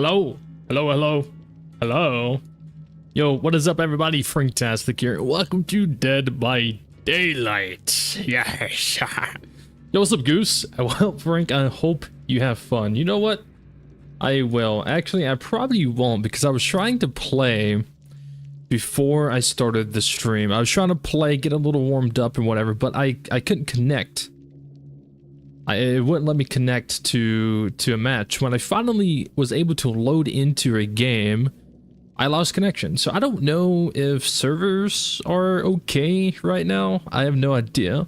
Hello? Hello, hello? Hello? Yo, what is up, everybody? FrankTastic here. Welcome to Dead by Daylight. Yes. Yo, what's up, Goose? Well, Frank, I hope you have fun. You know what? I will. Actually, I probably won't because I was trying to play before I started the stream. I was trying to play, get a little warmed up and whatever, but I couldn't connect. It wouldn't let me connect to a match. When I finally was able to load into a game, I lost connection. So I don't know if servers are okay right now. I have no idea.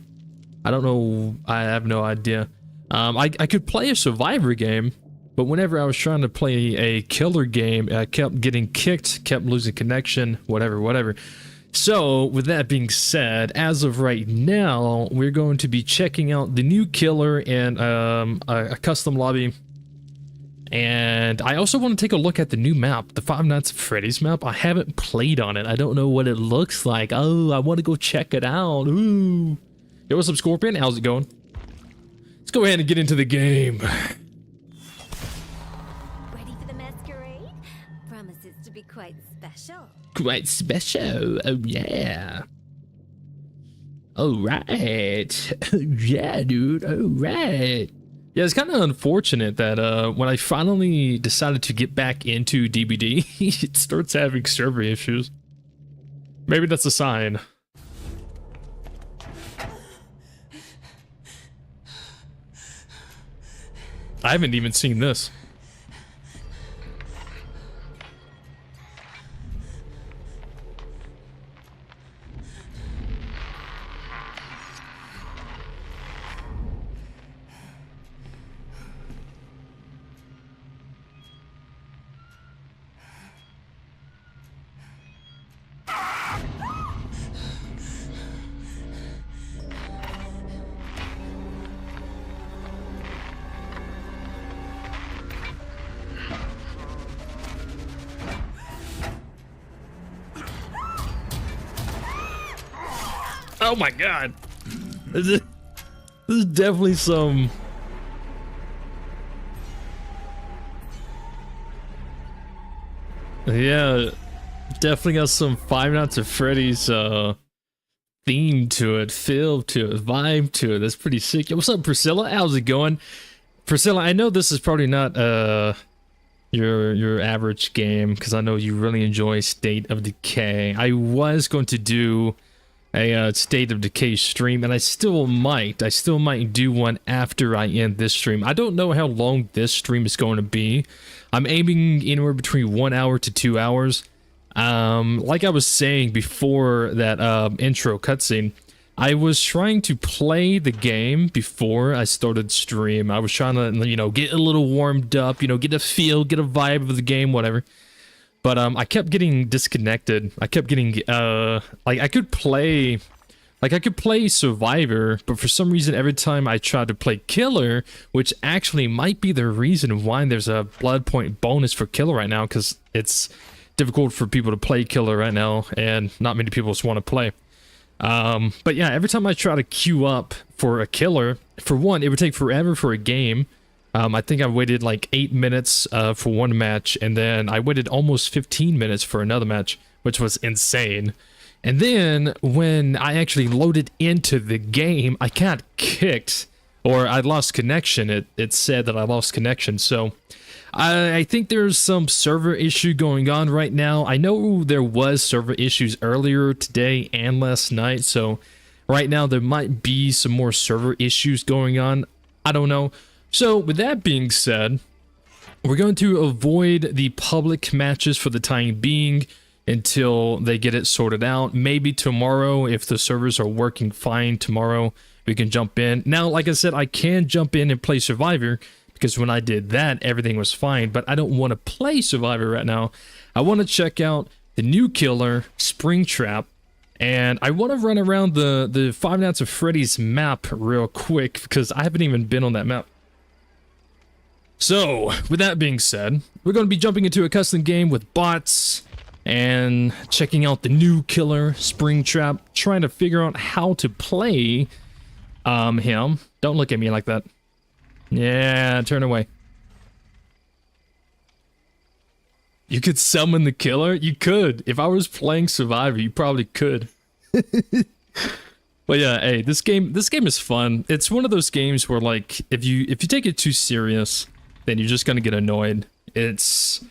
I don't know. I have no idea. I could play a survivor game, but whenever I was trying to play a killer game, I kept getting kicked, kept losing connection, whatever. So, with that being said, as of right now, we're going to be checking out the new killer and a custom lobby. And I also want to take a look at the new map, the Five Nights at Freddy's map. I haven't played on it. I don't know what it looks like. Oh, I want to go check it out. Ooh. Yo, what's up, Scorpion? How's it going? Let's go ahead and get into the game. Ready for the masquerade? Promises to be quite special. Quite special. Oh, yeah. Alright. Yeah, dude. Alright. Yeah, it's kind of unfortunate that when I finally decided to get back into DBD, it starts having server issues. Maybe that's a sign. I haven't even seen this. Oh my god. This is definitely some... Yeah, definitely got some Five Nights at Freddy's theme to it, feel to it, vibe to it. That's pretty sick. Yo, what's up, Priscilla? How's it going? Priscilla, I know this is probably not your average game because I know you really enjoy State of Decay. I was going to do a State of Decay stream, and I still might do one after I end this stream. I don't know how long this stream is going to be. I'm aiming anywhere between 1 hour to 2 hours. Like I was saying before that intro cutscene, I was trying to play the game before I started stream. I was trying to, you know, get a little warmed up, you know, get a feel, get a vibe of the game, whatever. But I kept getting disconnected. I kept getting like I could play Survivor, but for some reason every time I tried to play Killer, which actually might be the reason why there's a blood point bonus for Killer right now, because it's difficult for people to play Killer right now, and not many people just want to play. But yeah, every time I try to queue up for a Killer, for one, it would take forever for a game. I think I waited like 8 minutes for one match, and then I waited almost 15 minutes for another match, which was insane. And then when I actually loaded into the game, I got kicked, or I lost connection. It said that I lost connection. So I think there's some server issue going on right now. I know there was server issues earlier today and last night, so right now there might be some more server issues going on. I don't know. So, with that being said, we're going to avoid the public matches for the time being until they get it sorted out. Maybe tomorrow, if the servers are working fine tomorrow, we can jump in. Now, like I said, I can jump in and play Survivor, because when I did that, everything was fine, but I don't want to play Survivor right now. I want to check out the new killer, Springtrap, and I want to run around the Five Nights at Freddy's map real quick, because I haven't even been on that map. So, with that being said, we're going to be jumping into a custom game with bots and checking out the new killer, Springtrap, trying to figure out how to play him. Don't look at me like that. Yeah, turn away. You could summon the killer? You could. If I was playing Survivor, you probably could. But yeah, hey, this game is fun. It's one of those games where, like, if you take it too serious, then you're just gonna get annoyed. It's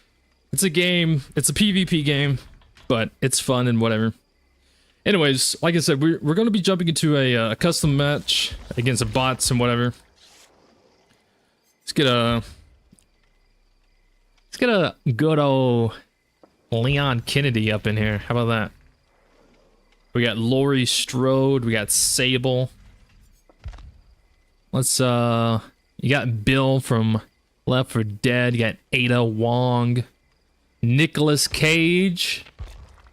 a game, it's a PvP game, but it's fun and whatever. Anyways, like I said, we're gonna be jumping into a custom match against the bots and whatever. Let's get a good old Leon Kennedy up in here. How about that? We got Laurie Strode, we got Sable. Let's you got Bill from Left 4 Dead, you got Ada Wong, Nicolas Cage.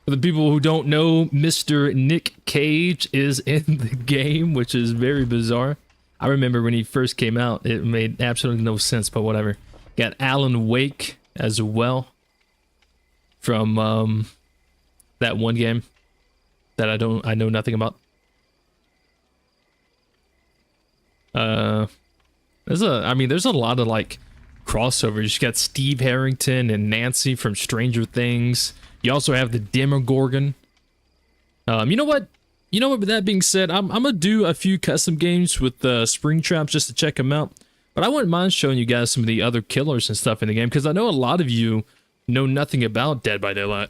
For the people who don't know, Mr. Nick Cage is in the game, which is very bizarre. I remember when he first came out, it made absolutely no sense, but whatever. Got Alan Wake as well from that one game that I know nothing about. There's a lot of like crossovers. You got Steve Harrington and Nancy from Stranger Things. You also have the Demogorgon. You know what? With that being said, I'm gonna do a few custom games with Springtrap just to check them out. But I wouldn't mind showing you guys some of the other killers and stuff in the game, because I know a lot of you know nothing about Dead by Daylight.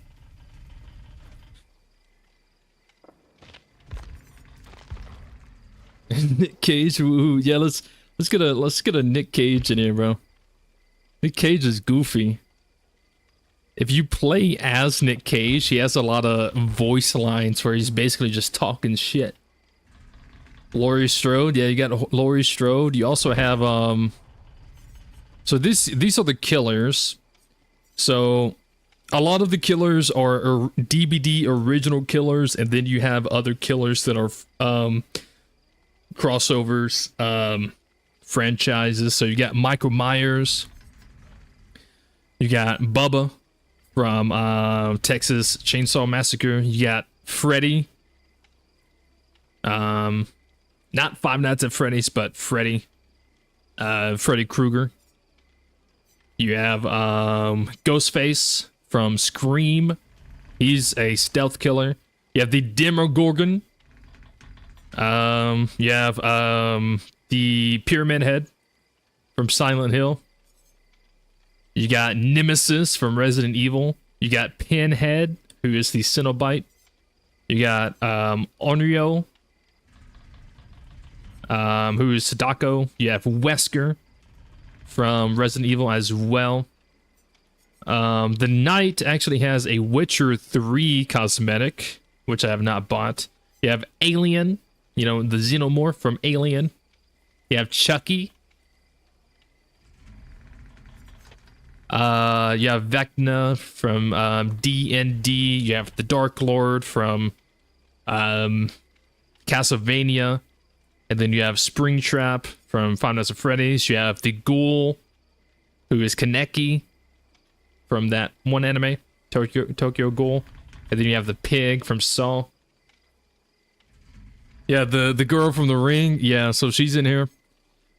Nick Cage, woo! Yeah, let's get a Nick Cage in here, bro. Nick Cage is goofy. If you play as Nick Cage, he has a lot of voice lines where he's basically just talking shit. Laurie Strode, yeah, you got Laurie Strode. You also have so these are the killers. So a lot of the killers are DBD original killers, and then you have other killers that are crossovers, franchises. So you got Michael Myers, you got Bubba from Texas Chainsaw Massacre. You got Freddy, not Five Nights at Freddy's, but Freddy Krueger. You have Ghostface from Scream. He's a stealth killer. You have the Demogorgon. You have the Pyramid Head from Silent Hill. You got Nemesis from Resident Evil. You got Pinhead, who is the Cenobite. You got Onryo, who is Sadako. You have Wesker from Resident Evil as well. The Knight actually has a Witcher 3 cosmetic, which I have not bought. You have Alien, you know, the Xenomorph from Alien. You have Chucky. You have Vecna from D&D. You have the Dark Lord from Castlevania. And then you have Springtrap from Five Nights at Freddy's. You have the Ghoul, who is Kaneki from that one anime, Tokyo Ghoul. And then you have the Pig from Saw. Yeah, the girl from The Ring. Yeah, so she's in here.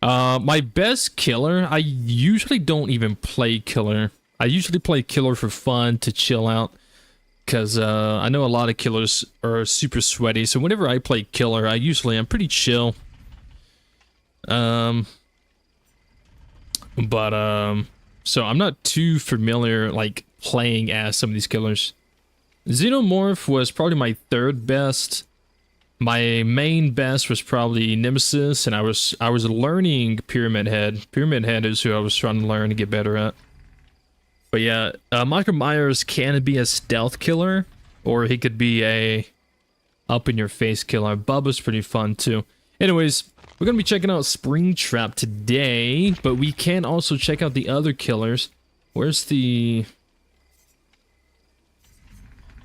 My best killer, I usually don't even play killer. I usually play killer for fun, to chill out, because I know a lot of killers are super sweaty. So whenever I play killer, I'm pretty chill. So I'm not too familiar like playing as some of these killers. Xenomorph was probably my third best. My main best was probably Nemesis, and I was learning Pyramid Head. Pyramid Head is who I was trying to learn to get better at. But yeah, Michael Myers can be a stealth killer, or he could be a up-in-your-face killer. Bubba's pretty fun too. Anyways, we're gonna be checking out Springtrap today, but we can also check out the other killers. Where's the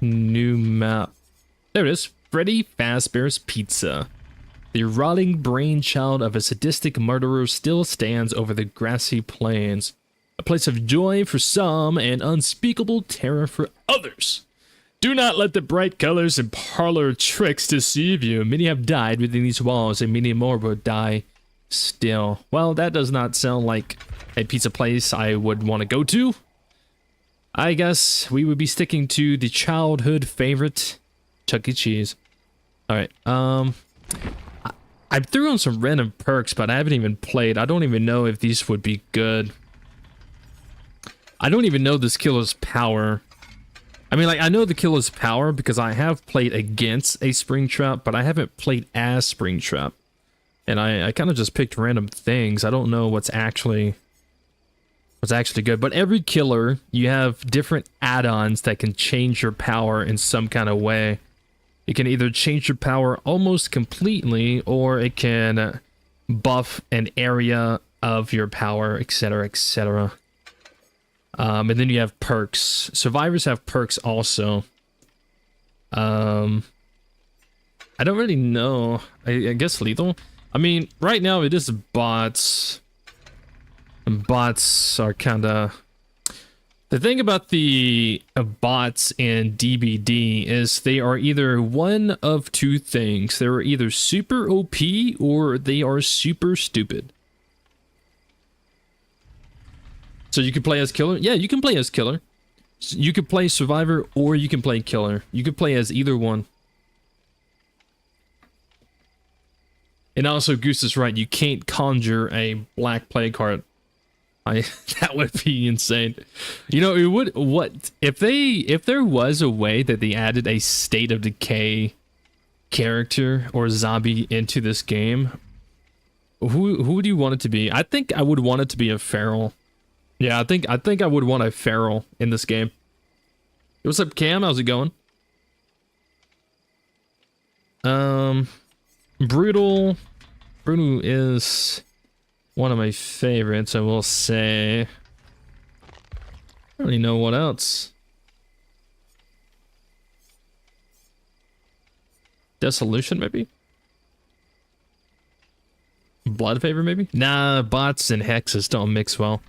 new map? There it is. Freddy Fazbear's Pizza. The rotting brainchild of a sadistic murderer still stands over the grassy plains. A place of joy for some and unspeakable terror for others. Do not let the bright colors and parlor tricks deceive you. Many have died within these walls, and many more will die still. Well, that does not sound like a pizza place I would want to go to. I guess we would be sticking to the childhood favorite, Chuck E. Cheese. All right. I threw on some random perks, but I haven't even played. I don't even know if these would be good. I don't even know this killer's power. I mean, like, I know the killer's power because I have played against a Springtrap, but I haven't played as Springtrap. And I kind of just picked random things. I don't know what's actually good. But every killer, you have different add-ons that can change your power in some kind of way. It can either change your power almost completely, or it can buff an area of your power, etc., etc. And then you have perks. Survivors have perks also. I don't really know. I guess lethal. I mean, right now it is bots. And bots are kind of... The thing about the bots in DBD is they are either one of two things. They're either super OP or they are super stupid. So you can play as killer? Yeah, you can play as killer. You can play survivor or you can play killer. You can play as either one. And also, Goose is right. You can't conjure a black plague heart. That would be insane. You know, it would. What if there was a way that they added a State of Decay character or zombie into this game? Who would you want it to be? I think I would want it to be a feral. Yeah, I think I would want a feral in this game. What's up, Cam? How's it going? Brutal is one of my favorites, I will say. I don't really know what else. Dissolution, maybe? Blood favor, maybe? Nah, bots and hexes don't mix well.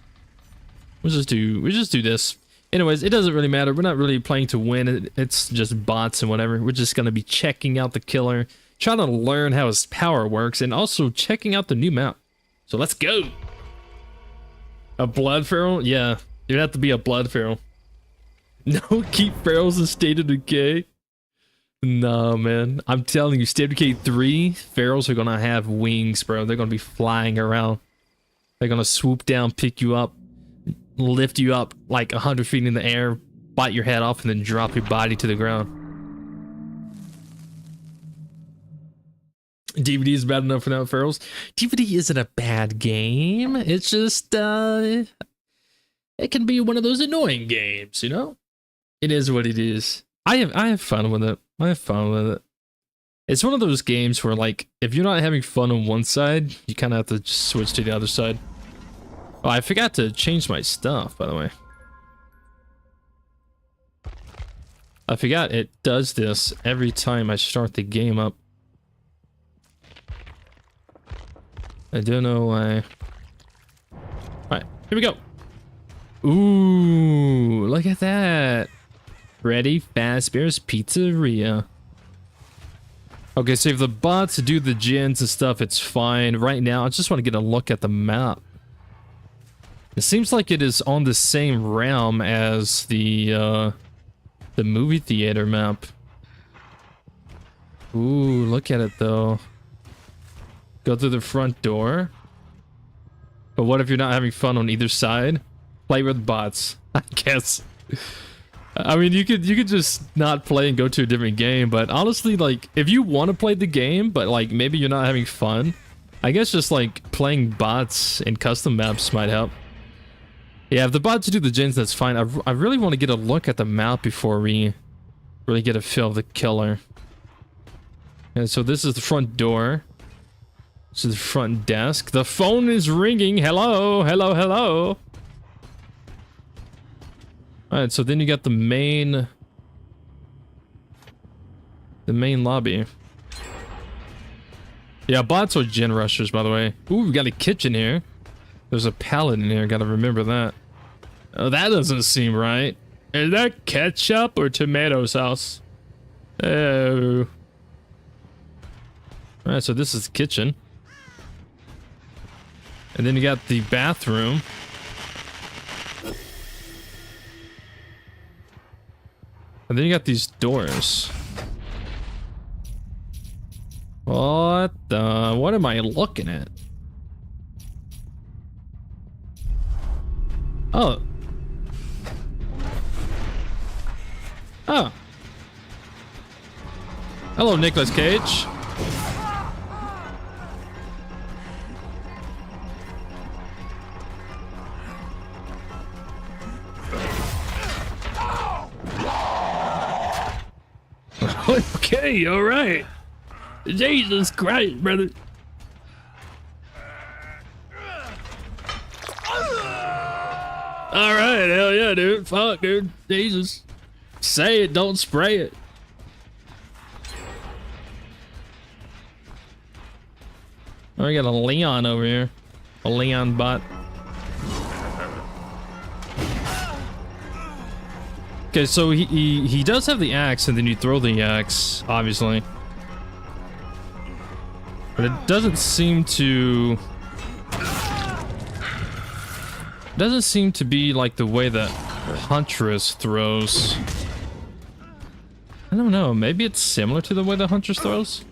We just do this. Anyways, it doesn't really matter. We're not really playing to win. It's just bots and whatever. We're just gonna be checking out the killer, trying to learn how his power works, and also checking out the new map. So let's go. A blood feral? Yeah, you'd have to be a blood feral. No, keep ferals in State of Decay. No, man. I'm telling you, State of Decay 3, ferals are gonna have wings, bro. They're gonna be flying around. They're gonna swoop down, pick you up, lift you up like 100 feet in the air, bite your head off, and then drop your body to the ground. DVD is bad enough without ferals. DVD isn't a bad game. It's just, it can be one of those annoying games, you know? It is what it is. I have fun with it. I have fun with it. It's one of those games where, like, if you're not having fun on one side, you kind of have to switch to the other side. Oh, I forgot to change my stuff, by the way. I forgot it does this every time I start the game up. I don't know why. Alright, here we go. Ooh, look at that. Freddy Fazbear's Pizzeria. Okay, so if the bots do the gens and stuff, it's fine. Right now, I just want to get a look at the map. It seems like it is on the same realm as the movie theater map. Ooh, look at it though. Go through the front door. But what if you're not having fun on either side? Play with bots, I guess. I mean, you could just not play and go to a different game, but honestly, like, if you want to play the game, but like maybe you're not having fun, I guess just like playing bots and custom maps might help. Yeah, if the bots do the gens, that's fine. I really want to get a look at the map before we really get a feel of the killer. And so this is the front door. This is the front desk. The phone is ringing. Hello, hello, hello. Alright, so then you got the main lobby. Yeah, bots are gen rushers, by the way. Ooh, we got a kitchen here. There's a pallet in here, gotta remember that. Oh, that doesn't seem right. Is that ketchup or tomato sauce? Oh. Alright, so this is the kitchen. And then you got the bathroom. And then you got these doors. What the? What am I looking at? Oh. Oh. Hello, Nicolas Cage. Okay, all right. Jesus Christ, brother. All right, hell yeah, dude. Fuck, dude. Jesus. Say it, don't spray it. Oh, we got a Leon over here. A Leon bot. Okay, so he does have the axe, and then you throw the axe, obviously. But it doesn't seem to... Doesn't seem to be like the way that Huntress throws. I don't know, maybe it's similar to the way the Huntress throws?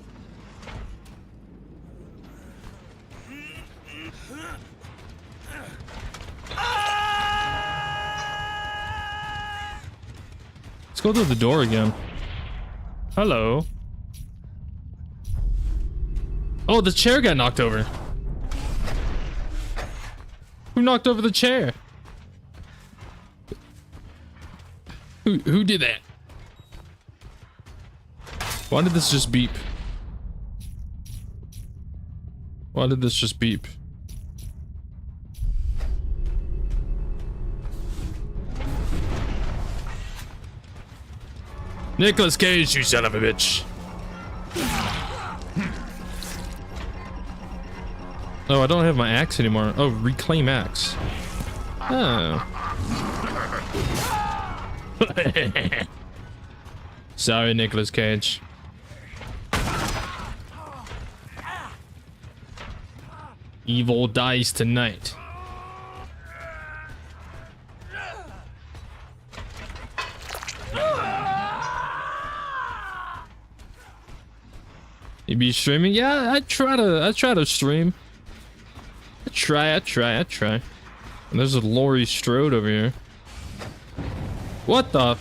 Let's go through the door again. Hello. Oh, the chair got knocked over. Who knocked over the chair? Who did that? Why did this just beep? Why did this just beep? Nicolas Cage, you son of a bitch. Oh, I don't have my axe anymore. Oh, reclaim axe. Oh. Sorry, Nicolas Cage. Evil dies tonight. You be streaming? Yeah, I try to stream. I try. And there's a Laurie Strode over here. What the?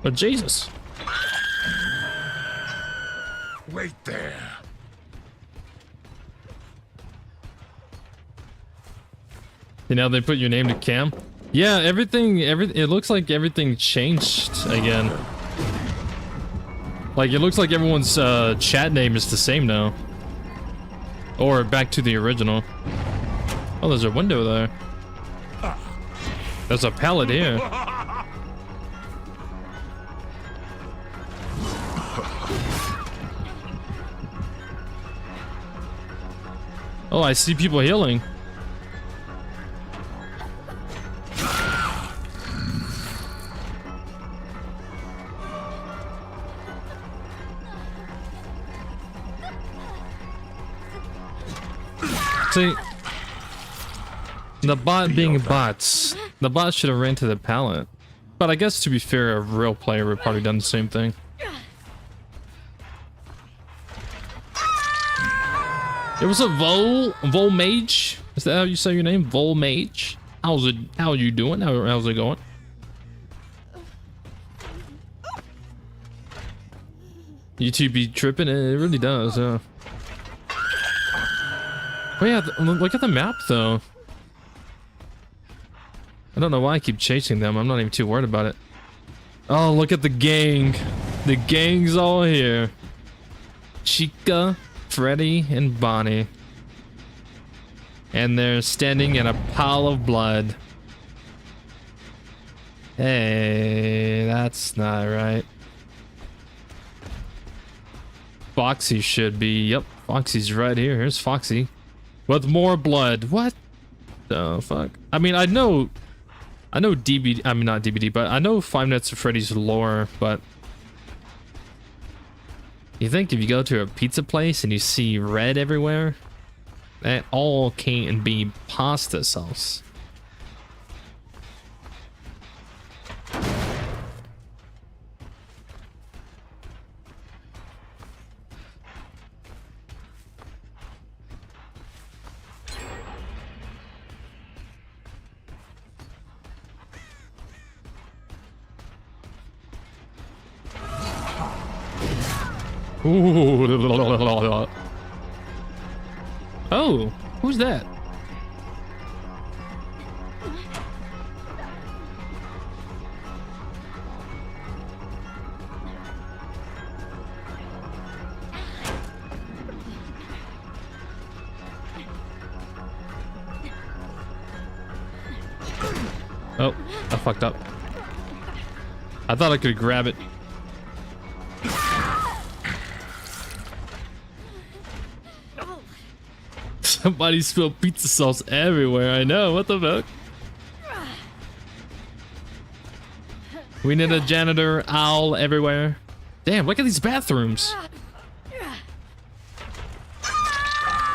But Jesus. Wait there. You know, they put your name to Cam. Yeah, everything, it looks like everything changed again. Like, it looks like everyone's chat name is the same now. Or back to the original. Oh, there's a window there. There's a pallet here. Oh, I see people healing. See, the bot being bots, the bot should have ran to the pallet. But I guess to be fair, a real player would probably done the same thing. It was a Vol Mage. Is that how you say your name? Vol Mage. How are you doing? How's it going? YouTube be tripping, and it really does. Oh yeah, look at the map though. I don't know why I keep chasing them. I'm not even too worried about it. Oh, look at the gang. The gang's all here. Chica, Freddy, and Bonnie. And they're standing in a pile of blood. Hey, That's not right. Foxy should be. Yep, Foxy's right here. Here's Foxy. With more blood. What the fuck? I mean, I know DBD. I mean, not DBD, but I know Five Nights at Freddy's lore, but you think if you go to a pizza place and you see red everywhere, that all can't be pasta sauce. Ooh. Oh, who's that? Oh, I fucked up. I thought I could grab it. Somebody spilled pizza sauce everywhere. I know. What the fuck? We need a janitor owl everywhere. Damn, look at these bathrooms.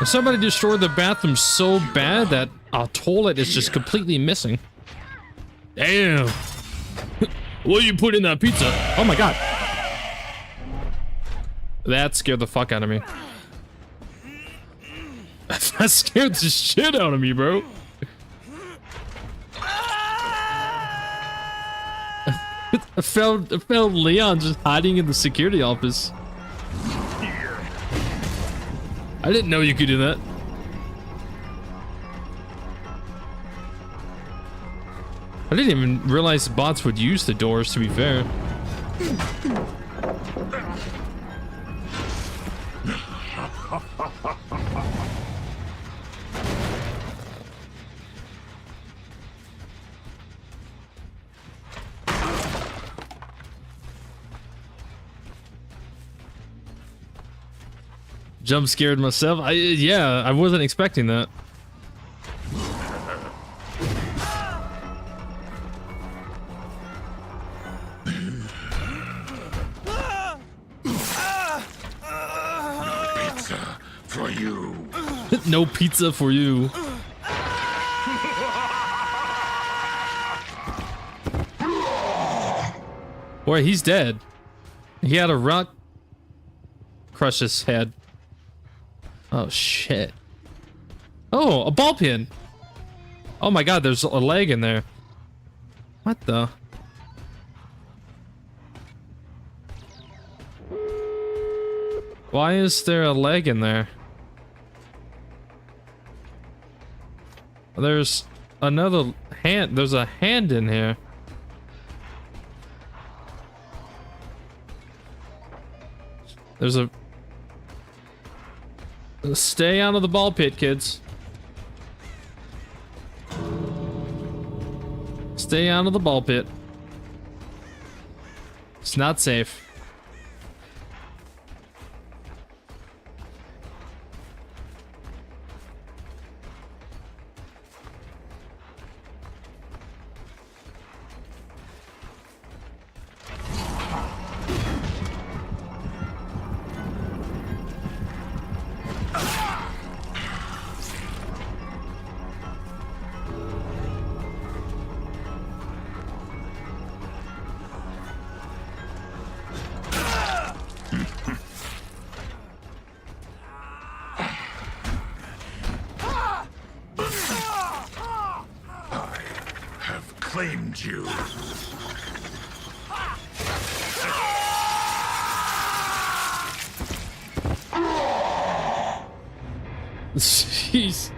Somebody destroyed the bathroom so bad that a toilet is just completely missing. Damn. What you put in that pizza? Oh my god. That scared the fuck out of me. That scared the shit out of me, bro. I found Leon just hiding in the security office. I didn't know you could do that. I didn't even realize bots would use the doors, to be fair. Jump scared myself. Yeah, I wasn't expecting that. Pizza for you. No pizza for you. Boy, he's dead. He had a rock crush his head. Oh shit. Oh, a ball pin. Oh my god, there's a leg in there. What the? Why is there a leg in there? There's another hand. There's a hand in here. There's a... Stay out of the ball pit, kids. Stay out of the ball pit. It's not safe. Claimed you. Jeez.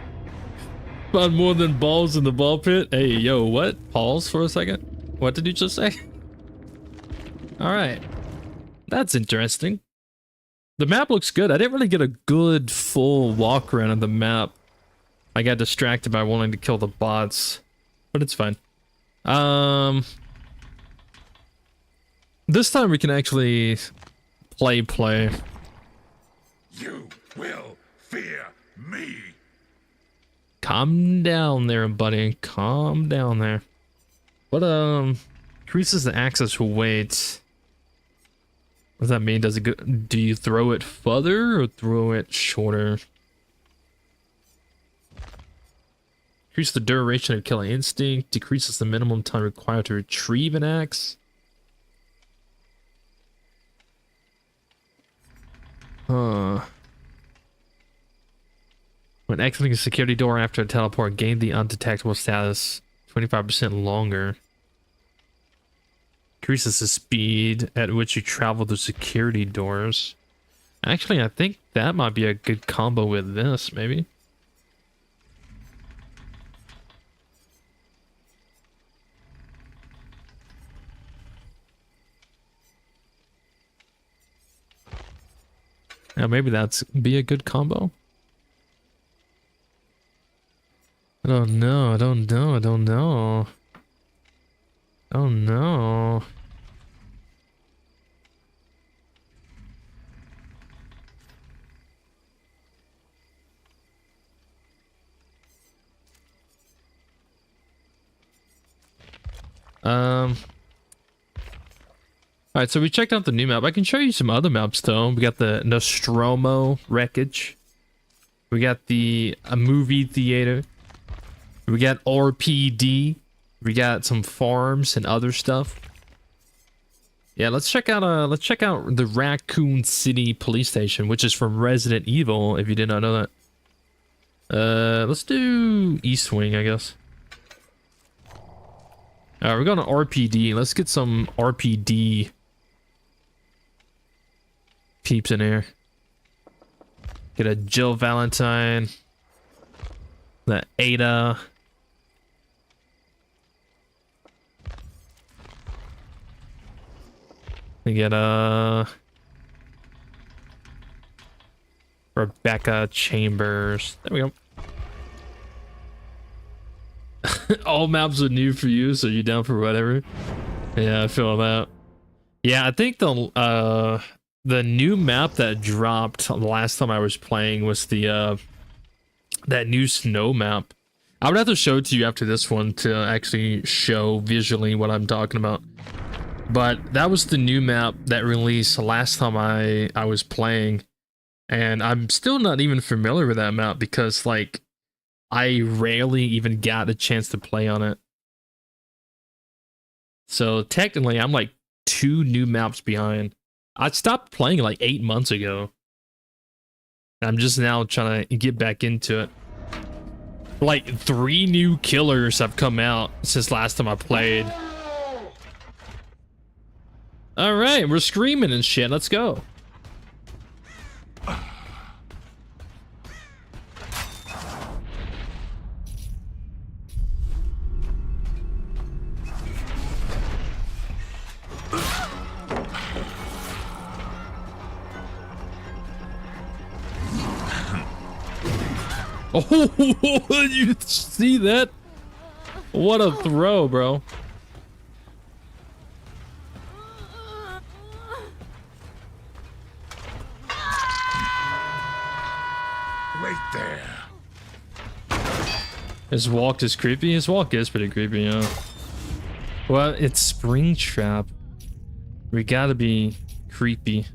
Found more than balls in the ball pit. Hey, yo, what? Pause for a second. What did you just say? All right. That's interesting. The map looks good. I didn't really get a good full walk around of the map. I got distracted by wanting to kill the bots, but it's fine. This time we can actually play. You will fear me. Calm down there, buddy. Calm down there. What increases the access weight? What does that mean? Does it go, do you throw it further or throw it shorter? Increase the duration of killing instinct. Decreases the minimum time required to retrieve an axe. When exiting a security door after a teleport, gain the undetectable status 25% longer. Increases the speed at which you travel through security doors. Actually, I think that might be a good combo with this, maybe. Yeah, maybe that's be a good combo. I don't know. Oh no. Alright, so we checked out the new map. I can show you some other maps though. We got the Nostromo wreckage. We got the movie theater. We got RPD. We got some farms and other stuff. Yeah, let's check out the Raccoon City police station, which is from Resident Evil, if you did not know that. Let's do East Wing, I guess. Alright, we're going to RPD. Let's get some RPD peeps in here. Get a Jill Valentine. The Ada. We get Rebecca Chambers. There we go. All maps are new for you, so you're down for whatever. Yeah, I feel that. Yeah, I think the new map that dropped the last time I was playing was the that new snow map. I would have to show it to you after this one to actually show visually what I'm talking about. But that was the new map that released last time I was playing, and I'm still not even familiar with that map because like I rarely even got a chance to play on it. So technically I'm like 2 new maps behind. I stopped playing like 8 months ago. I'm just now trying to get back into it. Like 3 new killers have come out since last time I played. All right, we're screaming and shit. Let's go. Oh, you see that? What a throw, bro. Wait there. His walk is creepy. His walk is pretty creepy, yeah. Well, it's Springtrap. We gotta be creepy.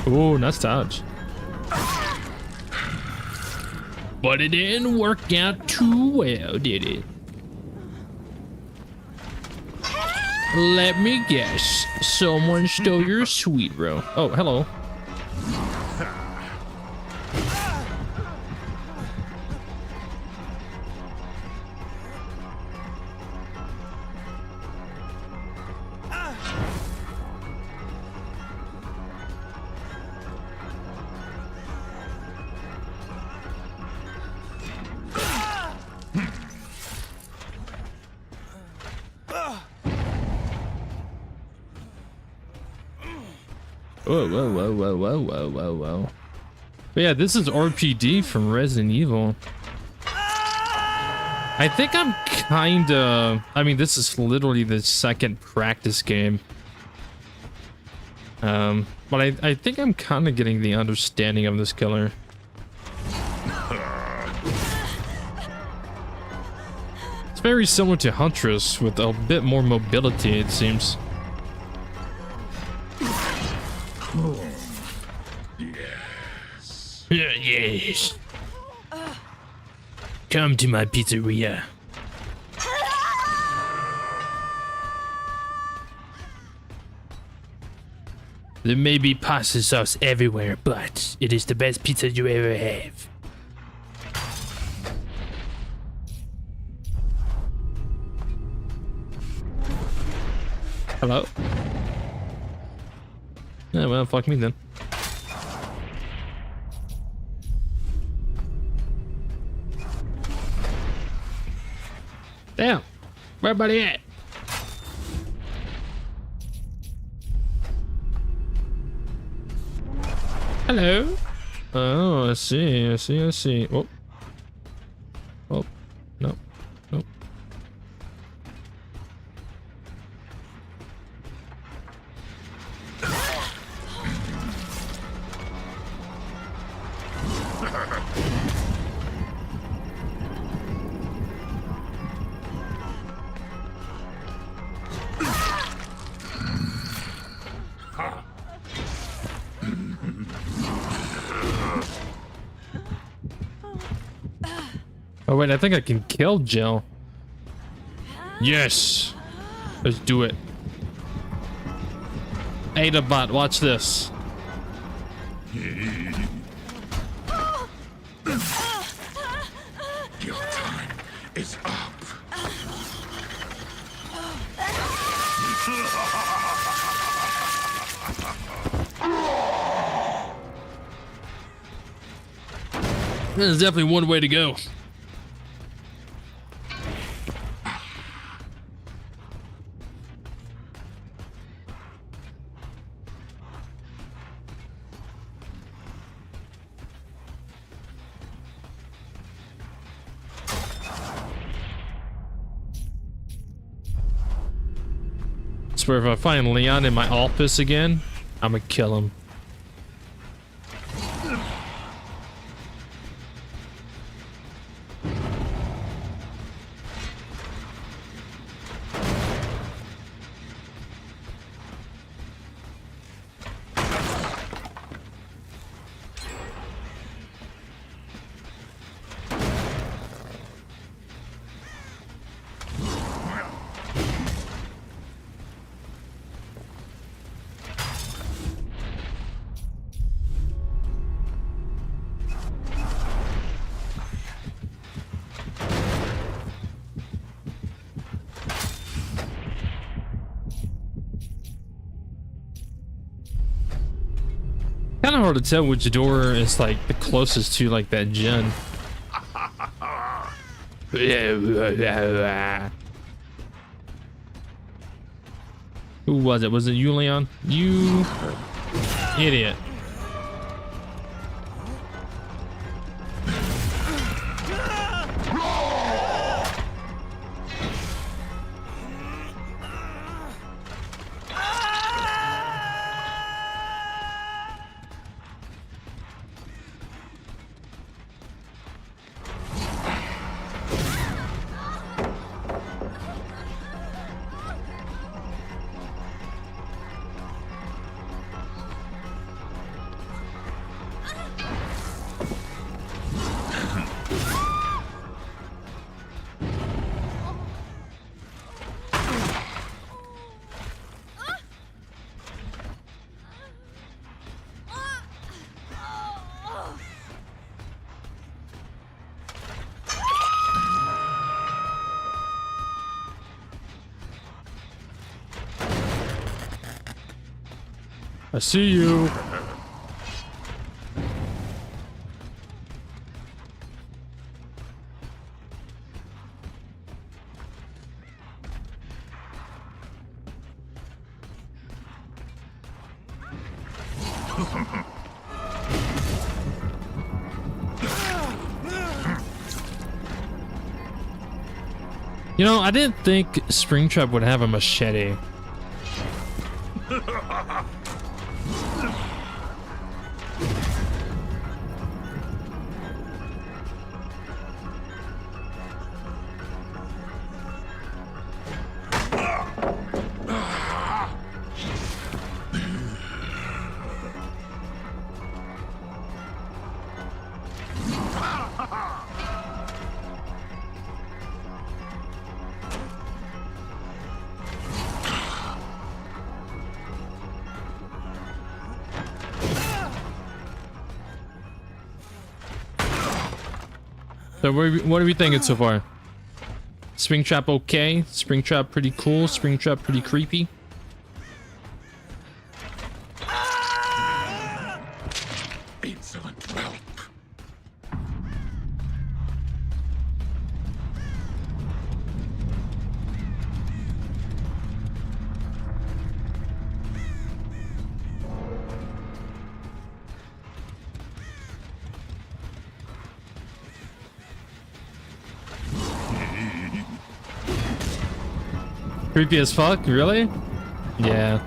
Ooh, nice dodge. But it didn't work out too well, did it? Let me guess. Someone stole your sweet bro. Oh, hello. Whoa, whoa, whoa, whoa, whoa, whoa, whoa, whoa. But yeah, this is RPD from Resident Evil. I think I'm kinda... I mean, this is literally the second practice game. But I think I'm kind of getting the understanding of this killer. It's very similar to Huntress with a bit more mobility, it seems. Yes. Yes. Come to my pizzeria. There may be pasta sauce everywhere, but it is the best pizza you ever have. Hello? Yeah, well, fuck me then. Damn, where everybody at? Hello. Oh, I see. Oh. Oh. No. Nope. Oh wait, I think I can kill Jill. Yes. Let's do it. Adabot, watch this. Your time is up. There's definitely one way to go. I swear if I find Leon in my office again, I'm gonna kill him. Kind of hard to tell which door is like the closest to like that gen. Who was it? Was it you, Leon? You idiot. I see you. You know, I didn't think Springtrap would have a machete. So what are we thinking so far? Springtrap okay? Springtrap pretty cool? Springtrap pretty creepy? Insolent whelp. Creepy as fuck, really? Yeah.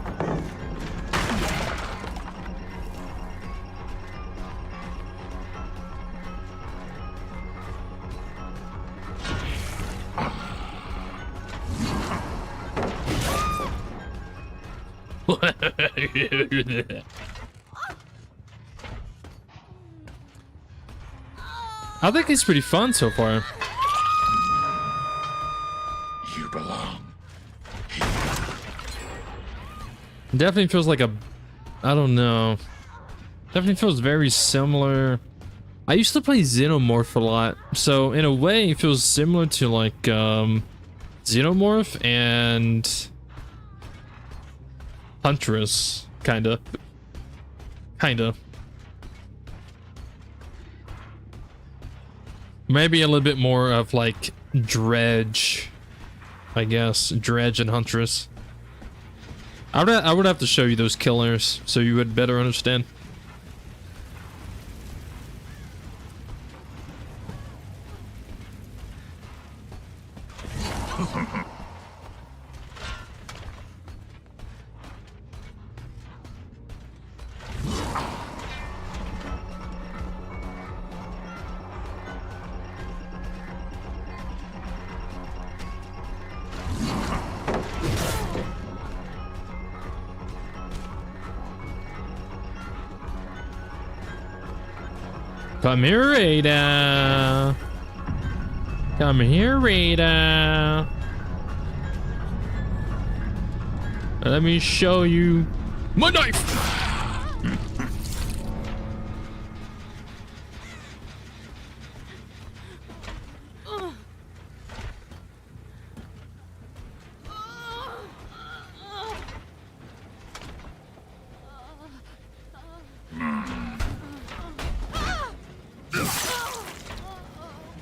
I think it's pretty fun so far. You belong. Definitely feels like a, I don't know. Definitely feels very similar. I used to play Xenomorph a lot, so in a way it feels similar to like Xenomorph and Huntress, kinda. Maybe a little bit more of like Dredge, I guess. Dredge and Huntress. I would have to show you those killers so you would better understand. Come here, Rita. Come here, Rita. Let me show you my knife.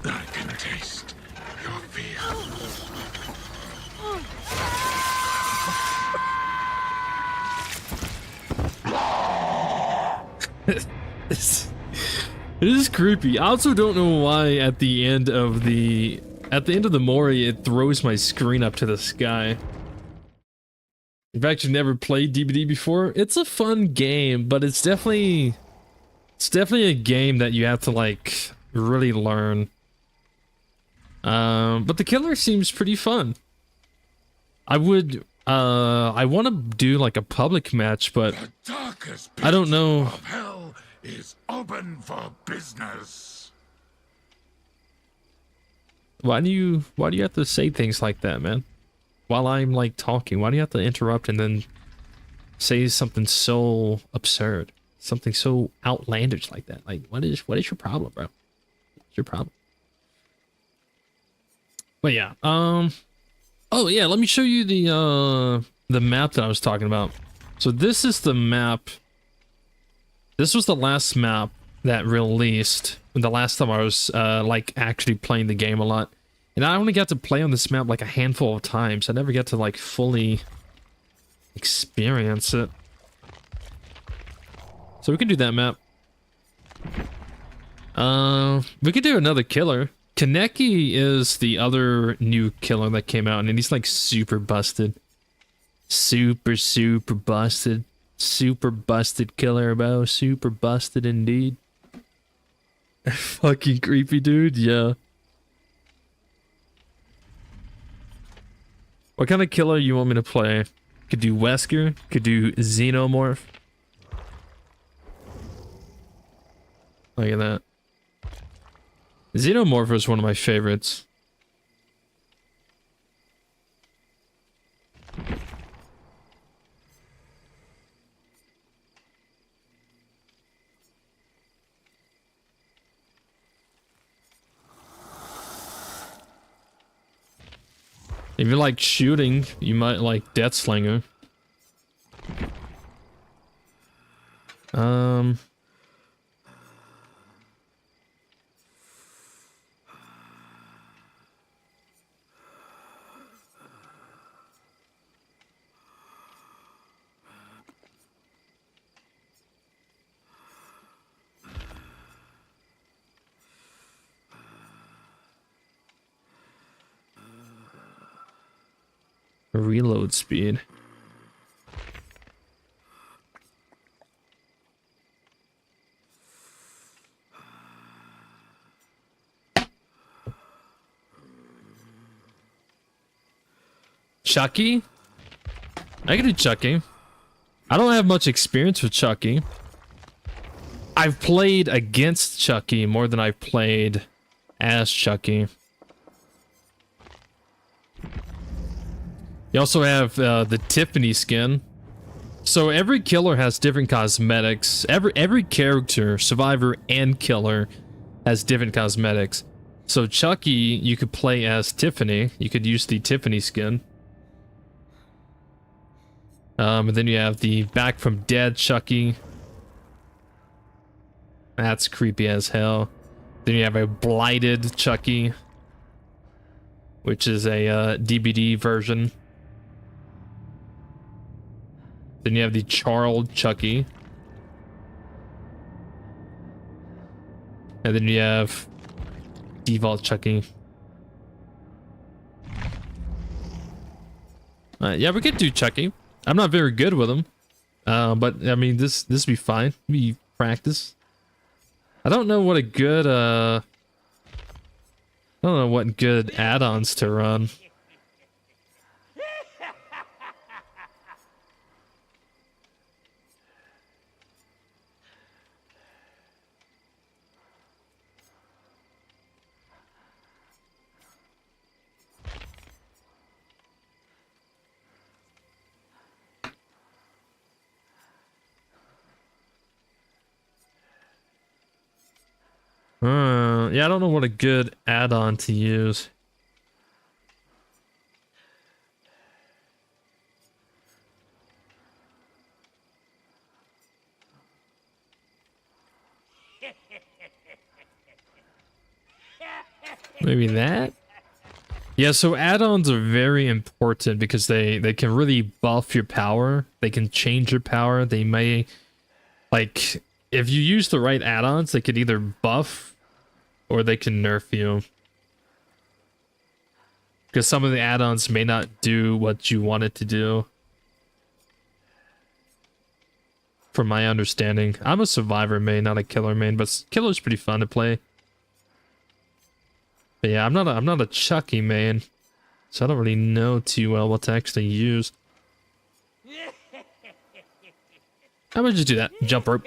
I can taste your fear. This is creepy. I also don't know why at the end of the Mori it throws my screen up to the sky. I've actually never played DBD before. It's a fun game, but it's definitely a game that you have to like really learn. But the killer seems pretty fun. I want to do like a public match, but The darkest I don't pit know. of hell is open for business. Why do you have to say things like that, man? While I'm like talking, why do you have to interrupt and then say something so absurd, something so outlandish like that? Like, what is your problem, bro? What's your problem? But yeah, oh yeah, let me show you the map that I was talking about. So this is the map. This was the last map that released the last time I was like actually playing the game a lot. And I only got to play on this map like a handful of times. I never got to like fully experience it. So we can do that map. We could do another killer Kaneki is the other new killer that came out, and he's like super busted. Super busted. Super busted killer, bro. Super busted indeed. Fucking creepy, dude. Yeah. What kind of killer you want me to play? Could do Wesker. Could do Xenomorph. Look at that. Xenomorph was one of my favorites. If you like shooting, you might like Deathslinger. Reload speed. Chucky? I can do Chucky. I don't have much experience with Chucky. I've played against Chucky more than I've played as Chucky. You also have the Tiffany skin. So every killer has different cosmetics. Every character, survivor and killer, has different cosmetics. So Chucky, you could play as Tiffany. You could use the Tiffany skin. And then you have the Back from Dead Chucky. That's creepy as hell. Then you have a Blighted Chucky, which is a DBD version. Then you have the Charled Chucky. And then you have Default Chucky. Yeah, we could do Chucky. I'm not very good with him. But I mean, this would be fine. We practice. I don't know what a good I don't know what good add-ons to run. Yeah, I don't know what a good add-on to use. Maybe that? Yeah, so add-ons are very important because they can really buff your power. They can change your power. They may, like, if you use the right add-ons, they could either buff or they can nerf you. Because some of the add-ons may not do what you want it to do. From my understanding. I'm a survivor main, not a killer main, but killer's pretty fun to play. But yeah, I'm not a Chucky main. So I don't really know too well what to actually use. How about you do that? Jump rope.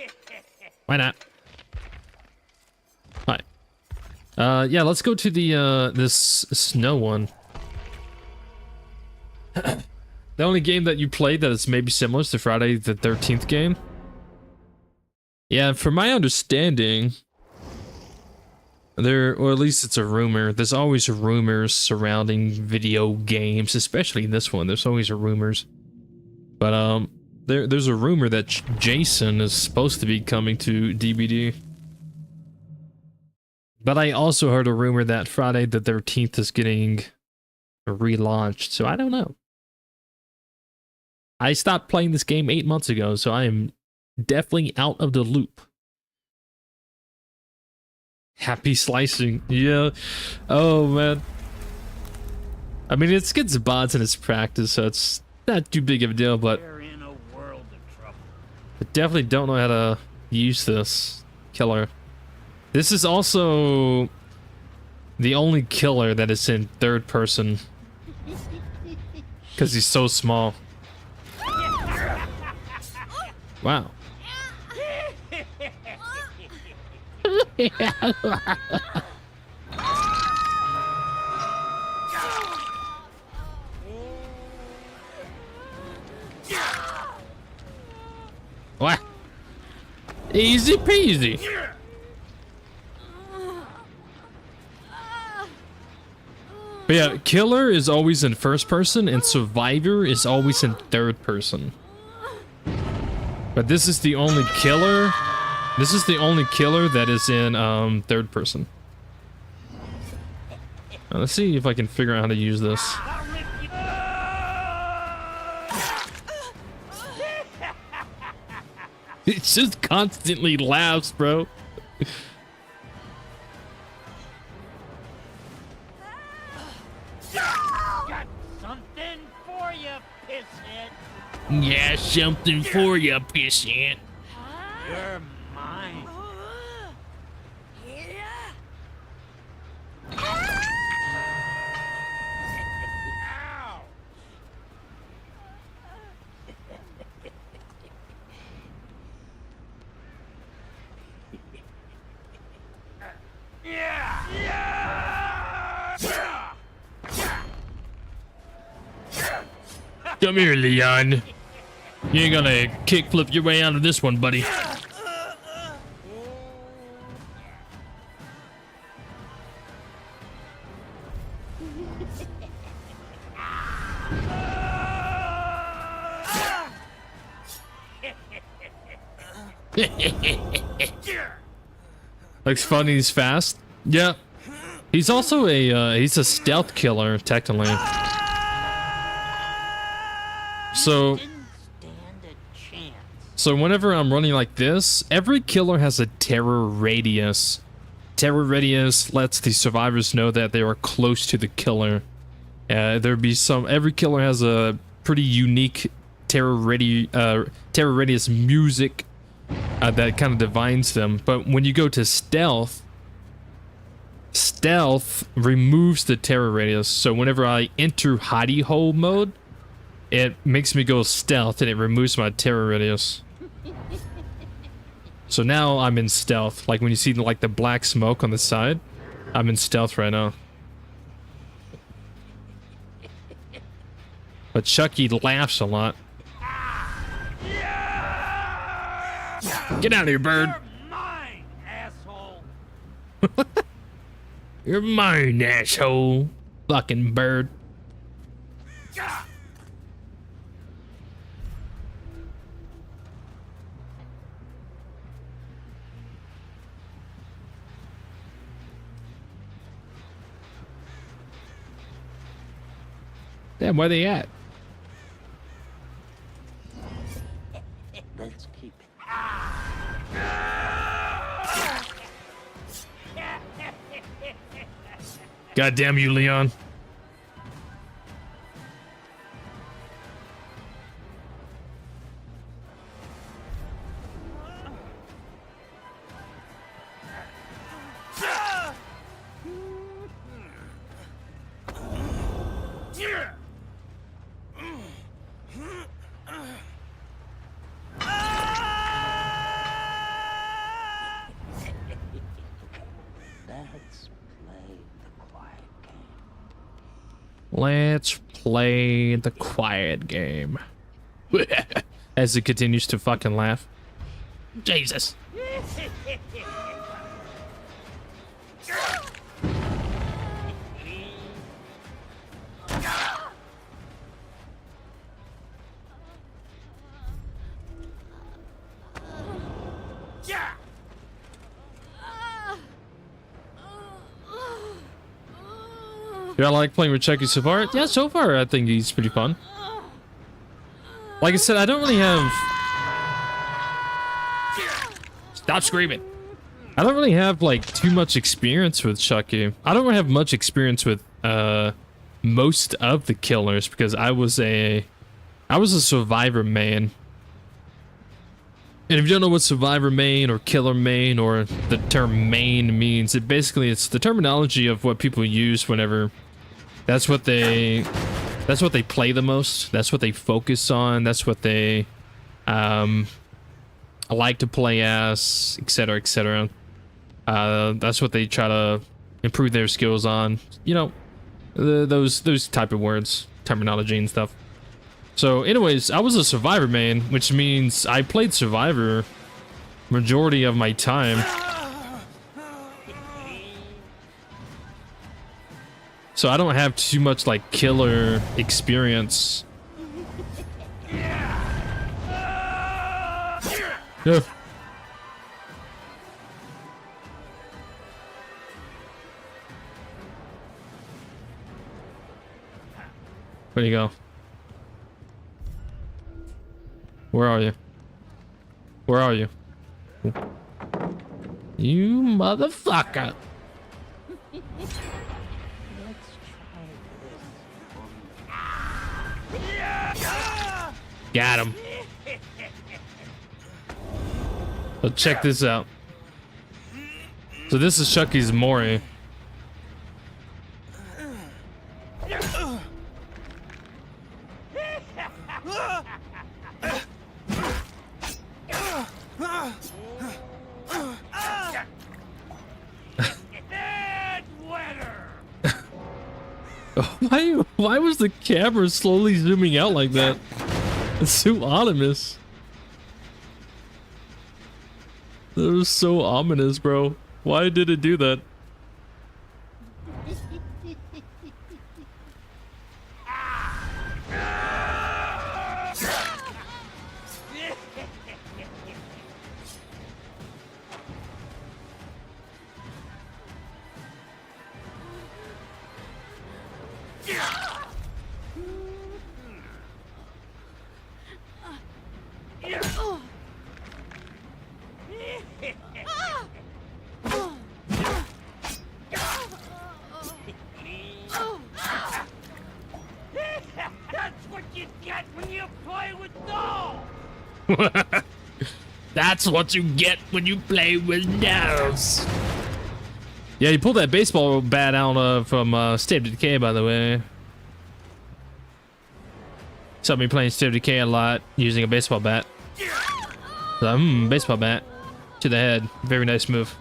Why not? Hi. Yeah, let's go to the this snow one. The only game that you played that is maybe similar is the Friday the 13th game. Yeah, from my understanding, or at least it's a rumor. There's always rumors surrounding video games, especially this one. There's always rumors. But there's a rumor that Jason is supposed to be coming to DBD. But I also heard a rumor that Friday the 13th is getting relaunched, so I don't know. I stopped playing this game 8 months ago, so I am definitely out of the loop. Happy slicing. Yeah. Oh, man. I mean, it's against bots in its practice, so it's not too big of a deal, but We're in a world of trouble. I definitely don't know how to use this killer. This is also the only killer that is in third person because he's so small. Wow. What? Easy peasy. But yeah, killer is always in first person and survivor is always in third person. But this is the only killer. This is the only killer that is in third person. Now, let's see if I can figure out how to use this. It just constantly laughs, bro. Got something for you, pisshead. Yeah, something for you, pissant. You're mine. Ow! Come here, Leon. You ain't gonna kickflip your way out of this one, buddy. Looks fun, he's fast. Yeah. He's also he's a stealth killer, technically. So, Didn't stand a chance. so whenever I'm running like this, every killer has a terror radius. Terror radius lets the survivors know that they are close to the killer. Every killer has a pretty unique terror radius music that kind of defines them. But when you go to stealth removes the terror radius. So whenever I enter hidey hole mode, it makes me go stealth and it removes my terror radius. So now I'm in stealth. Like when you see like the black smoke on the side, I'm in stealth right now. But Chucky laughs a lot. Get out of here, bird. You're mine, asshole. You're mine, asshole. Fucking bird. Damn, where they at? Let's keep it. God damn you, Leon. Let's play Let's play the the quiet game. quiet game. As it continues to fucking laugh. Jesus. Do I like playing with Chucky so far? Yeah, so far I think he's pretty fun. Like I said, I don't really have... Stop screaming. I don't really have like too much experience with Chucky. I don't really have much experience with most of the killers because I was a survivor main. And if you don't know what survivor main or killer main or the term main means, it's the terminology of what people use whenever that's what they play the most, that's what they focus on, that's what they like to play as, etc, etc. That's what they try to improve their skills on, you know, those type of words, terminology and stuff. So anyways, I was a survivor main, which means I played survivor majority of my time. So I don't have too much like killer experience. Yeah. Where'd you go? Where are you? Where are you? You motherfucker! Got him. So check this out. So this is Chucky's Mori. Why was the camera slowly zooming out like that? It's so ominous. That was so ominous, bro. Why did it do that? That's what you get when you play with dolls! That's what you get when you play with dolls. Yeah, you pulled that baseball bat out from State of Decay, by the way. Saw me playing State of Decay a lot using a baseball bat. So, baseball bat to the head. Very nice move.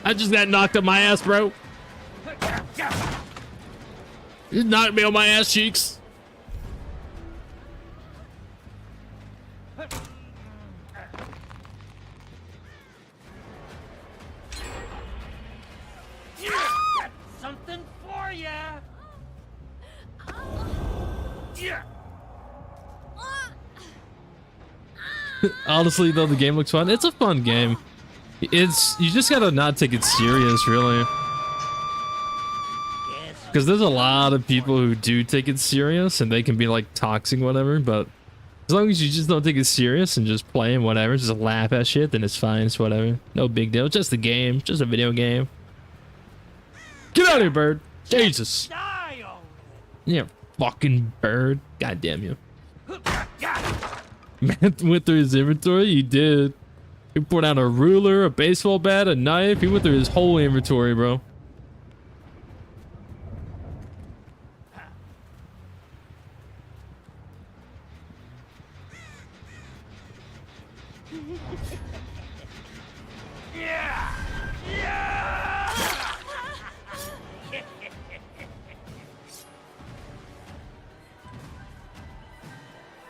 I just got knocked on my ass, bro. You knocked me on my ass cheeks. Got something for ya! Honestly, though, the game looks fun. It's a fun game. You just gotta not take it serious, really. Because there's a lot of people who do take it serious and they can be like toxic, whatever, but as long as you just don't take it serious and just play and whatever, just laugh at shit, then it's fine, it's whatever. No big deal, just a game, just a video game. Get out of here, bird. Jesus. Die already. Yeah, fucking bird. God damn you. Man went through his inventory, he did. He put out a ruler, a baseball bat, a knife. He went through his whole inventory, bro.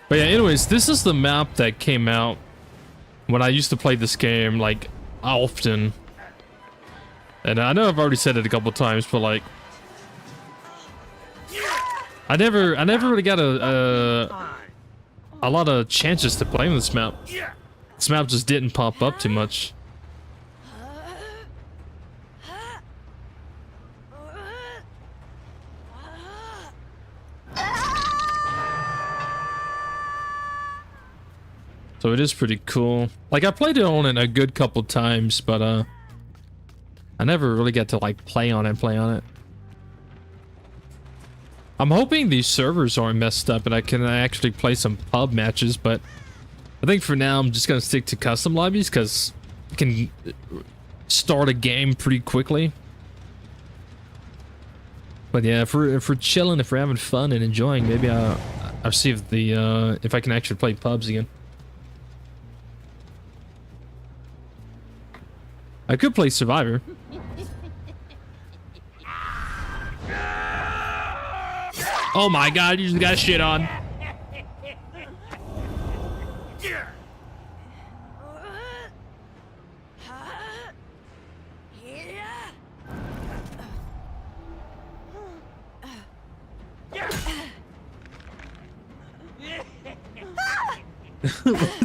But yeah, anyways, this is the map that came out when I used to play this game, like, often. And I know I've already said it a couple times, but like, I never really got a lot of chances to play on this map. This map just didn't pop up too much. So it is pretty cool. Like, I played it on it a good couple times, but I never really got to like play on it. I'm hoping these servers aren't messed up and I can actually play some pub matches, but I think for now I'm just gonna stick to custom lobbies because you can start a game pretty quickly. But yeah, if we're chilling, if we're having fun and enjoying, maybe I'll see if if I can actually play pubs again. I could play Survivor. Oh my god, you just got shit on.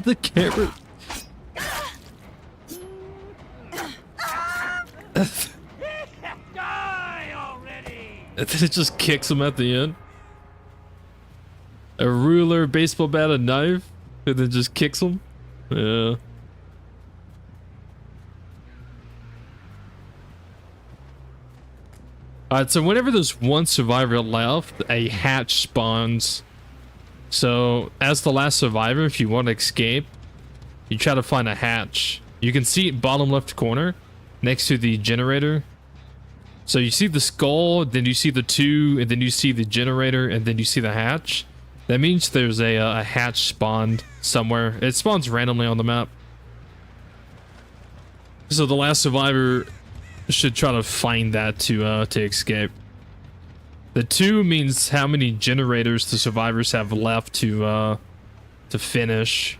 The camera. Die already! And then it just kicks him at the end. A ruler, baseball bat, a knife, and then just kicks him. Yeah. Alright, so whenever there's one survivor left, a hatch spawns. So, as the last survivor, if you want to escape, you try to find a hatch. You can see it bottom left corner, next to the generator. So you see the skull, then you see the two, and then you see the generator, and then you see the hatch. That means there's a hatch spawned somewhere. It spawns randomly on the map. So the last survivor should try to find that to escape. The 2 means how many generators the survivors have left to finish.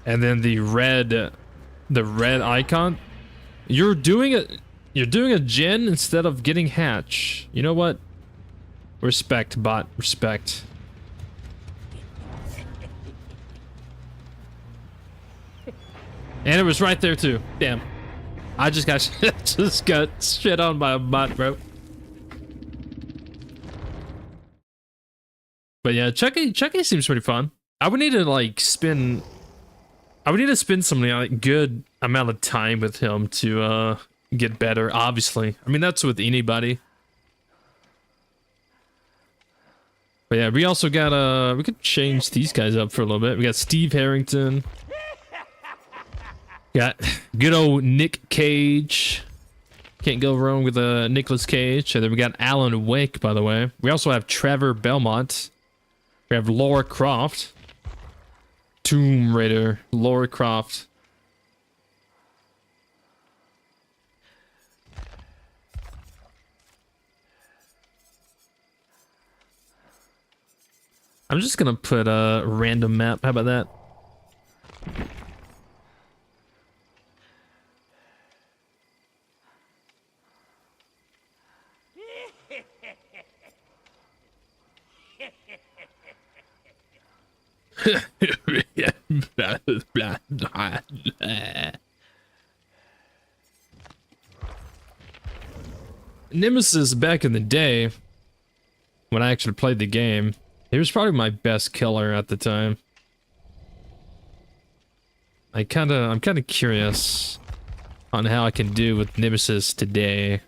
And then the red icon, you're doing a gen instead of getting hatch. You know what? Respect, bot. Respect. And it was right there too. Damn. I just got shit on by a bot, bro. But yeah, Chucky seems pretty fun. I would need to like spend some like good amount of time with him to get better, obviously. I mean, that's with anybody. But yeah, we also got we could change these guys up for a little bit. We got Steve Harrington. Got good old Nick Cage. Can't go wrong with Nicolas Cage. And then we got Alan Wake, by the way. We also have Trevor Belmont. We have Laura Croft. Tomb Raider, Laura Croft. I'm just gonna put a random map. How about that? Nemesis, back in the day, when I actually played the game, he was probably my best killer at the time. I'm kind of curious on how I can do with Nemesis today. I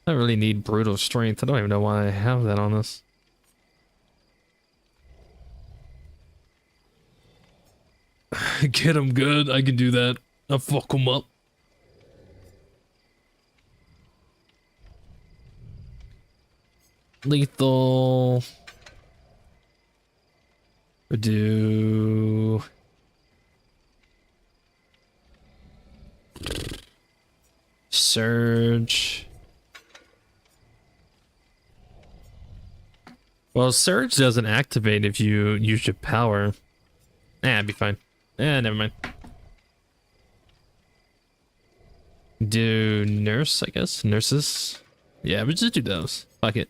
don't really need brutal strength. I don't even know why I have that on this. Get him good. I can do that. I'll fuck him up. Lethal. We do. Surge. Well, Surge doesn't activate if you use your power. It'd be fine. Never mind. Do nurse, I guess. Nurses. Yeah, we just do those. Fuck it.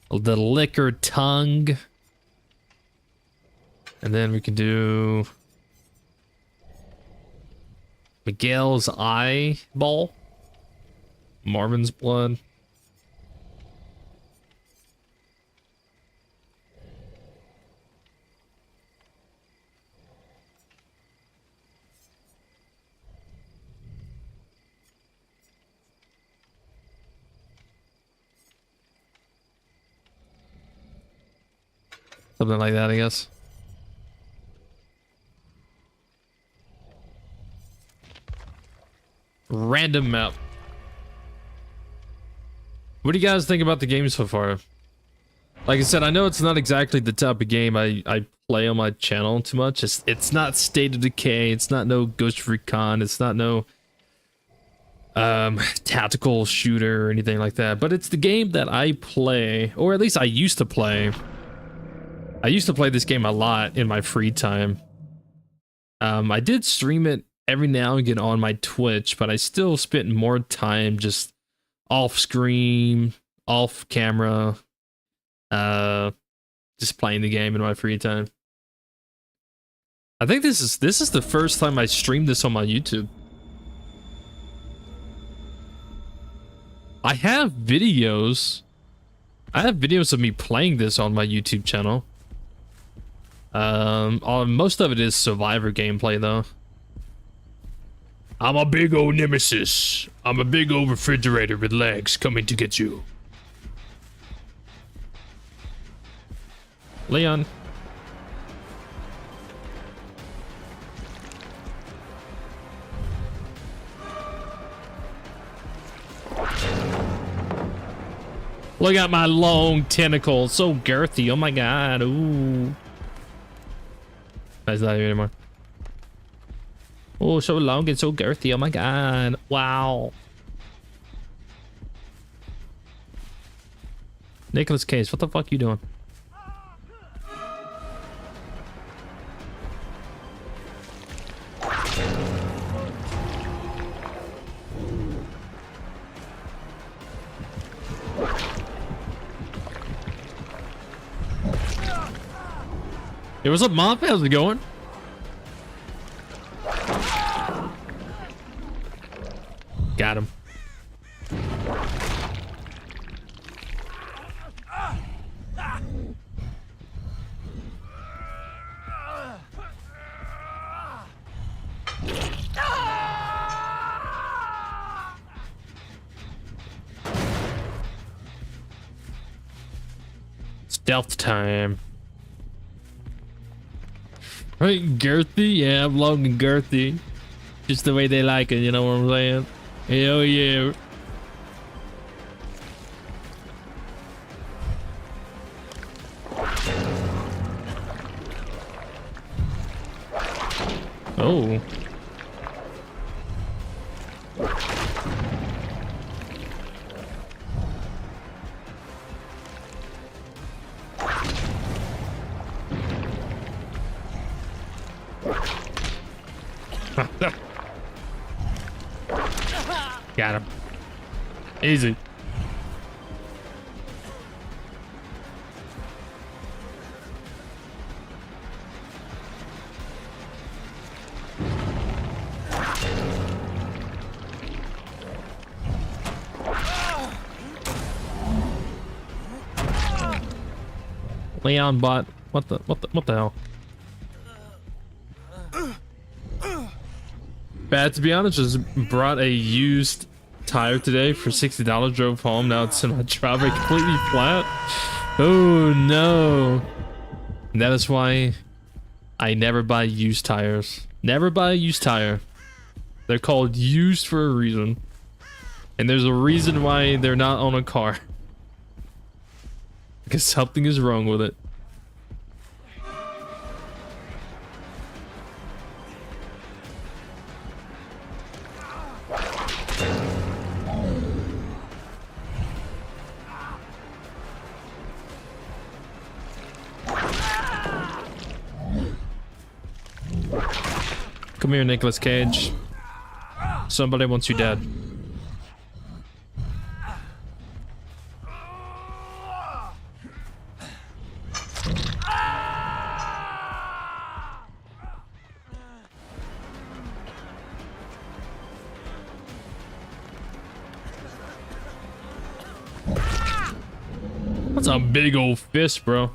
The liquor tongue. And then we can do Miguel's eyeball. Marvin's blood. Something like that, I guess. Random map. What do you guys think about the game so far? Like I said, I know it's not exactly the type of game I play on my channel too much. It's not State of Decay. It's not no Ghost Recon. It's not no tactical shooter or anything like that. But it's the game that I play, or at least I used to play. I used to play this game a lot in my free time. I did stream it every now and again on my Twitch, but I still spent more time just off screen, off camera, just playing the game in my free time. I think this is the first time I streamed this on my YouTube. I have videos of me playing this on my YouTube channel. Most of it is survivor gameplay though. I'm a big old Nemesis. I'm a big old refrigerator with legs coming to get you. Leon. Look at my long tentacles, so girthy. Oh my god. Ooh. That's not here anymore. Oh, so long and so girthy. Oh my god. Wow. Nicolas Cage, what the fuck you doing? Hey, what's up, Mom? How's it going? Got him. Stealth time. Right, girthy? Yeah, I'm long and girthy. Just the way they like it, you know what I'm saying? Hell yeah. Oh. Got him. Easy. Leon bot. What the hell? Bad, to be honest, just brought a used tire today for $60, drove home, now it's in my driveway completely flat. Oh no. And that is why I never buy used tires. Never buy a used tire. They're called used for a reason. And there's a reason why they're not on a car. Because something is wrong with it. Come here, Nicolas Cage. Somebody wants you dead. That's a big old fist, bro.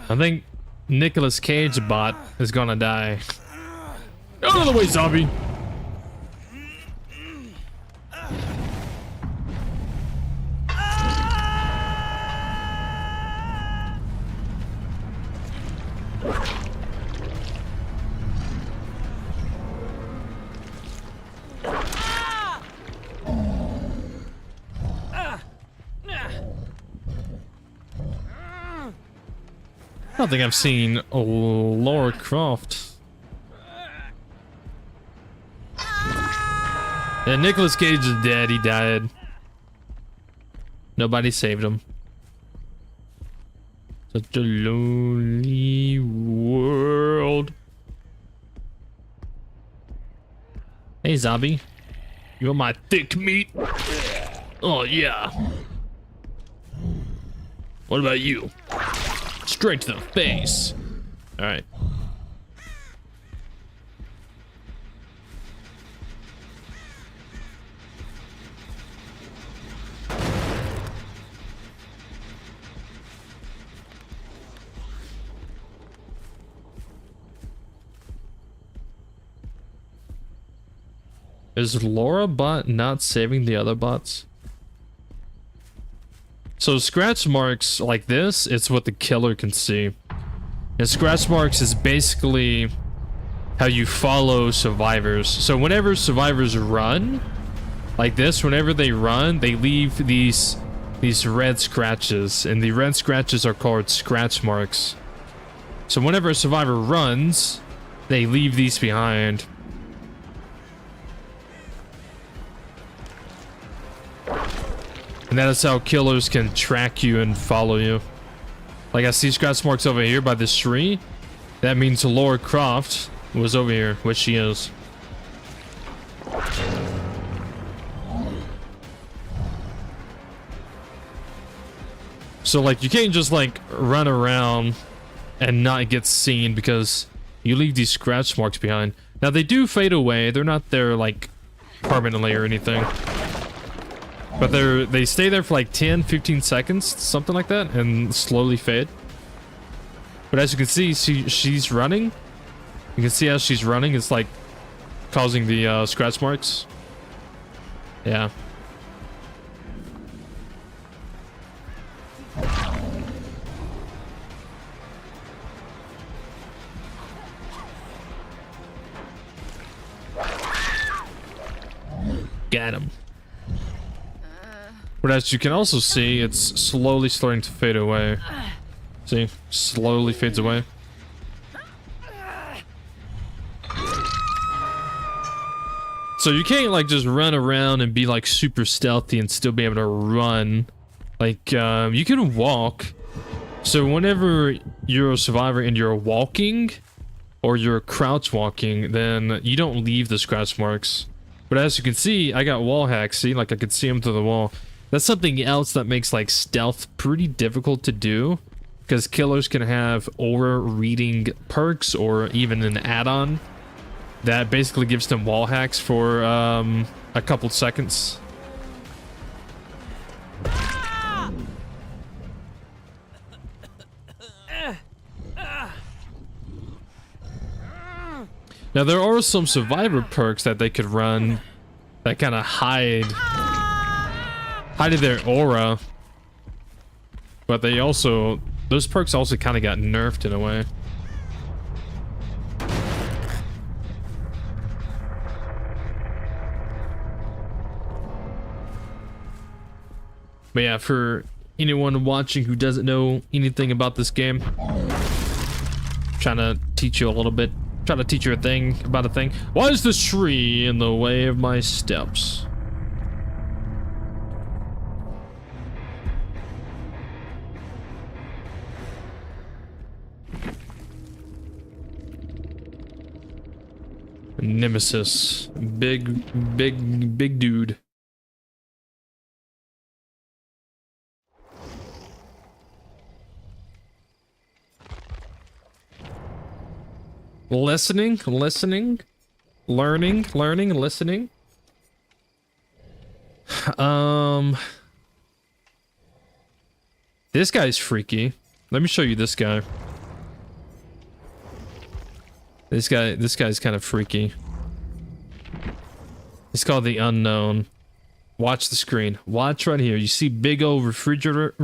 I think Nicolas Cage bot is gonna die. Out of the way, zombie! I don't think I've seen Lara Croft. Yeah, Nicolas Cage is dead. He died. Nobody saved him. Such a lonely world. Hey, zombie. You want my thick meat? Oh, yeah. What about you? Straight to the face. All right. Is Laura bot not saving the other bots? So scratch marks like this, it's what the killer can see. And scratch marks is basically how you follow survivors. So whenever survivors run, like this, whenever they run, they leave these red scratches, and the red scratches are called scratch marks. So whenever a survivor runs, they leave these behind. And that is how killers can track you and follow you. Like I see scratch marks over here by this tree. That means Lara Croft was over here, which she is. So like you can't just like run around and not get seen because you leave these scratch marks behind. Now they do fade away. They're not there like permanently or anything. But they stay there for like 10, 15 seconds, something like that, and slowly fade. But as you can see, she's running. You can see how she's running. It's like causing the scratch marks. Yeah. Got him. But as you can also see, it's slowly starting to fade away. See? Slowly fades away. So you can't like just run around and be like super stealthy and still be able to run. Like you can walk. So whenever you're a survivor and you're walking or you're crouch walking, then you don't leave the scratch marks. But as you can see, I got wall hacks. See, like I could see them through the wall. That's something else that makes like stealth pretty difficult to do, because killers can have aura reading perks or even an add-on that basically gives them wall hacks for a couple seconds. Now there are some survivor perks that they could run that kind of hide their aura, but they also, those perks also kind of got nerfed in a way. But yeah, for anyone watching who doesn't know anything about this game, trying to teach you a little bit, trying to teach you a thing about a thing. Why is this tree in the way of my steps? Nemesis. Big dude. Listening, learning, listening. This guy's freaky. Let me show you this guy. This guy's kind of freaky. It's called the Unknown. Watch the screen. Watch right here. You see big old refrigerator?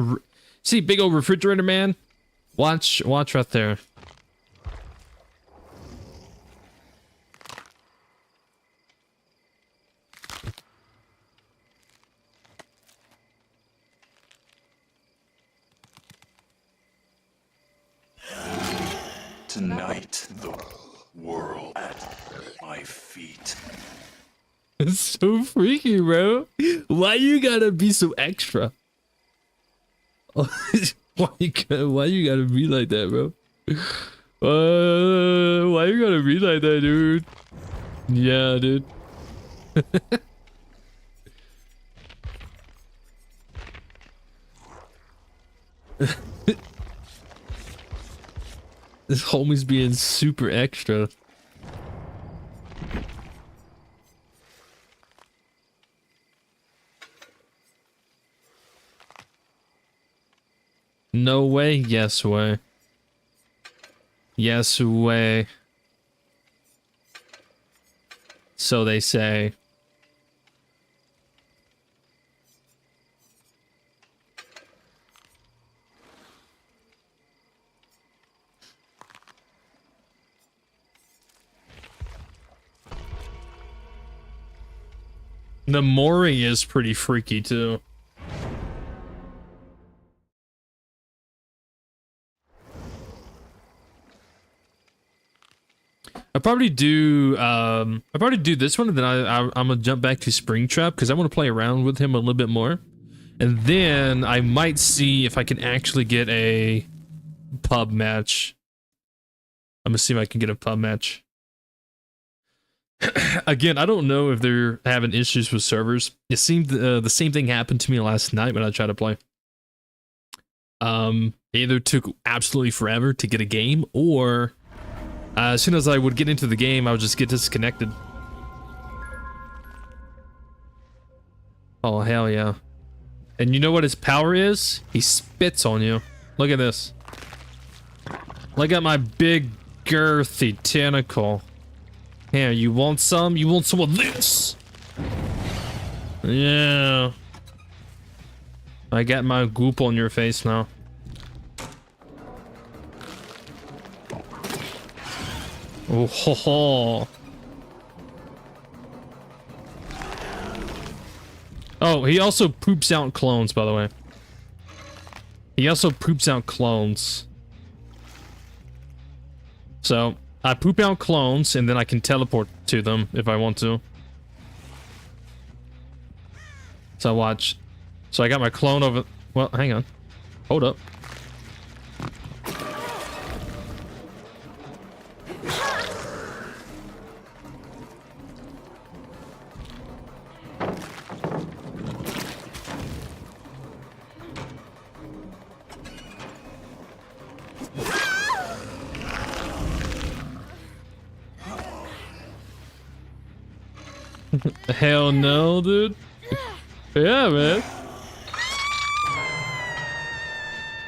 See big old refrigerator, man? Watch right there. Tonight, the world at my feet. It's so freaky, bro. Why you gotta be so extra? Why you gotta be like that, bro? Why you gotta be like that, dude? Yeah, dude. This homie's being super extra. No way, yes way. Yes way. So they say. The Mori is pretty freaky too. I probably do this one, and then I'm gonna jump back to Springtrap because I want to play around with him a little bit more, and then I might see if I can actually get a pub match. I'm gonna see if I can get a pub match. Again, I don't know if they're having issues with servers. It seemed the same thing happened to me last night when I tried to play. It either took absolutely forever to get a game, or as soon as I would get into the game, I would just get disconnected. Oh, hell yeah. And you know what his power is? He spits on you. Look at this. Look at my big, girthy tentacle. Here, you want some? You want some of this? Yeah. I got my goop on your face now. Oh ho ho. Oh, he also poops out clones, by the way. He also poops out clones. So, I poop out clones, and then I can teleport to them if I want to. So watch. So I got my clone over... Well, hang on. Hold up. Hell no, dude. Yeah, man.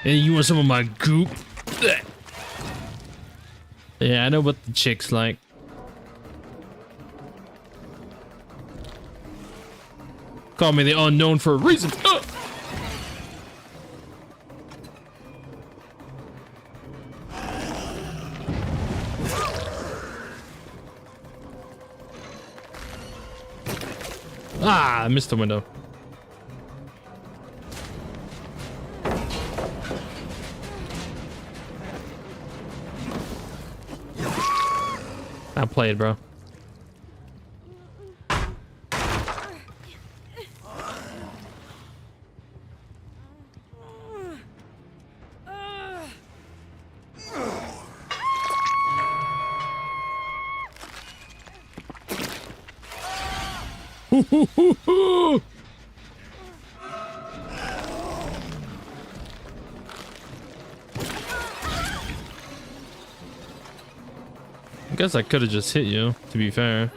Hey, you want some of my goop? Yeah, I know what the chick's like. Call me the Unknown for a reason. Ah, I missed the window. I played, bro. I guess I could have just hit you, to be fair.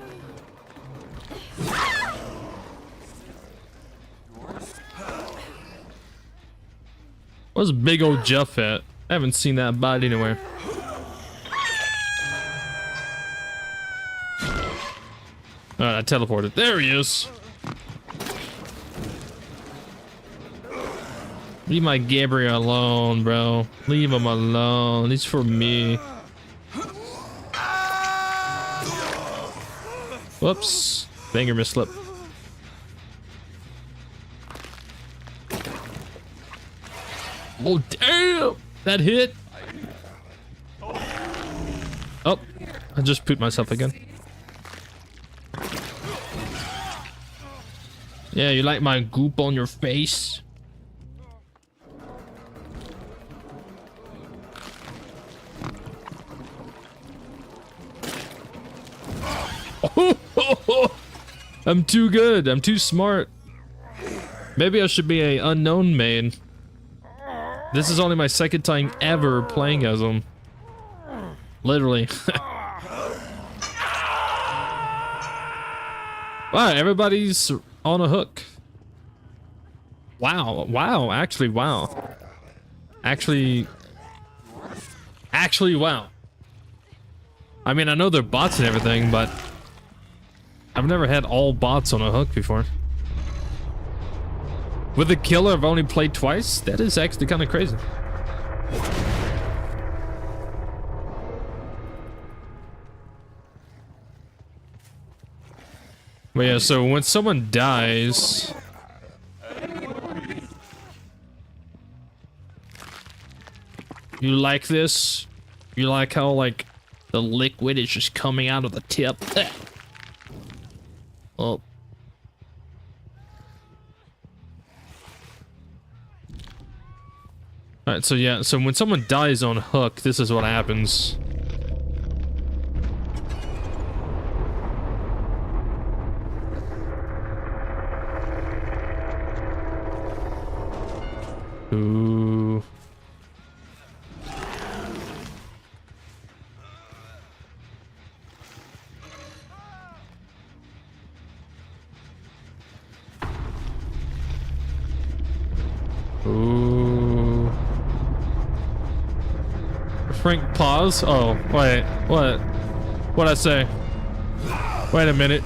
Where's big old Jeff at? I haven't seen that body anywhere. I teleported. There he is. Leave my Gabriel alone, bro. Leave him alone. He's for me. Whoops. Finger mislip. Oh, damn. That hit. Oh, I just pooped myself again. Yeah, you like my goop on your face? I'm too good. I'm too smart. Maybe I should be a unknown main. This is only my second time ever playing as him. Literally. Wow, everybody's on a hook. Wow, wow, actually, wow. Actually, wow. I mean, I know they're bots and everything, but I've never had all bots on a hook before. With a killer I've only played twice? That is actually kind of crazy. But yeah, so when someone dies... You like this? You like how, like, the liquid is just coming out of the tip? Oh. Alright, so yeah, so when someone dies on hook, this is what happens. Ooh. Ooh. Frank, pause. Oh, wait. What? What'd I say? Wait a minute.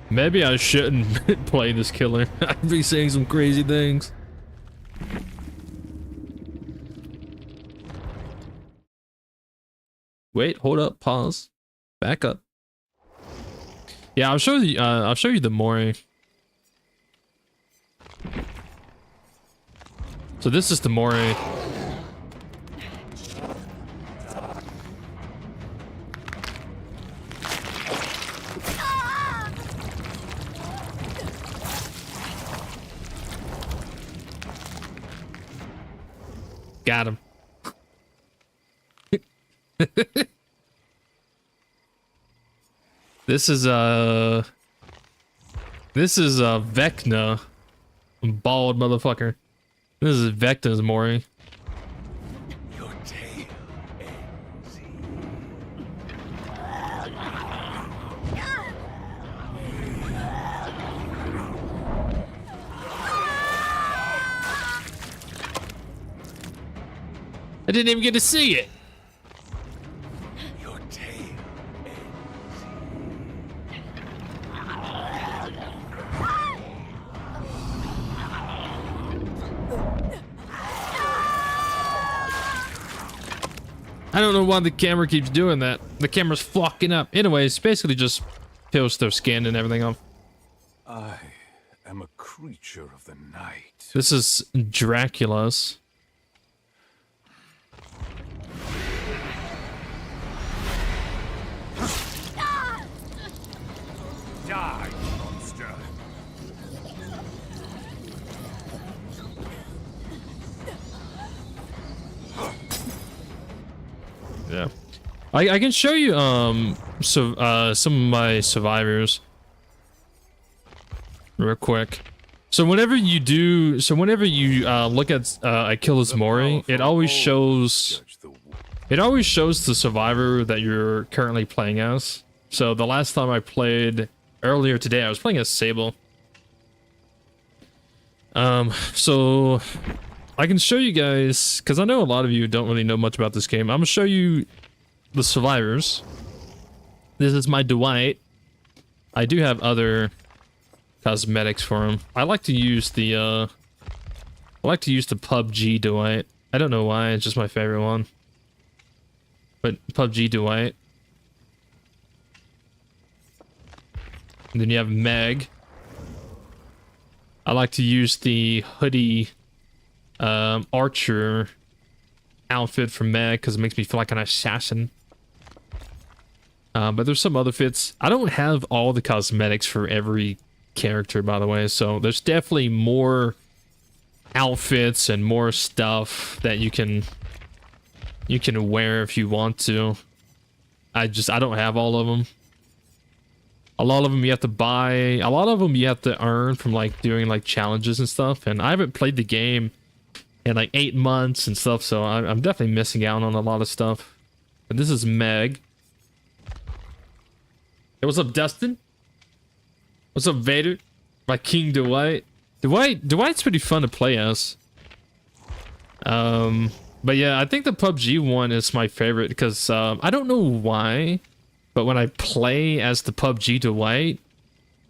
Maybe I shouldn't play this killer. I'd be saying some crazy things. Wait, hold up, pause. Back up. Yeah, I'll show you the Mori. So this is the Mori. Got him. This is Vecna. Bald motherfucker. This is Vecna's Mori. Your tail ends. I didn't even get to see it. Your tail ends. I don't know why the camera keeps doing that. The camera's fucking up. Anyways, basically just peels their skin and everything off. I am a creature of the night. This is Dracula's. Die, monster. Yeah. I can show you some of my survivors real quick. So whenever you look at a killer's Mori, it always shows the survivor that you're currently playing as. So the last time I played earlier today, I was playing as Sable. So I can show you guys, because I know a lot of you don't really know much about this game. I'm gonna show you the survivors. This is my Dwight. I do have other cosmetics for him. I like to use the PUBG Dwight. I don't know why, it's just my favorite one. But PUBG Dwight. And then you have Meg. I like to use the hoodie archer outfit from Meg because it makes me feel like an assassin. But there's some other fits. I don't have all the cosmetics for every character, by the way, so there's definitely more outfits and more stuff that you can wear if you want to. I don't have all of them. A lot of them you have to buy. A lot of them you have to earn from like doing like challenges and stuff. And I haven't played the game in like 8 months and stuff, so I'm definitely missing out on a lot of stuff. But this is Meg. Hey, what's up, Dustin? What's up, Vader? My King Dwight. Dwight's pretty fun to play as. But yeah, I think the PUBG one is my favorite because I don't know why, but when I play as the PUBG Dwight,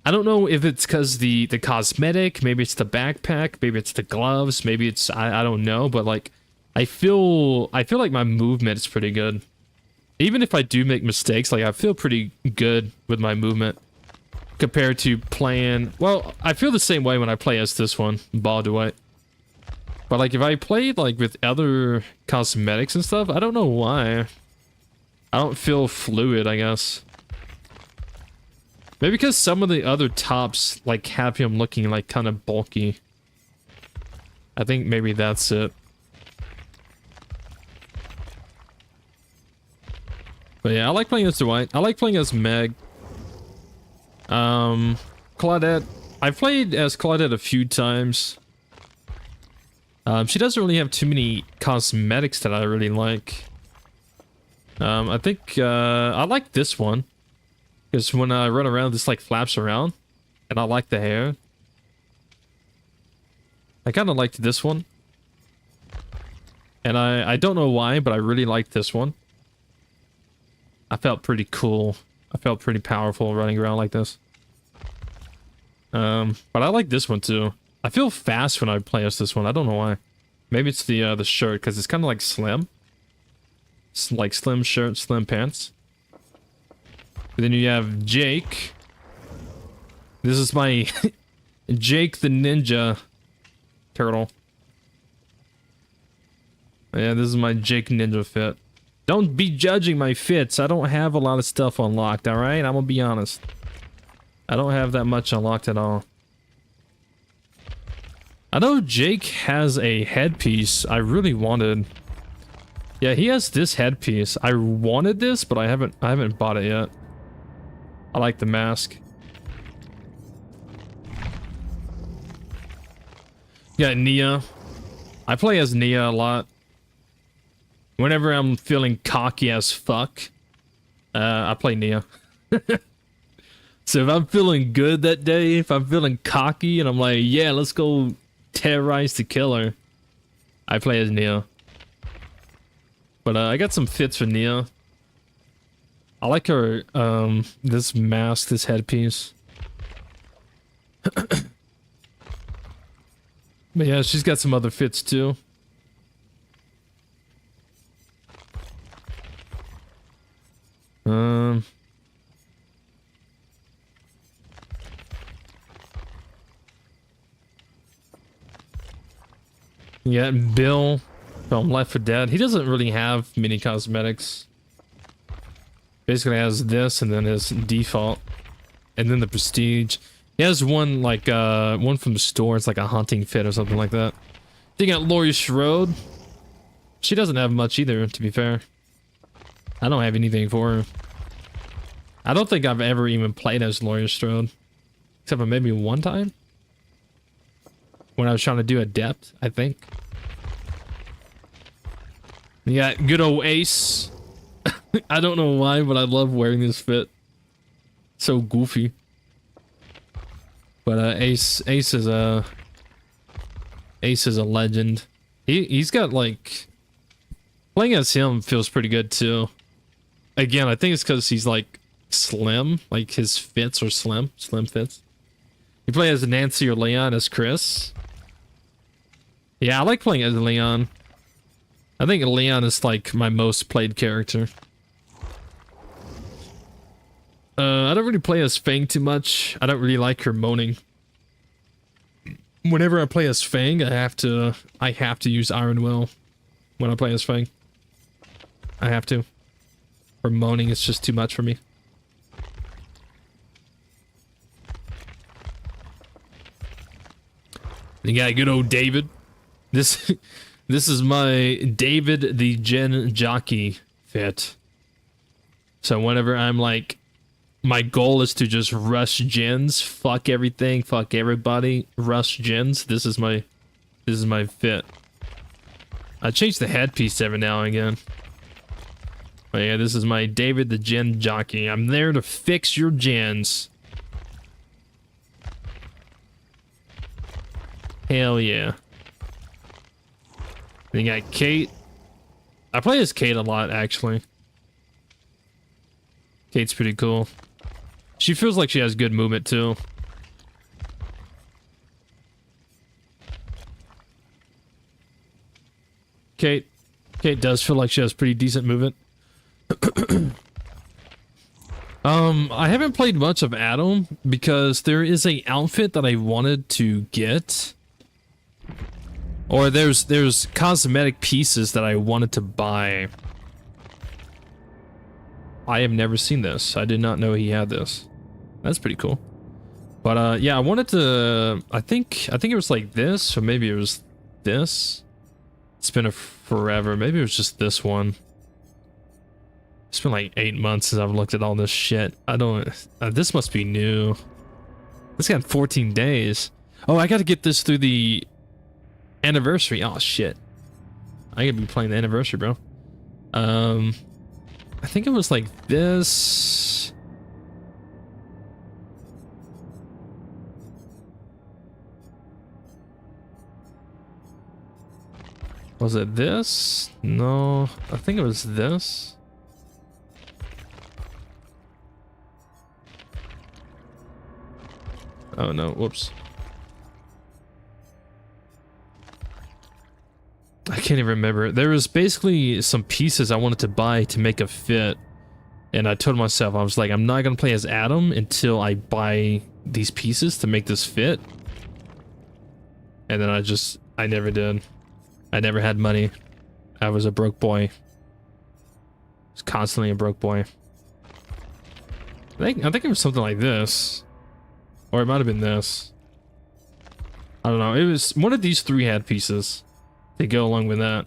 I don't know if it's because the cosmetic, maybe it's the backpack, maybe it's the gloves, maybe it's I don't know, but like I feel like my movement is pretty good. Even if I do make mistakes, like I feel pretty good with my movement compared to playing. Well, I feel the same way when I play as this one, Ball Dwight. But like if I played like with other cosmetics and stuff, I don't know why. I don't feel fluid, I guess. Maybe because some of the other tops like have him looking like kind of bulky. I think maybe that's it. But yeah, I like playing as Dwight. I like playing as Meg. Claudette. I've played as Claudette a few times. She doesn't really have too many cosmetics that I really like. I think I like this one. Because when I run around, this like flaps around. And I like the hair. I kind of liked this one. And I don't know why, but I really liked this one. I felt pretty cool. I felt pretty powerful running around like this. But I like this one too. I feel fast when I play as this one. I don't know why. Maybe it's the shirt because it's kind of like slim. It's like slim shirt, slim pants. But then you have Jake. This is my Jake the Ninja Turtle. Yeah, this is my Jake Ninja fit. Don't be judging my fits. I don't have a lot of stuff unlocked, alright? I'm gonna be honest. I don't have that much unlocked at all. I know Jake has a headpiece I really wanted. Yeah, he has this headpiece. I wanted this, but I haven't bought it yet. I like the mask. Got Nia. I play as Nia a lot. Whenever I'm feeling cocky as fuck, I play Nia. So if I'm feeling good that day, if I'm feeling cocky and I'm like, yeah, let's go terrorize the killer, I play as Nia. But I got some fits for Nia. I like her, this mask, this headpiece. But yeah, she's got some other fits too. Yeah, Bill from Left 4 Dead. He doesn't really have many cosmetics. Basically has this and then his default. And then the prestige. He has one like one from the store. It's like a hunting fit or something like that. Then you got Laurie Strode. She doesn't have much either, to be fair. I don't have anything for her. I don't think I've ever even played as Laurie Strode. Except for maybe one time. When I was trying to do Adept, I think. You got good old Ace. I don't know why, but I love wearing this fit. So goofy. But Ace is a legend. He's got like, playing as him feels pretty good too. Again, I think it's because he's like slim, like his fits are slim fits. You play as Nancy or Leon as Chris. Yeah, I like playing as Leon. I think Leon is like my most played character. I don't really play as Fang too much. I don't really like her moaning. Whenever I play as Fang, I have to use Iron Will when I play as Fang. I have to. Her moaning is just too much for me. You got good old David. This is my David the Gen Jockey fit. So whenever I'm like, my goal is to just rush gens, fuck everything, fuck everybody, rush gens. This is my fit. I change the headpiece every now and again. But yeah, this is my David the Gen Jockey. I'm there to fix your gens. Hell yeah. Then you got Kate. I play as Kate a lot, actually. Kate's pretty cool. She feels like she has good movement, too. Kate does feel like she has pretty decent movement. I haven't played much of Adam because there is a outfit that I wanted to get. Or there's cosmetic pieces that I wanted to buy. I have never seen this. I did not know he had this. That's pretty cool. But yeah, I wanted to. I think it was like this, or maybe it was this. It's been forever. Maybe it was just this one. It's been like 8 months since I've looked at all this shit. I don't. This must be new. This got 14 days. Oh, I got to get this through the anniversary. Oh shit. I could be playing the anniversary, bro. I think it was like this. Was it this? No, I think it was this. Oh no, whoops. I can't even remember. There was basically some pieces I wanted to buy to make a fit. And I told myself, I was like, I'm not going to play as Adam until I buy these pieces to make this fit. And then I never did. I never had money. I was a broke boy. I was constantly a broke boy. I think it was something like this. Or it might have been this. I don't know. It was one of these 3 head pieces to go along with that.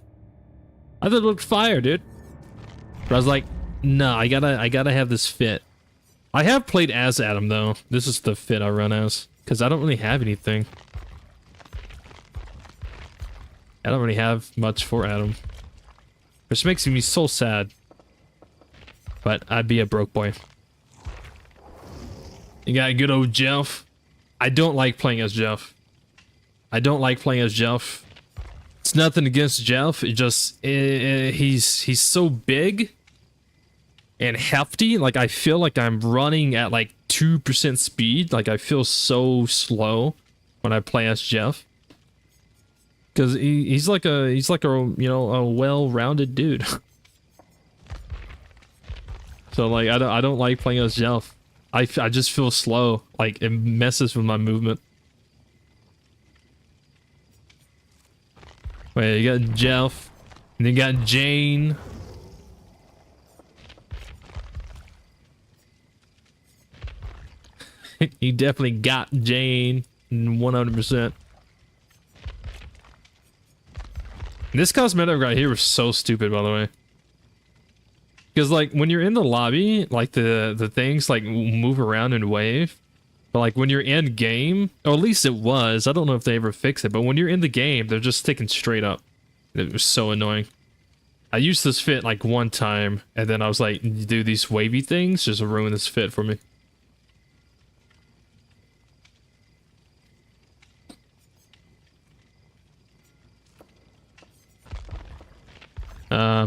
I thought it looked fire, dude. But I was like, no, I gotta have this fit. I have played as Adam though. This is the fit I run as. Because I don't really have anything. I don't really have much for Adam. Which makes me so sad. But I'd be a broke boy. You got good old Jeff. I don't like playing as Jeff. I don't like playing as Jeff. It's nothing against Jeff. It just he's so big and hefty. Like I feel like I'm running at like 2% speed. Like I feel so slow when I play as Jeff. Because he's like a you know, a well-rounded dude. So like I don't like playing as Jeff. I just feel slow. Like it messes with my movement. Wait, you got Jeff, and you got Jane. You definitely got Jane, 100%. This cosmetic right here was so stupid, by the way. Because like when you're in the lobby, like the things like move around and wave. But like when you're in game, or at least it was, I don't know if they ever fix it, but when you're in the game, they're just sticking straight up. It was so annoying. I used this fit like one time, and then I was like, do these wavy things just ruin this fit for me.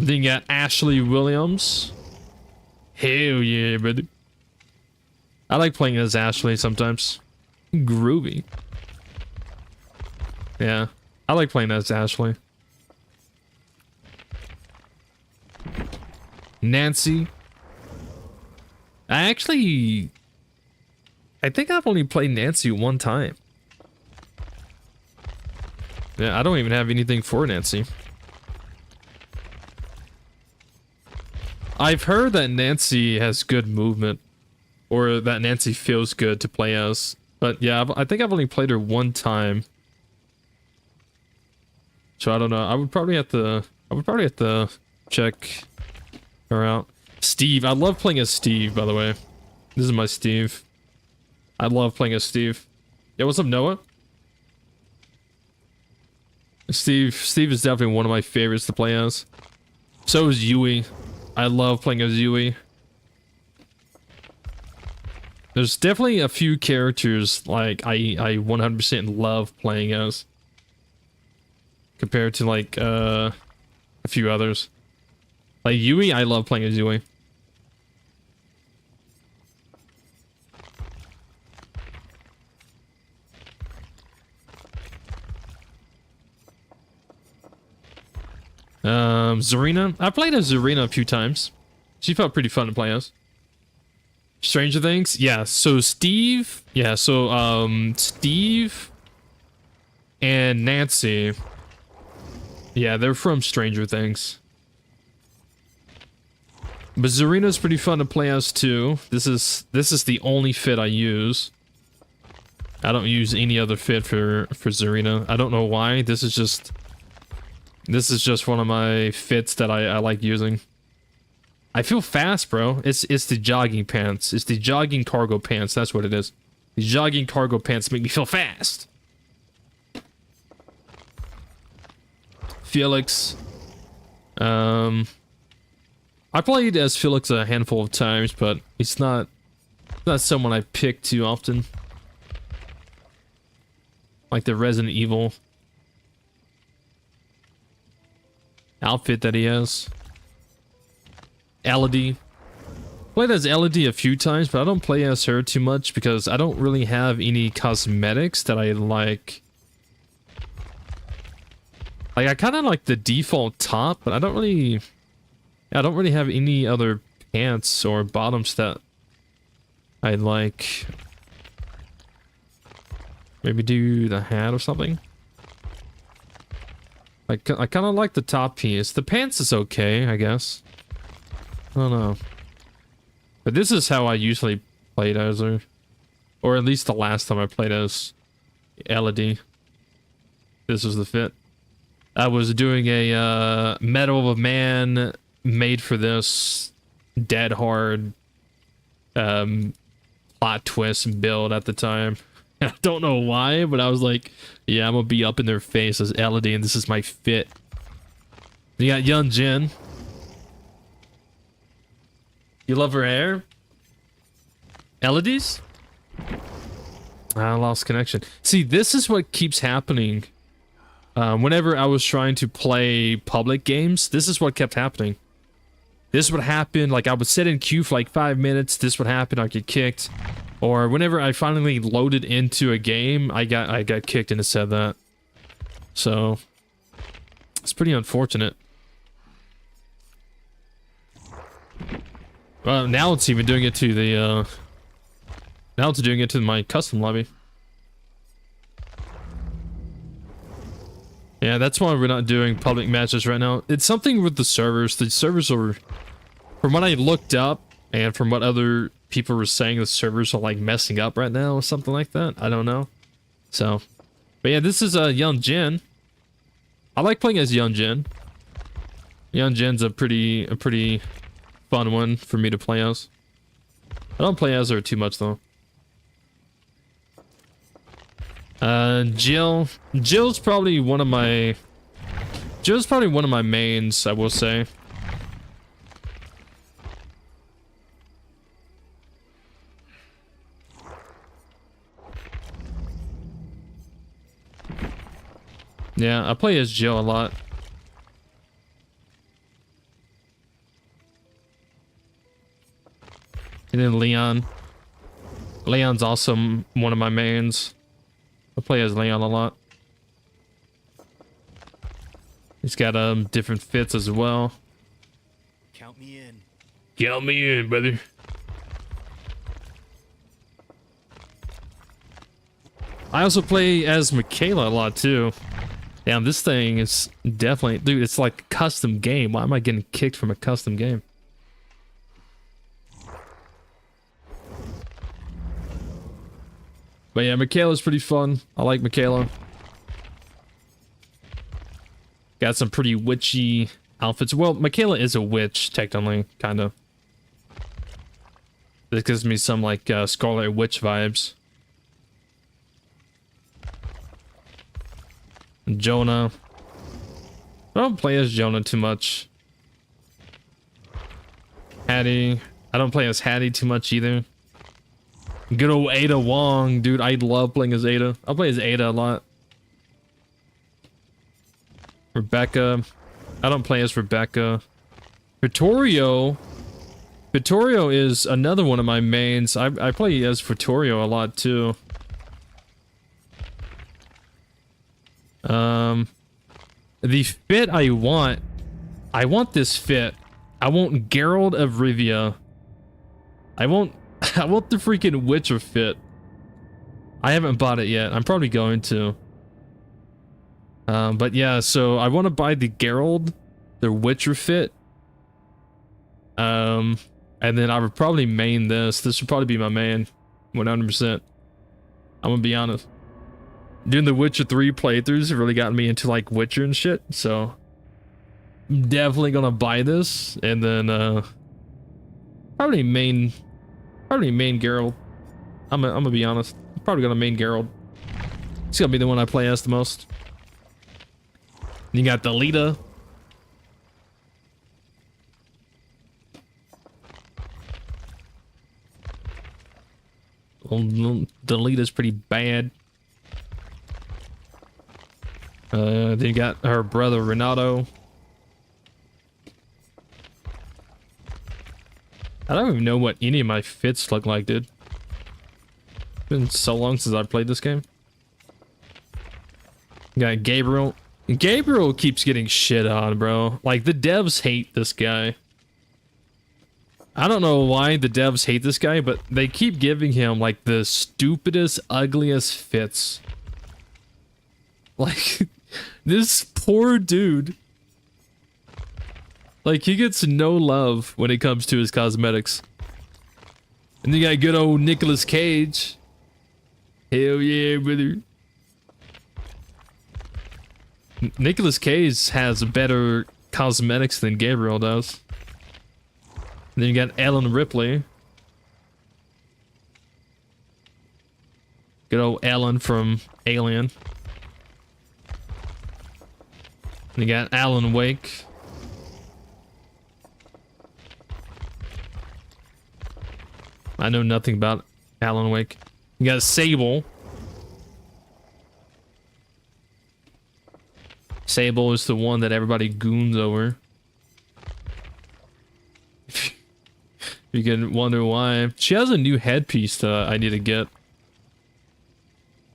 Then you got Ashley Williams. Hell yeah, brother. I like playing as Ashley sometimes. Groovy. Yeah, I like playing as Ashley. Nancy. I think I've only played Nancy one time. Yeah, I don't even have anything for Nancy. I've heard that Nancy has good movement, or that Nancy feels good to play as. But yeah, I think I've only played her one time. So I don't know. I would probably have to check her out. Steve, I love playing as Steve, by the way. This is my Steve. I love playing as Steve. Yeah, what's up, Noah? Steve is definitely one of my favorites to play as. So is Yui. I love playing as Yui. There's definitely a few characters like I 100% love playing as, compared to like a few others. Like Yui, I love playing as Yui. Zarina. I played as Zarina a few times. She felt pretty fun to play as. Stranger Things? Yeah, so Steve... Yeah, so, Steve and Nancy... Yeah, they're from Stranger Things. But Zarina's pretty fun to play as, too. This is the only fit I use. I don't use any other fit for Zarina. I don't know why. This is just one of my fits that I like using. I feel fast, bro. It's the jogging pants. It's the jogging cargo pants. That's what it is. The jogging cargo pants make me feel fast. Felix. I played as Felix a handful of times, but it's not someone I pick too often. Like the Resident Evil outfit that he has. Elodie. Played as Elodie a few times, but I don't play as her too much because I don't really have any cosmetics that I like. Like I kind of like the default top, but I don't really have any other pants or bottoms that I like. Maybe do the hat or something. Like I kind of like the top piece. The pants is okay, I guess. I don't know. But this is how I usually played as her. Or at least the last time I played as Elodie. This was the fit. I was doing a Medal of a Man made for this dead hard plot twist build at the time. I don't know why, but I was like, yeah, I'm gonna be up in their face as Elodie and this is my fit. You got Young Jin. You love her hair? Elodie's? I lost connection. See, this is what keeps happening. Whenever I was trying to play public games, this is what kept happening. This would happen, like I would sit in queue for like 5 minutes, this would happen, I'd get kicked. Or whenever I finally loaded into a game, I got kicked and it said that. So, it's pretty unfortunate. Well, now it's even doing it to the, now it's doing it to my custom lobby. Yeah, that's why we're not doing public matches right now. It's something with the servers. The servers are, from what I looked up, and from what other people were saying, the servers are like messing up right now or something like that. I don't know. So, but yeah, this is Young Jin. I like playing as Young Jin. Young Jin's a pretty fun one for me to play as. I don't play as her too much though. Jill's probably one of my mains, I will say. Yeah, I play as Jill a lot. And then Leon. Leon's also one of my mains. I play as Leon a lot. He's got different fits as well. Count me in. Count me in, brother. I also play as Michaela a lot too. Damn, this thing is definitely, dude, it's like a custom game. Why am I getting kicked from a custom game? But yeah, Michaela's pretty fun. I like Michaela. Got some pretty witchy outfits. Well, Michaela is a witch, technically, kind of. This gives me some, like, Scarlet Witch vibes. Jonah. I don't play as Jonah too much. Hattie. I don't play as Hattie too much either. Good old Ada Wong, dude. I love playing as Ada. I'll play as Ada a lot. Rebecca. I don't play as Rebecca. Vittorio. Vittorio is another one of my mains. I play as Vittorio a lot too. The fit I want this fit. I want Geralt of Rivia. I want the freaking Witcher fit. I haven't bought it yet. I'm probably going to. But yeah, so I want to buy the Geralt, the Witcher fit. And then I would probably main this. This would probably be my main, 100%. I'm gonna be honest. Doing the Witcher 3 playthroughs have really gotten me into like Witcher and shit, so I'm definitely gonna buy this and then probably main Geralt. I'm gonna be honest. I'm probably gonna main Geralt. It's gonna be the one I play as the most. You got the Lita. Well, the Lita's pretty bad. Then you got her brother Renato. I don't even know what any of my fits look like, dude. It's been so long since I played this game. You got Gabriel. Gabriel keeps getting shit on, bro. Like, the devs hate this guy. I don't know why the devs hate this guy, but they keep giving him, like, the stupidest, ugliest fits. Like, this poor dude. Like, he gets no love when it comes to his cosmetics. And you got good old Nicolas Cage. Hell yeah, brother. Nicolas Cage has better cosmetics than Gabriel does. And then you got Ellen Ripley. Good old Ellen from Alien. And you got Alan Wake. I know nothing about Alan Wake. You got Sable. Sable is the one that everybody goons over. You can wonder why. She has a new headpiece that I need to get.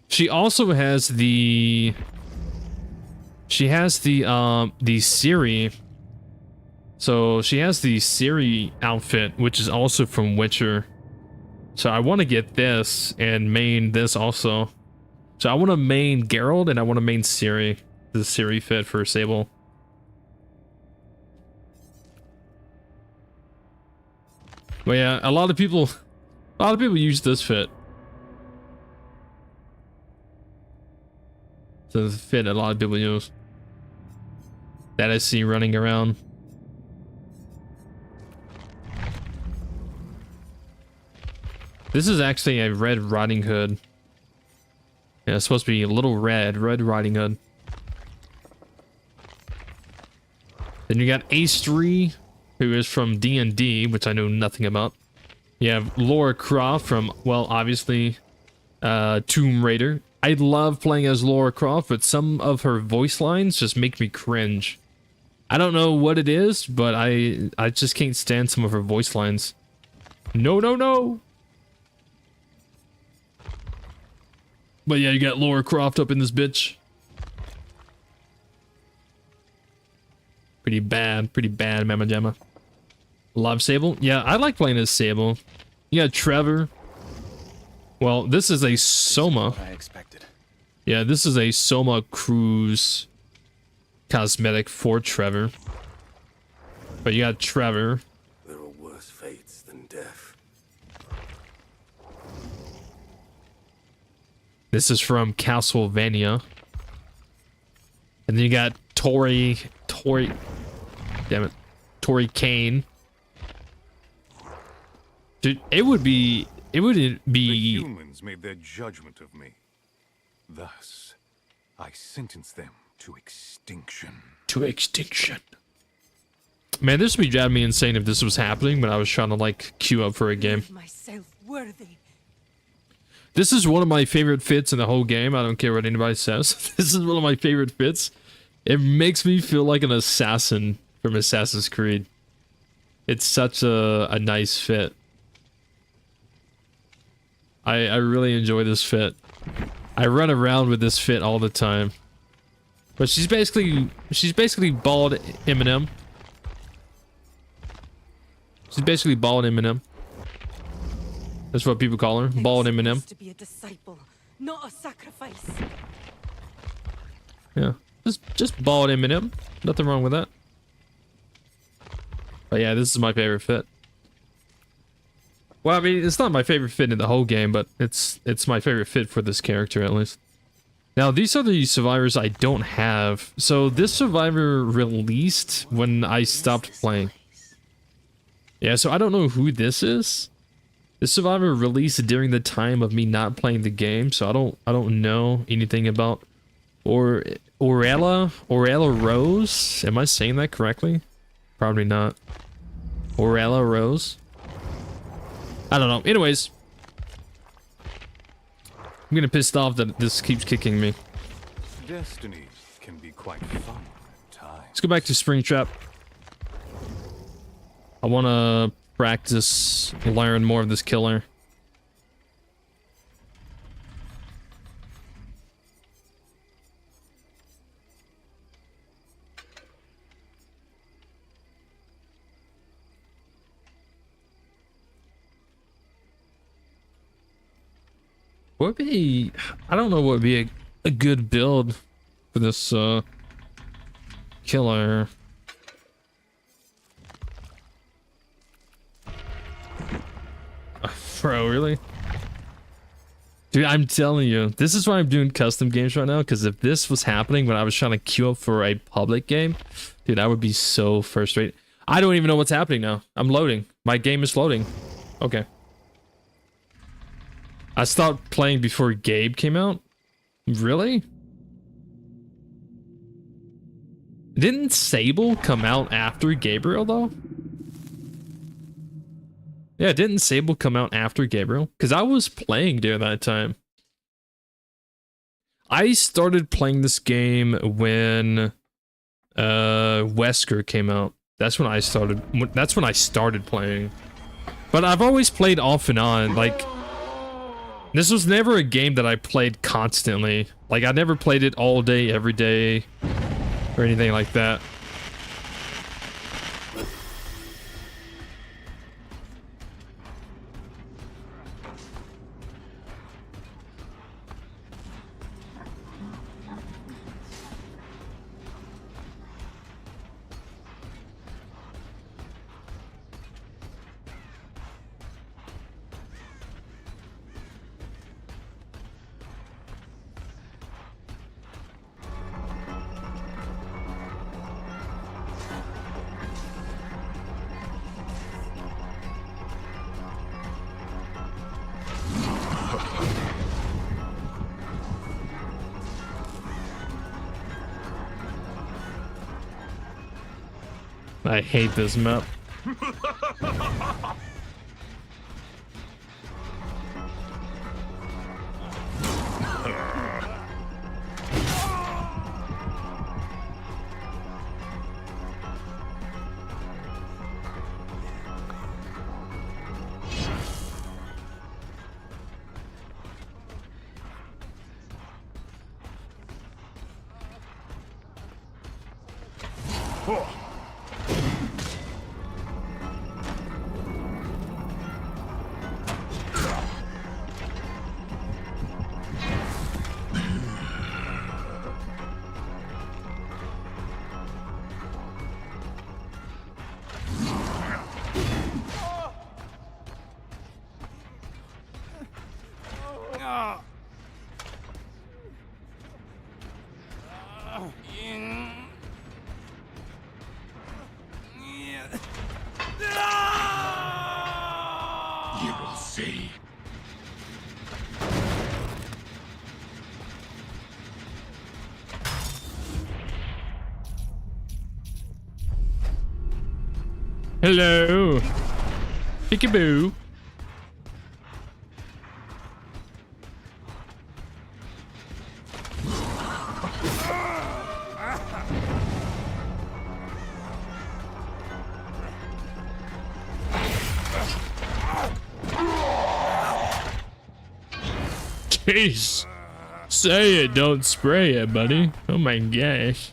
She also has the... She has the Siri. So she has the Siri outfit, which is also from Witcher. So I want to get this and main this also. So I want to main Geralt and I want to main Siri. The Siri fit for Sable. But yeah, a lot of people use this fit. So the fit a lot of people use. That I see running around. This is actually a Red Riding Hood. Yeah, it's supposed to be a little Red Riding Hood. Then you got Ace3, who is from D&D, which I know nothing about. You have Lara Croft from, well, obviously, Tomb Raider. I love playing as Lara Croft, but some of her voice lines just make me cringe. I don't know what it is, but I just can't stand some of her voice lines. No, no, no! But yeah, you got Laura Croft up in this bitch. Pretty bad, Mama Jamma. Love Sable? Yeah, I like playing as Sable. You got Trevor. Well, this is a Soma. I expected. Yeah, this is a Soma Cruise cosmetic for Trevor. But you got Trevor. There are worse fates than death. This is from Castlevania. And then you got Tori, damn it, Tori Kane. Dude, it wouldn't be. The humans made their judgment of me. Thus, I sentence them to extinction. Man, this would be driving me insane if this was happening when I was trying to like queue up for a game. Myself worthy. This is one of my favorite fits in the whole game. I don't care what anybody says. This is one of my favorite fits. It makes me feel like an assassin from Assassin's Creed. It's such a nice fit. I really enjoy this fit. I run around with this fit all the time. But she's basically bald Eminem. She's basically bald Eminem. That's what people call her, bald Eminem. To be a disciple, not a sacrifice. Yeah, just bald Eminem. Nothing wrong with that. But yeah, this is my favorite fit. Well, I mean, it's not my favorite fit in the whole game, but it's my favorite fit for this character at least. Now, these are the survivors I don't have. So this survivor released when I stopped playing. Yeah, so I don't know who this is. This survivor released during the time of me not playing the game, so I don't know anything about Orella Rose. Am I saying that correctly? Probably not. Orella Rose. I don't know. Anyways, I'm getting pissed off that this keeps kicking me. Destiny can be quite fun at times. Let's go back to Springtrap. I want to practice, learn more of this killer. What would be, I don't know what would be a good build for this killer. Bro, really? Dude, I'm telling you, this is why I'm doing custom games right now, because if this was happening when I was trying to queue up for a public game, dude, I would be so frustrated. I don't even know what's happening now. I'm loading. My game is loading. Okay. I stopped playing before Gabe came out? Really? Didn't Sable come out after Gabriel, though? Yeah, didn't Sable come out after Gabriel? Because I was playing during that time. I started playing this game when Wesker came out. That's when I started playing. But I've always played off and on. Like, this was never a game that I played constantly. Like, I never played it all day, every day, or anything like that. I hate this map. You will see. Hello. Peekaboo. Jeez. Say it, don't spray it, buddy. Oh my gosh.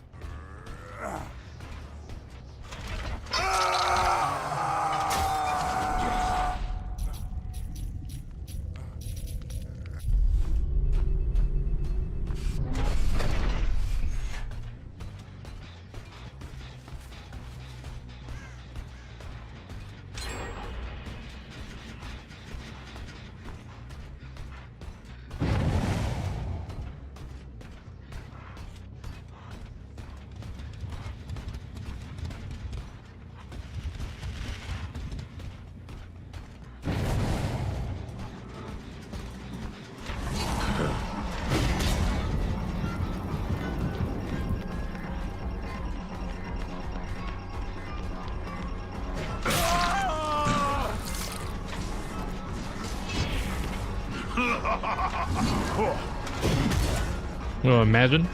Oh, imagine.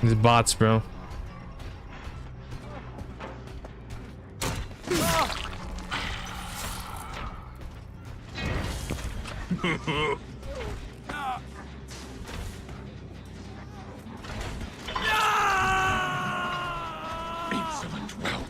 These bots, bro. Insolent whelp.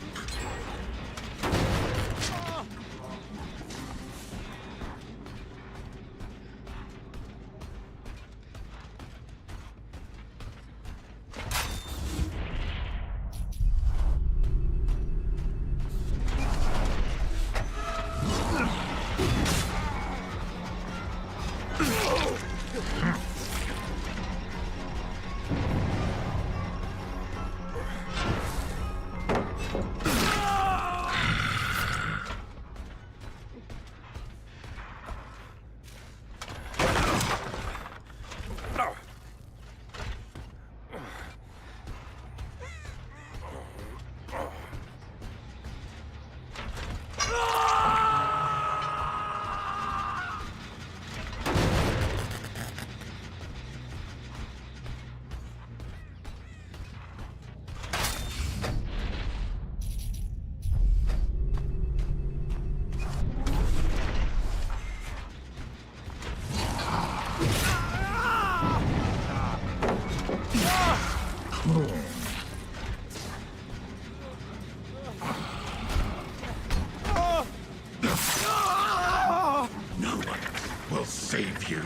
No one will save you.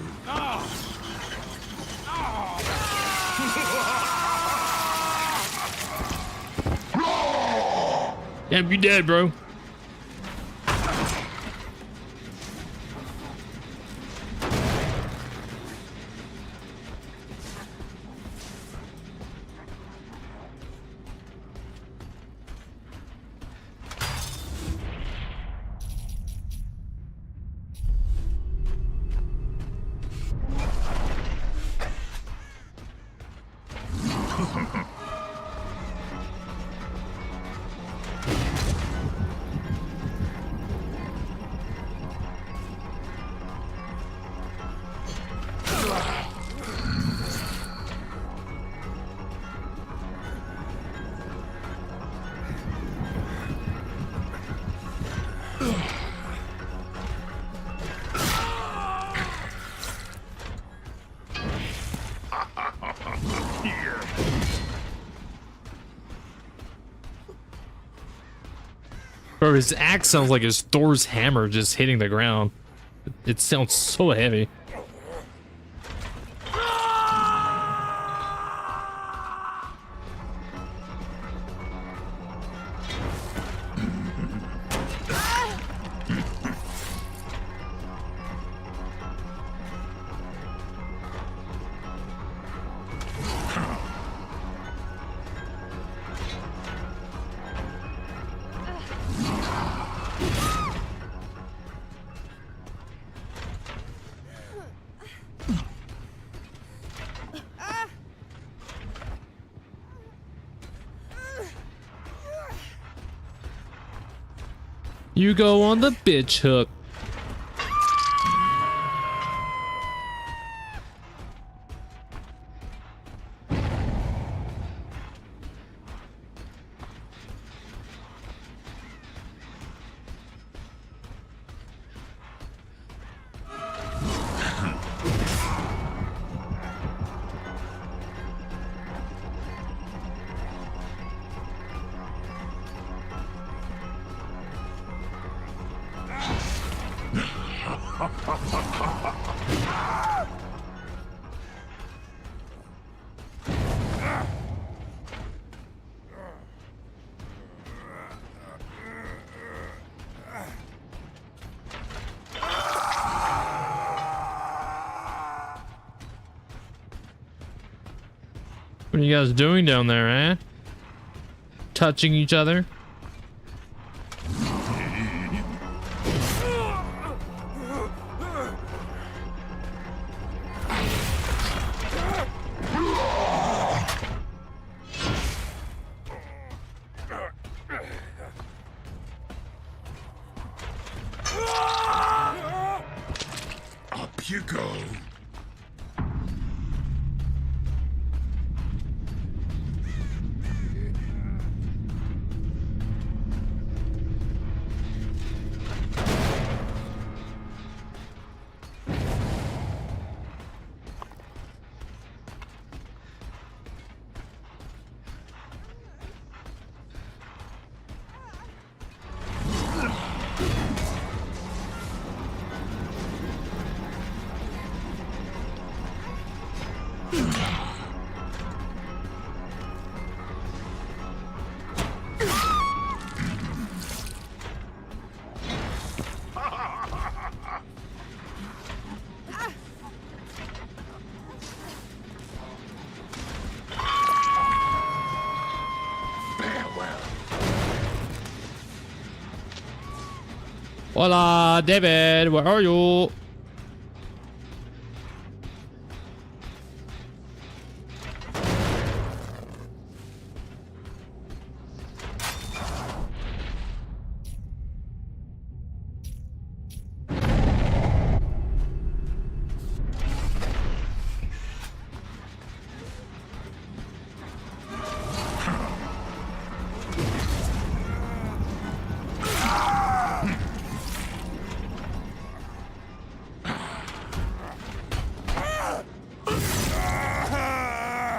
Yep, you dead, bro. Bro, his axe sounds like his Thor's hammer just hitting the ground. It sounds so heavy. You go on the bitch hook. What are you guys doing down there, eh? Touching each other? Up you go. Hola, David, where are you?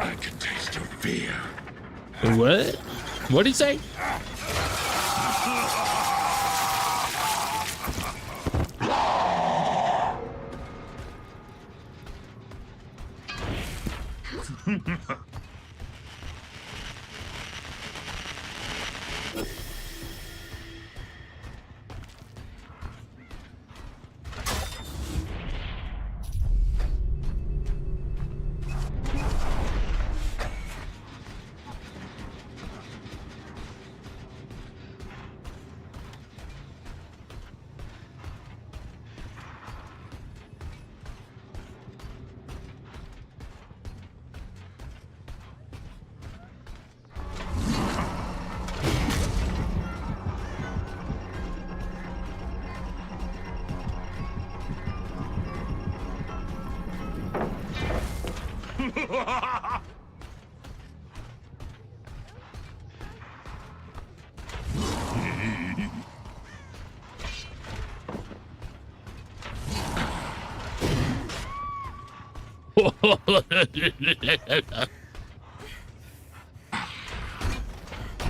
I can taste your fear. What? What'd he say?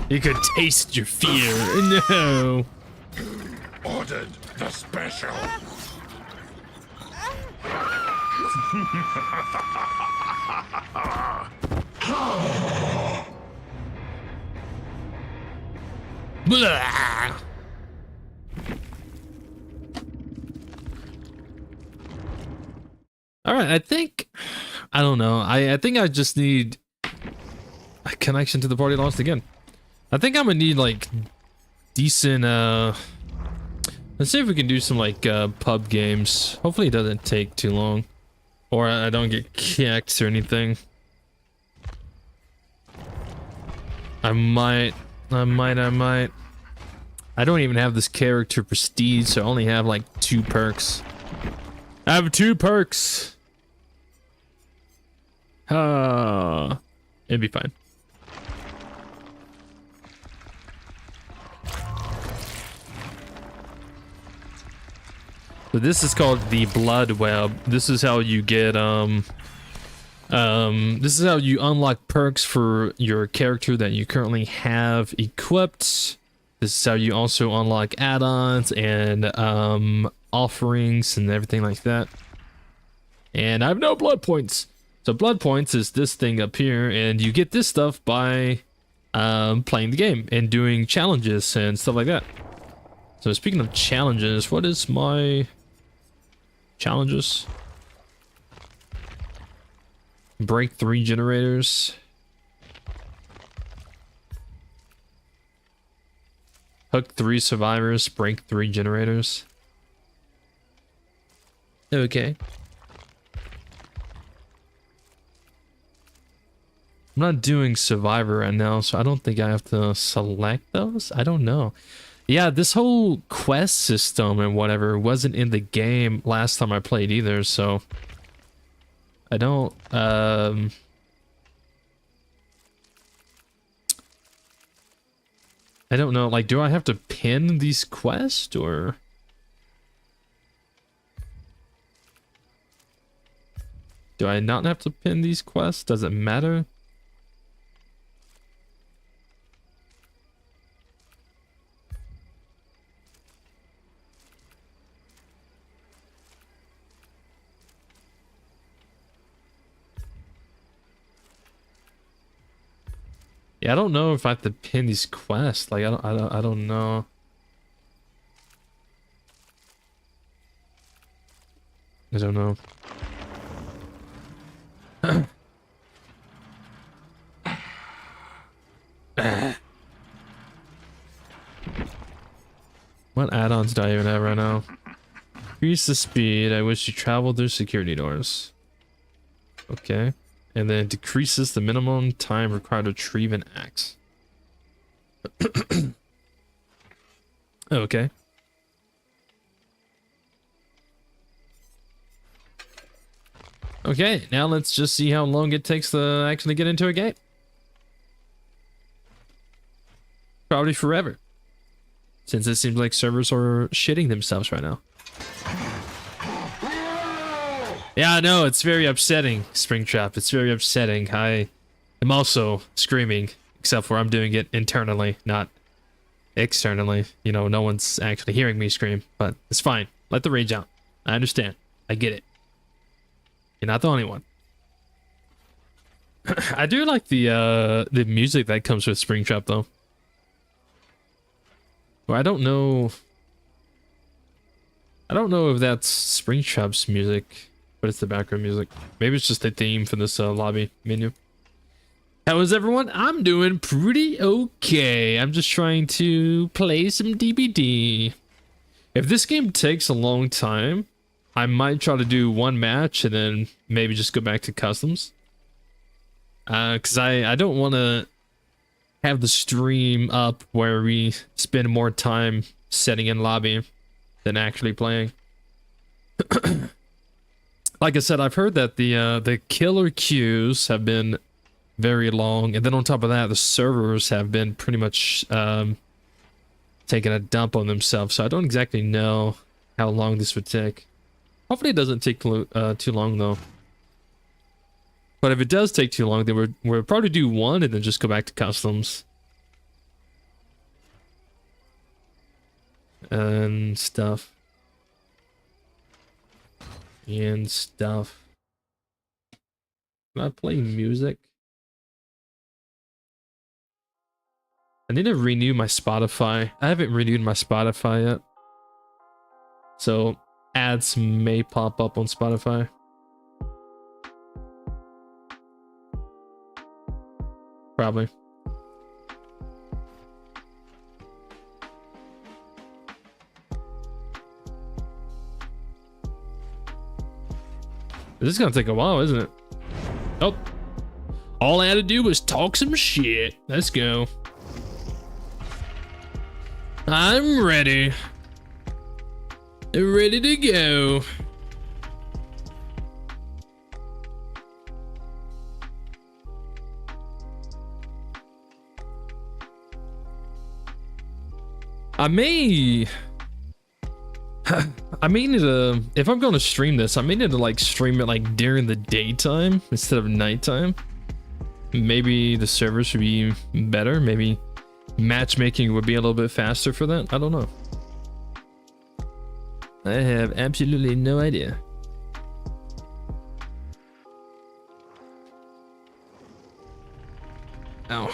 You could taste your fear. No. Ordered the special. Blah. All right, I don't know. I think I just need a connection to the party lost again. I think I'm gonna need like decent let's see if we can do some like pub games. Hopefully it doesn't take too long, or I don't get kicked or anything. I might. I don't even have this character prestige, so I only have like 2 perks. I have 2 perks. It'd be fine. So this is called the Blood Web. This is how you get this is how you unlock perks for your character that you currently have equipped. This is how you also unlock add-ons and offerings and everything like that. And I have no blood points. So blood points is this thing up here, and you get this stuff by playing the game and doing challenges and stuff like that. So speaking of challenges, what is my challenges? Break 3 generators. Hook 3 survivors, break 3 generators. Okay. I'm not doing survivor right now, so I don't think I have to select those. I don't know. Yeah, this whole quest system and whatever wasn't in the game last time I played either, so I don't I don't know, like, do I have to pin these quests or do I not have to pin these quests? Does it matter? Yeah, I don't know if I have to pin these quests. Like, I don't know. I don't know. What add-ons do I even have right now? Increase the speed at which you travel through security doors. Okay. And then decreases the minimum time required to retrieve an axe. Okay. Okay, now let's just see how long it takes to actually get into a game. Probably forever. Since it seems like servers are shitting themselves right now. Yeah, I know, it's very upsetting, Springtrap. It's very upsetting. I am also screaming, except for I'm doing it internally, not externally. You know, no one's actually hearing me scream, but it's fine. Let the rage out. I understand. I get it. You're not the only one. I do like the music that comes with Springtrap, though. Well, I don't know if that's Springtrap's music. But it's the background music. Maybe it's just the theme for this lobby menu. How is everyone? I'm doing pretty okay. I'm just trying to play some DBD. If this game takes a long time, I might try to do 1 match and then maybe just go back to customs. Because I don't want to have the stream up where we spend more time setting in lobby than actually playing. Like I said, I've heard that the killer queues have been very long, and then on top of that, the servers have been pretty much taking a dump on themselves. So I don't exactly know how long this would take. Hopefully, it doesn't take too long though. But if it does take too long, then we'll probably do 1 and then just go back to customs and stuff. And stuff. Can I play music? I need to renew my Spotify. I haven't renewed my Spotify yet. So ads may pop up on Spotify. Probably. This is gonna take a while, isn't it? Oh. All I had to do was talk some shit. Let's go. I'm ready. Ready to go. I may need to, if I'm going to stream this, I may need to like stream it like during the daytime instead of nighttime. Maybe the server should be better. Maybe matchmaking would be a little bit faster for that. I don't know. I have absolutely no idea. Ow.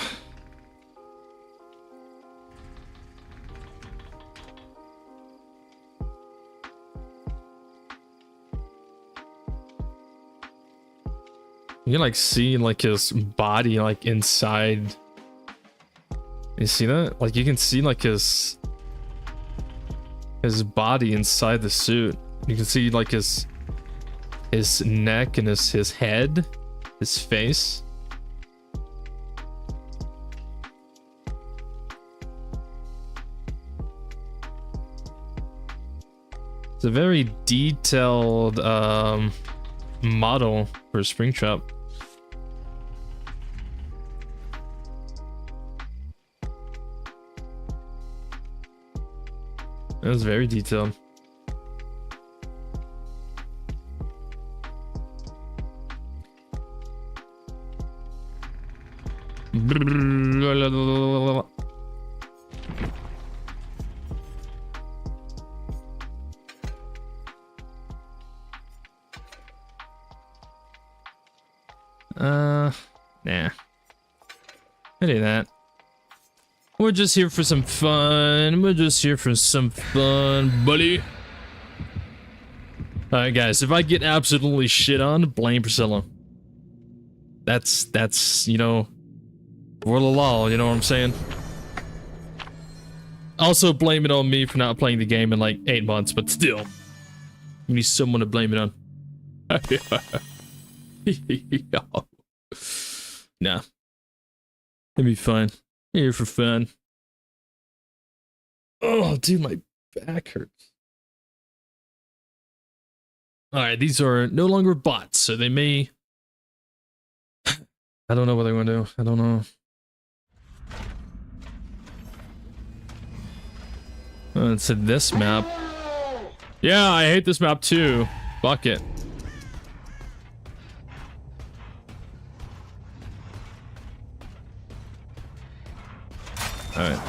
You can like see like his body like inside. You see that? Like you can see like his body inside the suit. You can see like his neck and his head, his face. It's a very detailed model for Springtrap. It was very detailed. Nah. I do that. We're just here for some fun. We're just here for some fun, buddy. Alright, guys, if I get absolutely shit on, blame Priscilla. That's, you know, for the law, you know what I'm saying? Also, blame it on me for not playing the game in like 8 months, but still. You need someone to blame it on. Nah. It'll be fine. Here for fun. Oh, dude, my back hurts. Alright, these are no longer bots, so they may... I don't know what they want to do. I don't know. It's in this map. Yeah, I hate this map too. Fuck it. Alright.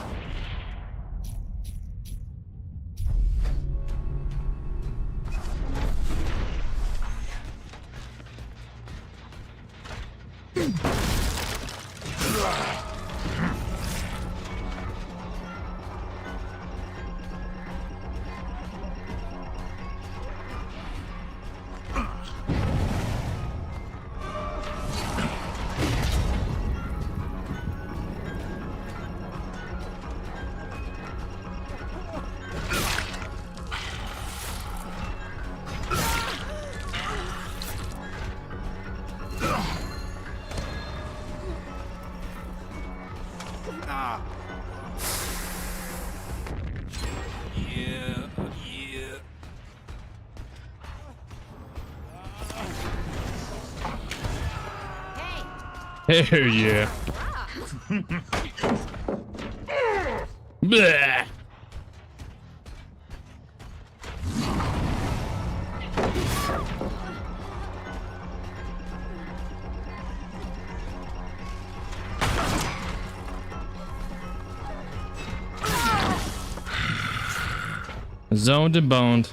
Hell yeah. Bleh. Zoned and boned.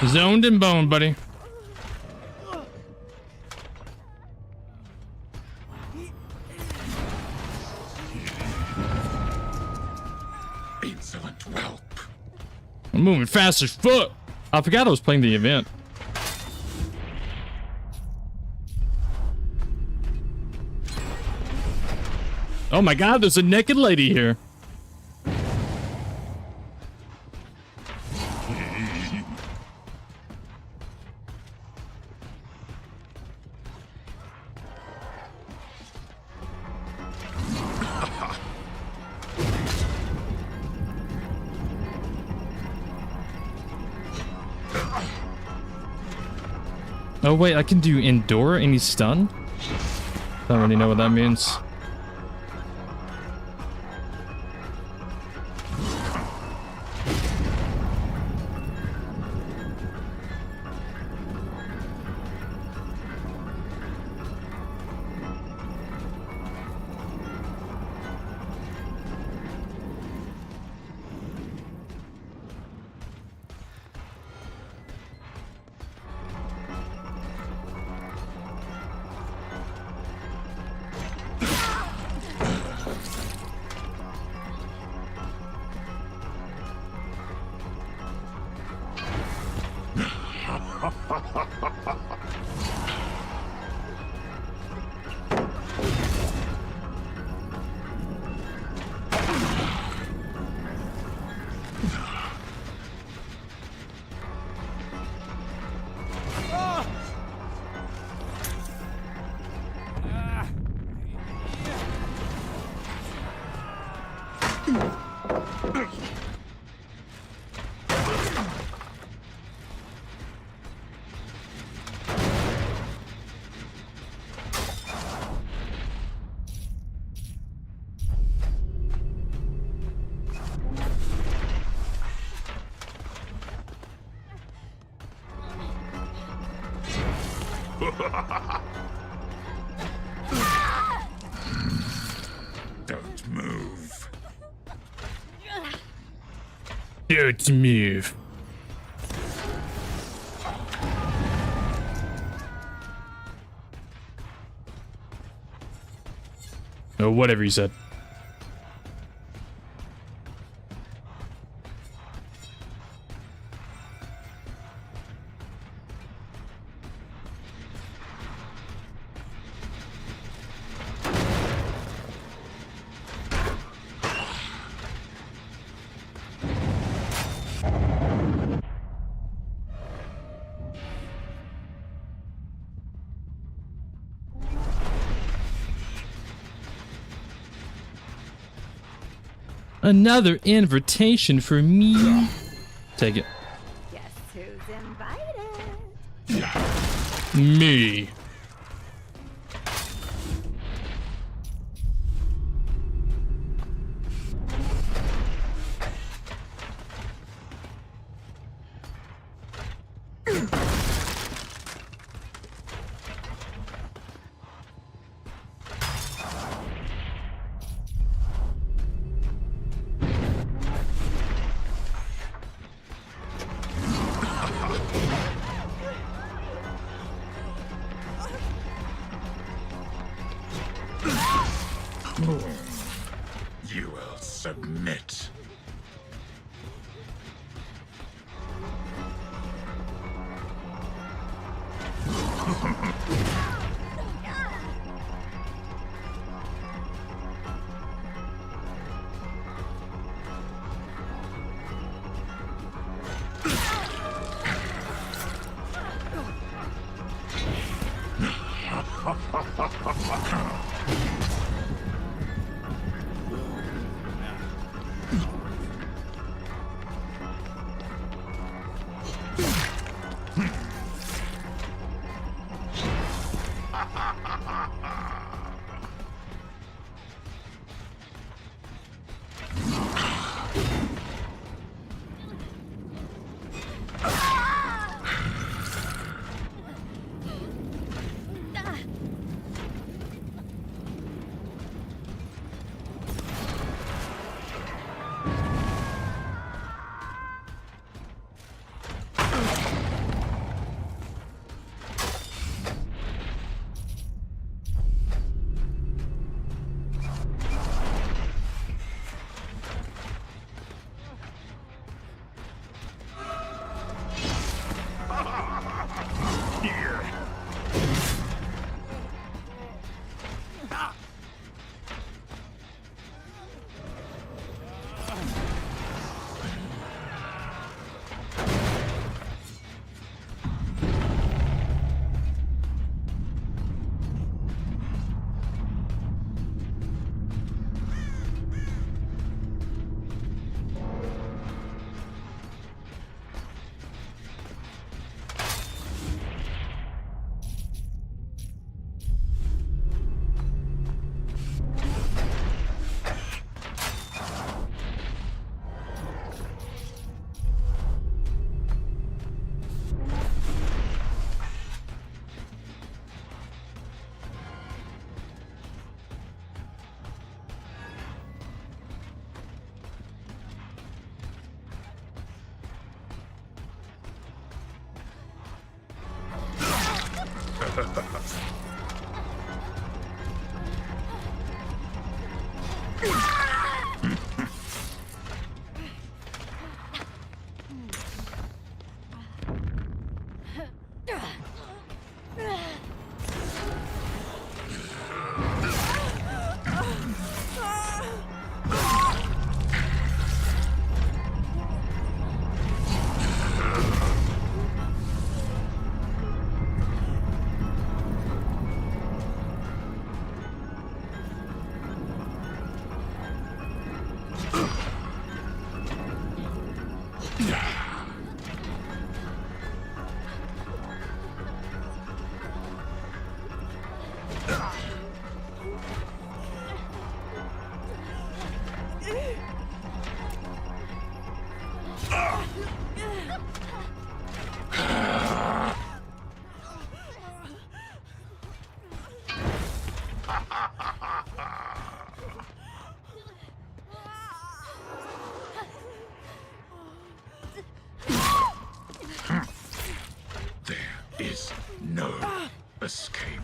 Zoned and boned, buddy. Insolent whelp. I'm moving fast as fuck. I forgot I was playing the event. Oh my god, there's a naked lady here. Oh wait, I can do endure any stun? Don't really know what that means. Don't move. Don't move. Or whatever you said. Another invitation for me. Take it. Guess who's invited? Me. You will submit. There is no escape.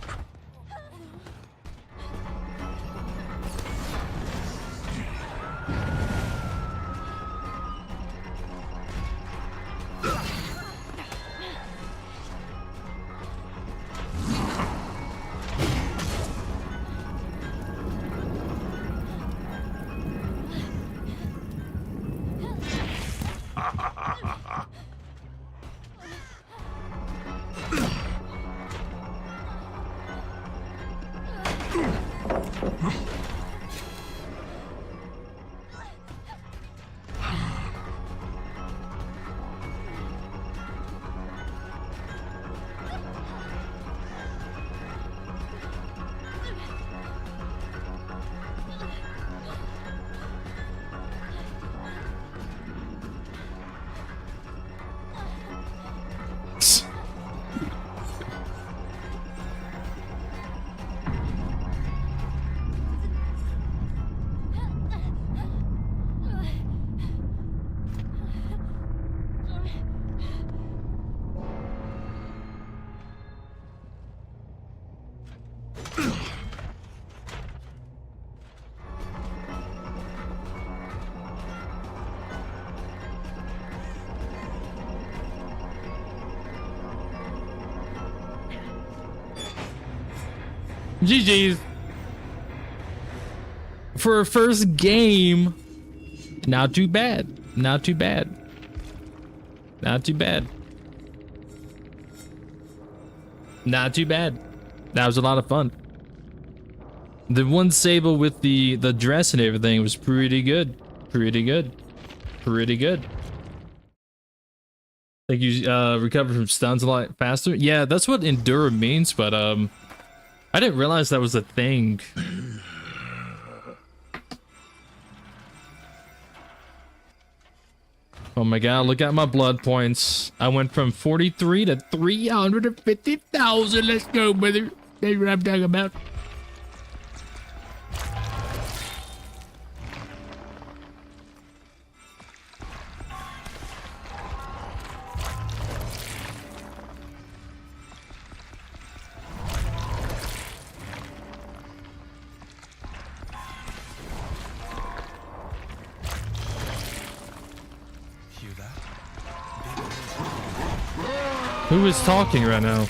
GG's. For a first game, not too bad. Not too bad. Not too bad. Not too bad. That was a lot of fun. The one Sable with the dress and everything was pretty good. Pretty good. Pretty good. Like you recover from stuns a lot faster. Yeah, that's what endure means, but I didn't realize that was a thing. Oh my god, look at my blood points. I went from 43 to 350,000. Let's go, brother. That's what I'm talking about. Who is talking right now?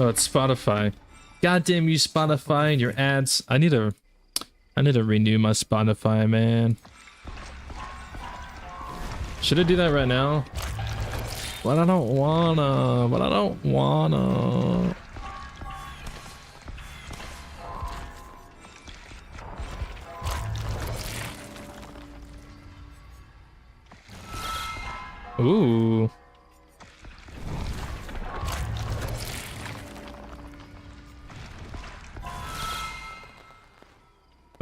Oh, it's Spotify. Goddamn you, Spotify, and your ads. I need to renew my Spotify, man. Should I do that right now? But I don't wanna. But I don't wanna. Ooh.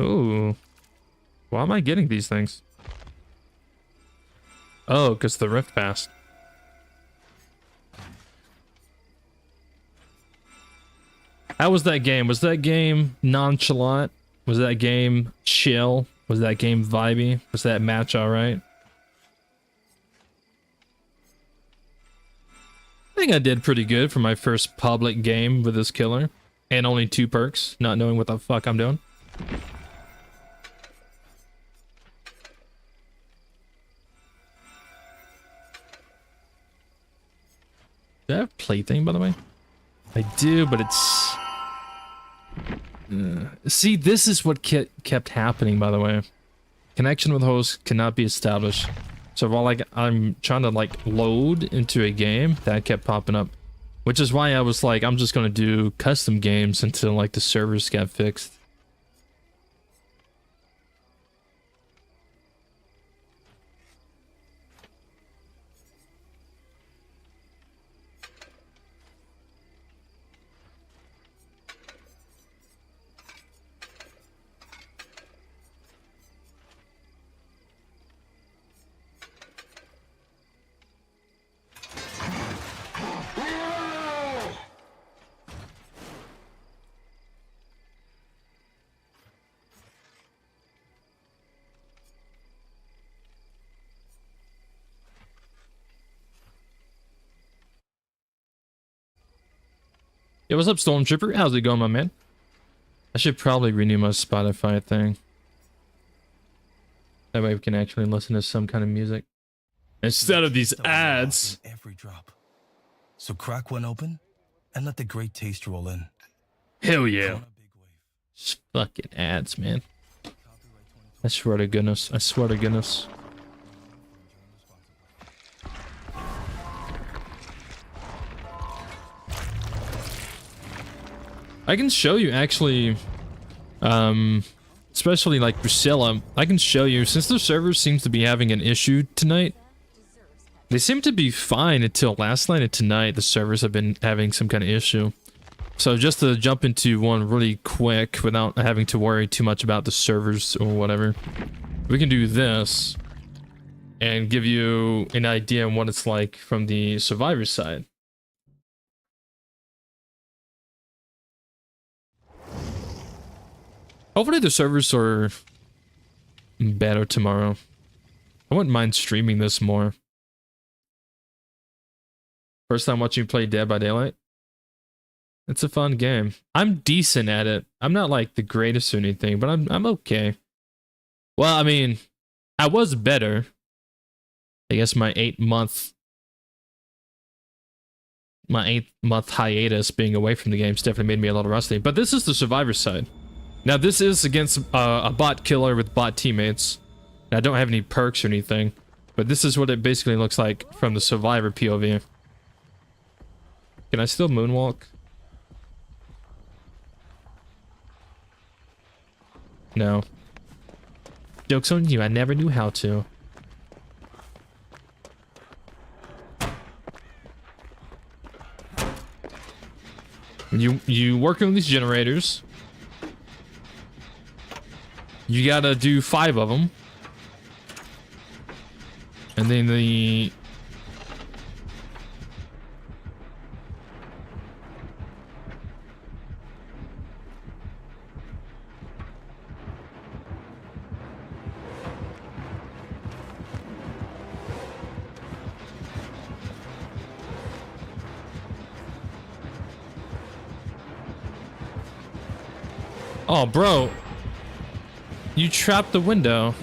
Ooh. Why am I getting these things? Oh, because the rift passed. How was that game? Was that game nonchalant? Was that game chill? Was that game vibey? Was that match alright? think I did pretty good for my first public game with this killer. And only 2 perks, not knowing what the fuck I'm doing. Do I have plaything, by the way? I do, but it's... See, this is what kept happening, by the way. Connection with host cannot be established. So while like I'm trying to like load into a game, that kept popping up. Which is why I was like, I'm just gonna do custom games until like the servers got fixed. Yo, what's up, Stormtrooper? How's it going, my man? I should probably renew my Spotify thing. That way we can actually listen to some kind of music. Instead of these ads. Every drop. So crack one open and let the great taste roll in. Hell yeah. Just fucking ads, man. I swear to goodness. I swear to goodness. I can show you actually, especially like Priscilla, I can show you, since the server seems to be having an issue tonight. They seem to be fine until last night, and tonight the servers have been having some kind of issue. So just to jump into one really quick without having to worry too much about the servers or whatever, we can do this and give you an idea on what it's like from the survivor side. Hopefully the servers are better tomorrow. I wouldn't mind streaming this more. First time watching you play Dead by Daylight. It's a fun game. I'm decent at it. I'm not like the greatest or anything, but I'm okay. Well, I mean, I was better. I guess my 8-month hiatus being away from the games definitely made me a little rusty. But this is the survivor side. Now this is against a bot killer with bot teammates. And I don't have any perks or anything, but this is what it basically looks like from the survivor POV. Can I still moonwalk? No. Joke's on you, I never knew how to. You work on these generators. You gotta do 5 of them. And then the... Oh, bro. You trapped the window.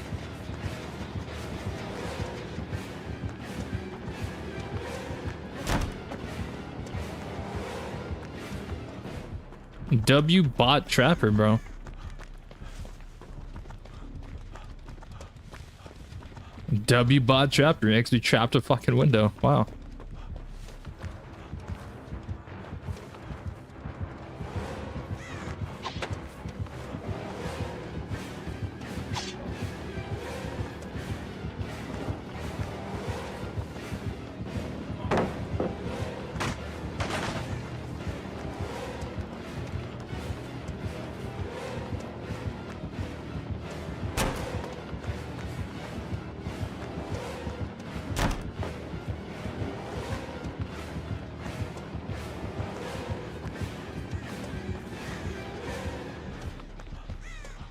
W bot trapper, bro. W bot trapper actually trapped a fucking window. Wow.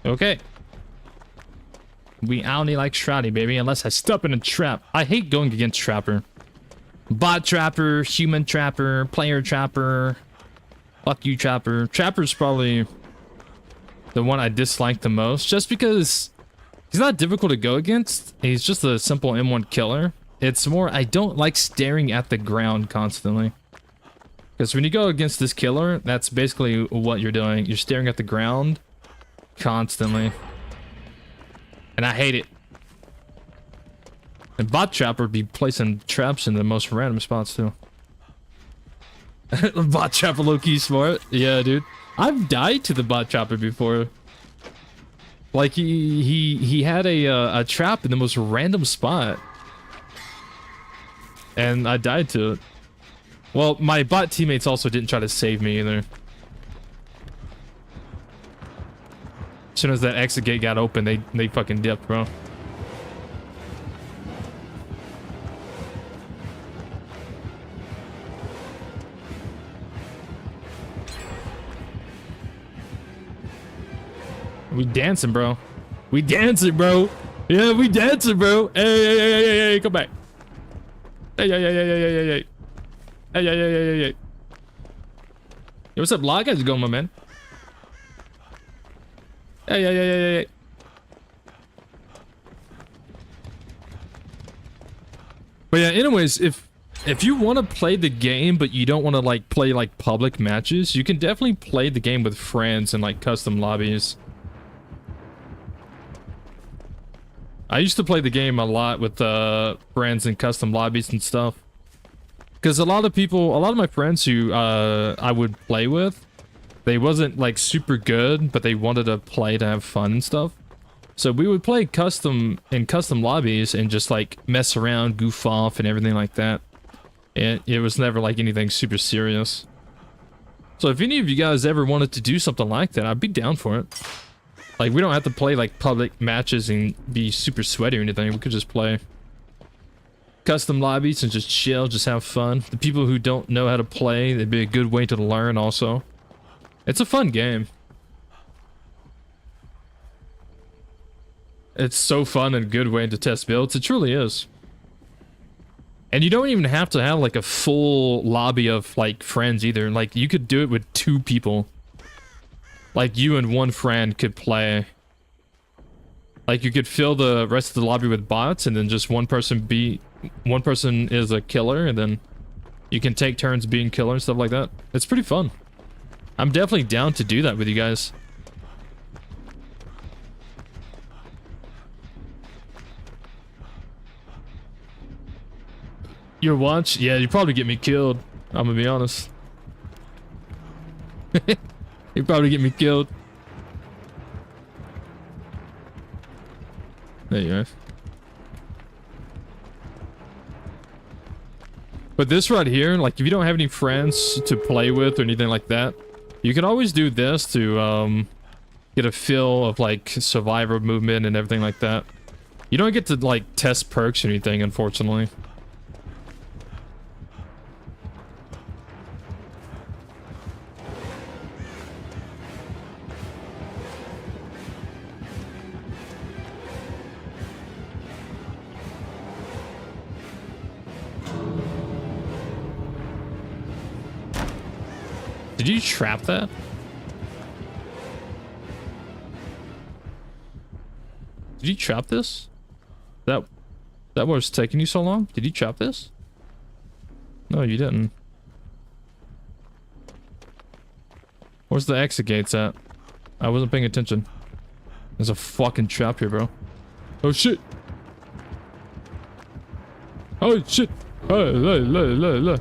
Okay. We only like Shroudy, baby, unless I step in a trap. I hate going against Trapper. Bot trapper, human trapper, player trapper, fuck you trapper. Trapper's probably the one I dislike the most, just because he's not difficult to go against. He's just a simple M1 killer. It's more, I don't like staring at the ground constantly. Because when you go against this killer, that's basically what you're doing. You're staring at the ground constantly. And I hate it. And bot trapper be placing traps in the most random spots too. Bot trapper low-key smart. Yeah, dude. I've died to the bot trapper before. Like he had a trap in the most random spot. And I died to it. Well, my bot teammates also didn't try to save me either. As soon as that exit gate got open, they fucking dipped, bro. We dancing, bro. We dancing, bro. Yeah, we dancing, bro. Hey, come back. Hey. Hey. Yo, what's up, Log? How's it going, my man? Hey. But yeah, anyways, if you want to play the game, but you don't want to like play like public matches, you can definitely play the game with friends and like custom lobbies. I used to play the game a lot with friends in custom lobbies and stuff. Because a lot of my friends who I would play with, they wasn't like super good, but they wanted to play to have fun and stuff. So we would play custom lobbies and just like mess around, goof off and everything like that. And it was never like anything super serious. So if any of you guys ever wanted to do something like that, I'd be down for it. Like, we don't have to play like public matches and be super sweaty or anything. We could just play custom lobbies and just chill, just have fun. The people who don't know how to play, it'd be a good way to learn also. It's a fun game. It's so fun and a good way to test builds. It truly is. And you don't even have to have like a full lobby of like friends either. Like, you could do it with 2 people. Like, you and one friend could play. Like, you could fill the rest of the lobby with bots, and then just one person is a killer, and then you can take turns being killer and stuff like that. It's pretty fun. I'm definitely down to do that with you guys. Your watch? Yeah, you probably get me killed. I'm gonna be honest. You probably get me killed. There you go. But this right here, like, if you don't have any friends to play with or anything like that, you can always do this to get a feel of like survivor movement and everything like that. You don't get to like test perks or anything, unfortunately. Did you trap that? Did you trap this? That was taking you so long? Did you trap this? No, you didn't. Where's the exit gates at? I wasn't paying attention. There's a fucking trap here, bro. Oh shit! Oh shit! Oh, look.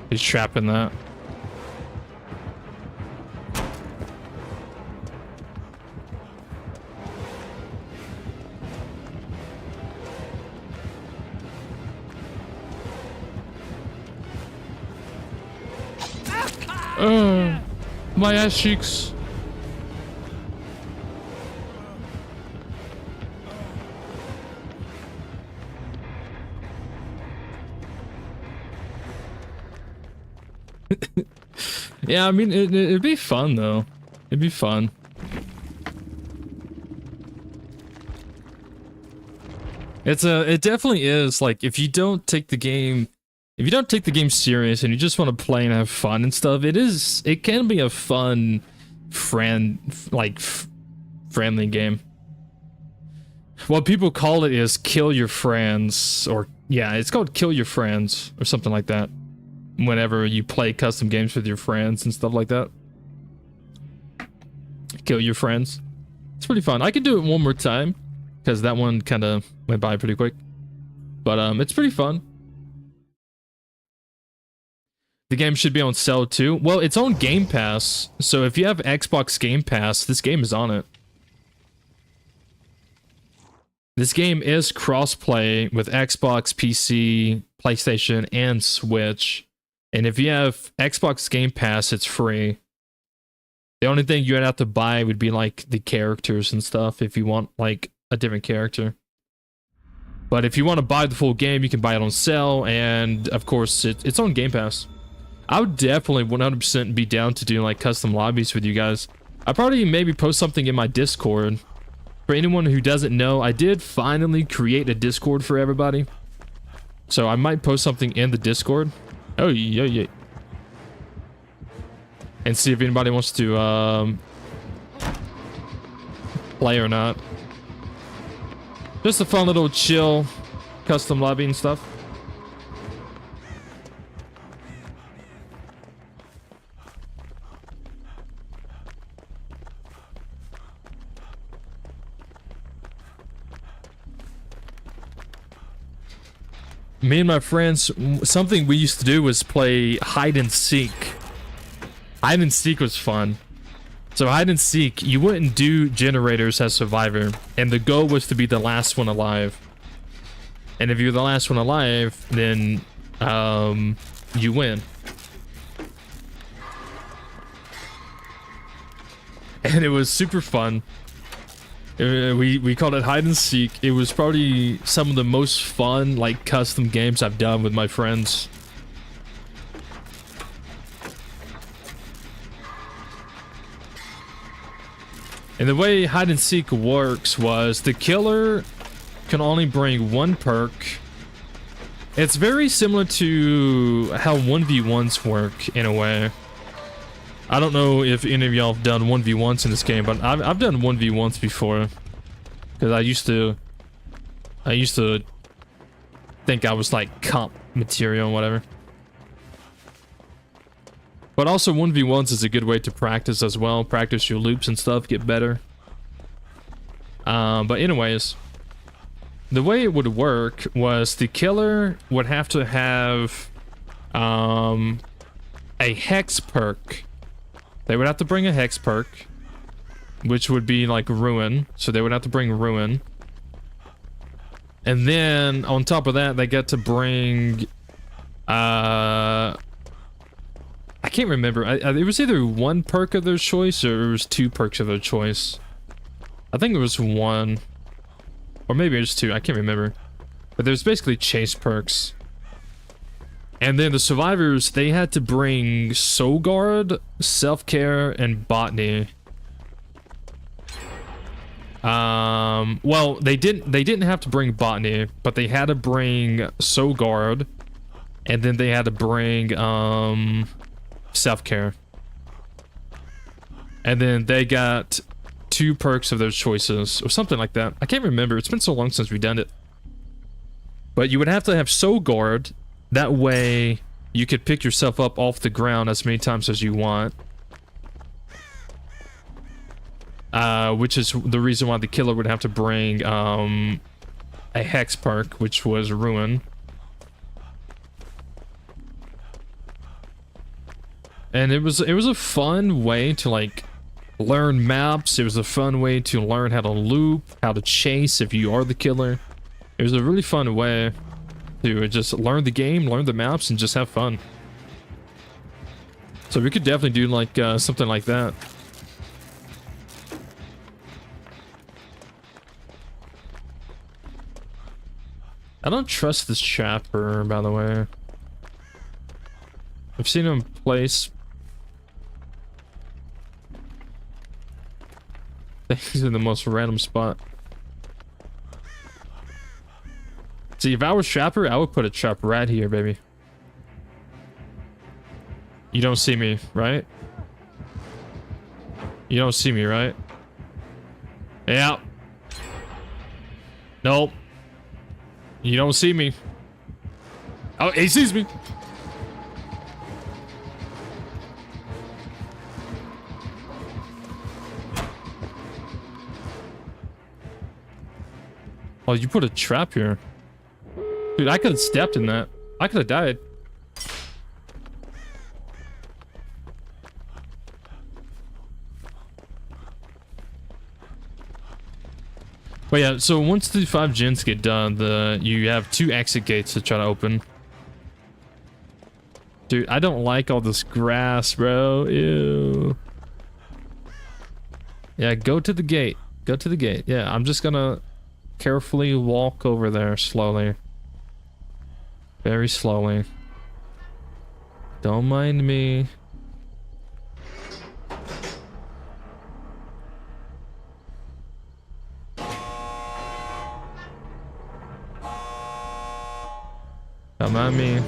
He's trapping that. My ass cheeks. Yeah, I mean, it'd be fun though. It'd be fun. It definitely is. Like, if you don't take the game serious and you just want to play and have fun and stuff, it can be a fun friendly game. What people call it is kill your friends, or yeah, it's called kill your friends or something like that. Whenever you play custom games with your friends and stuff like that. Kill your friends. It's pretty fun. I could do it one more time because that one kind of went by pretty quick. But it's pretty fun. The game should be on sale too. Well, it's on Game Pass. So if you have Xbox Game Pass, this game is on it. This game is cross-play with Xbox, PC, PlayStation, and Switch. And if you have Xbox Game Pass, it's free. The only thing you'd have to buy would be like the characters and stuff if you want like a different character. But if you want to buy the full game, you can buy it on sale, and of course it's on Game Pass. I would definitely 100% be down to do like custom lobbies with you guys. I'll probably maybe post something in my Discord. For anyone who doesn't know, I did finally create a Discord for everybody. So I might post something in the Discord. Oh, yeah. And see if anybody wants to play or not. Just a fun little chill custom lobby and stuff. Me and my friends, something we used to do was play hide and seek. Hide and seek was fun. So hide and seek, you wouldn't do generators as survivor, and the goal was to be the last one alive. And if you're the last one alive, then you win. And it was super fun. We called it hide and seek. It was probably some of the most fun like custom games I've done with my friends. And the way hide and seek works was the killer can only bring one perk. It's very similar to how 1v1s work in a way. I don't know if any of y'all have done 1v1s in this game, but I've done 1v1s before. Because I used to think I was like comp material and whatever. But also 1v1s is a good way to practice as well. Practice your loops and stuff, get better. But anyways, the way it would work was the killer would have to have a hex perk. They would have to bring a hex perk, which would be like ruin. So they would have to bring ruin. And then on top of that, they get to bring I can't remember. It was either one perk of their choice or it was two perks of their choice. I think it was one. Or maybe it was two. I can't remember. But there's basically chase perks. And then the survivors, they had to bring Soul Guard, Self-Care, and Botany. Well, they didn't have to bring Botany, but they had to bring Soul Guard. And then they had to bring Self-Care. And then they got two perks of their choices or something like that. I can't remember. It's been so long since we've done it. But you would have to have Soul Guard. That way you could pick yourself up off the ground as many times as you want. Which is the reason why the killer would have to bring a hex perk, which was ruin. And it was a fun way to like learn maps. It was a fun way to learn how to loop, how to chase if you are the killer. It was a really fun way to just learn the game, learn the maps, and just have fun. So we could definitely do like something like that. I don't trust this chopper, by the way. I've seen him place Things in the most random spot. See, if I was Trapper, I would put a trap right here, baby. You don't see me, right? You don't see me, right? Yeah. Nope. You don't see me. Oh, he sees me. Oh, you put a trap here. Dude, I could have stepped in that. I could have died. But yeah, so once the 5 gens get done, you have 2 exit gates to try to open. Dude, I don't like all this grass, bro. Ew. Yeah, go to the gate. Go to the gate. Yeah, I'm just gonna carefully walk over there slowly. Very slowly. Don't mind me. Come on me.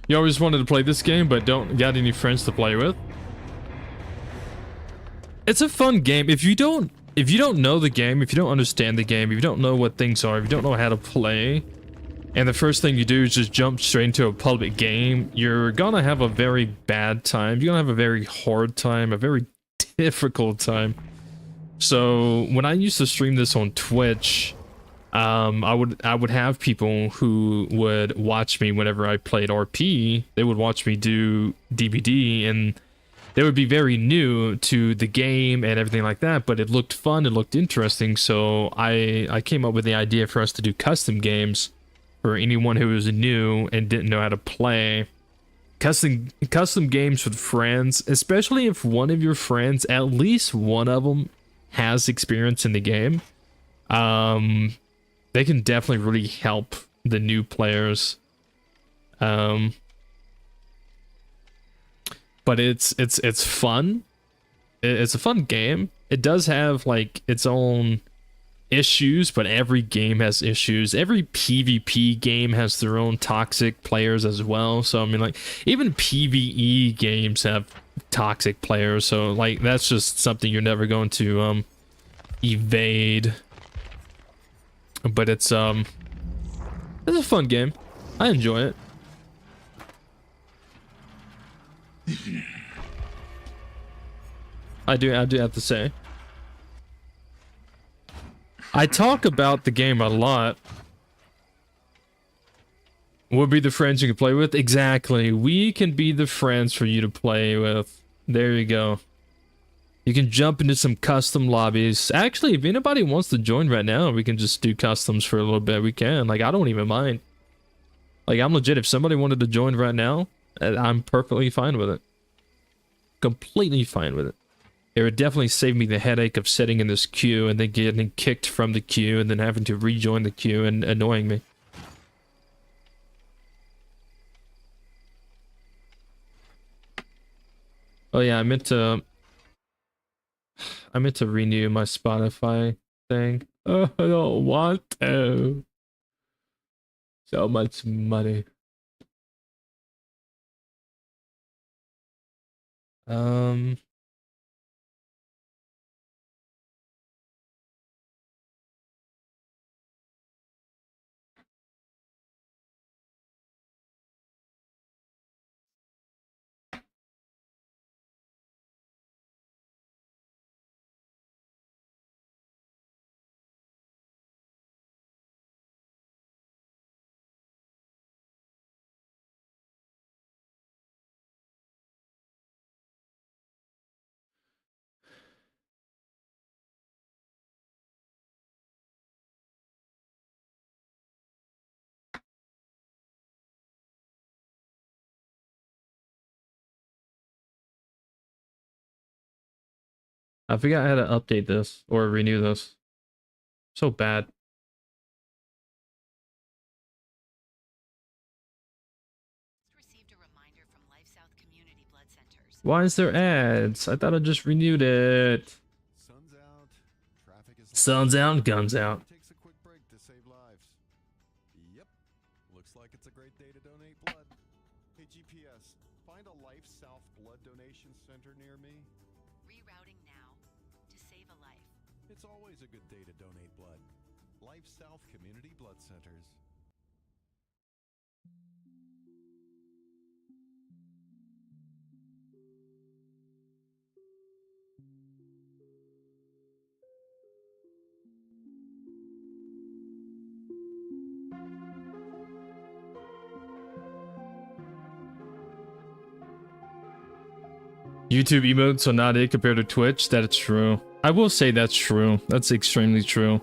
You always wanted to play this game, but don't got any friends to play with? It's a fun game. If you don't know the game, if you don't understand the game, if you don't know what things are, if you don't know how to play, and the first thing you do is just jump straight into a public game, you're gonna have a very bad time. You're gonna have a very hard time, a very difficult time. So when I used to stream this on Twitch, I would have people who would watch me whenever I played RP. They would watch me do DBD, and they would be very new to the game and everything like that, but it looked fun, it looked interesting, so I came up with the idea for us to do custom games for anyone who was new and didn't know how to play. Custom games with friends, especially if one of your friends, at least one of them, has experience in the game. They can definitely really help the new players. But it's fun. It's a fun game. It does have like its own issues, but every game has issues. Every PvP game has their own toxic players as well. So I mean, like, even PvE games have toxic players. So like, that's just something you're never going to evade. But it's a fun game. I enjoy it. I do have to say. I talk about the game a lot. We'll be the friends you can play with. Exactly. We can be the friends for you to play with. There you go. You can jump into some custom lobbies. Actually, if anybody wants to join right now, we can just do customs for a little bit. We can. Like, I don't even mind. Like, I'm legit. If somebody wanted to join right now, I'm perfectly fine with it. Completely fine with it. It would definitely save me the headache of sitting in this queue and then getting kicked from the queue and then having to rejoin the queue and annoying me. Oh yeah, I meant to renew my Spotify thing. Oh, I don't want to. So much money. I forgot how to update this or renew this. So bad. Why is there ads? I thought I just renewed it. Sun's out. Traffic is Sun's out, guns out. Takes a quick break to save lives. Yep. Looks like it's a great day to donate blood. Hey GPS, find a Life South blood donation center near me. Rerouting now to save a life. It's always a good day to donate blood. Life South Community Blood Centers. YouTube emotes are not it compared to Twitch. That is true. I will say that's true. That's extremely true.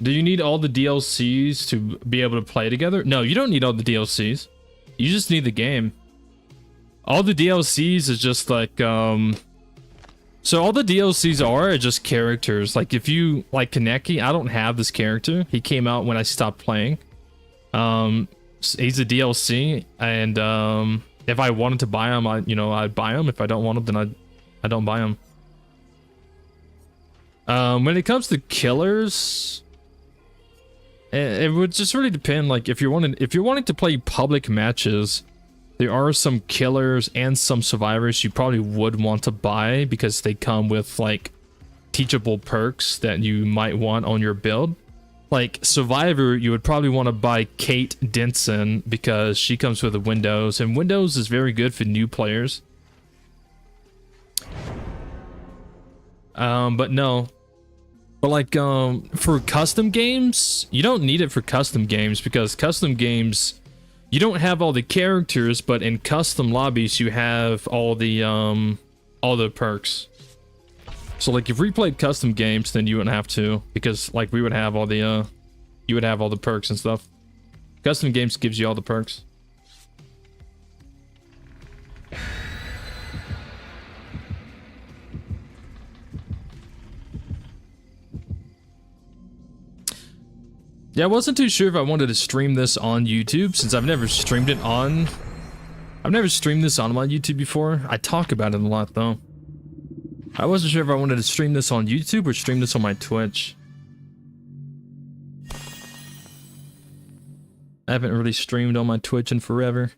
Do you need all the DLCs to be able to play together? No, you don't need all the DLCs. You just need the game. All the DLCs is just like, so all the DLCs are just characters. Like if you like Kaneki, I don't have this character. He came out when I stopped playing. He's a DLC, and if I wanted to buy him, I'd buy him. If I don't want him, then I don't buy him. When it comes to killers, it would just really depend. Like if you're wanting to play public matches, there are some killers and some survivors you probably would want to buy because they come with like teachable perks that you might want on your build. Like Survivor, you would probably want to buy Kate Denson because she comes with the Windows, and Windows is very good for new players. But no. But like for custom games, you don't need it for custom games because custom games, you don't have all the characters, but in custom lobbies you have all the perks. So like if we played custom games, then you wouldn't have to, because like we would have all the you would have all the perks and stuff. Custom games gives you all the perks. Yeah, I wasn't too sure if I wanted to stream this on YouTube since I've never streamed this on my YouTube before. I talk about it a lot though. I wasn't sure if I wanted to stream this on YouTube or stream this on my Twitch. I haven't really streamed on my Twitch in forever.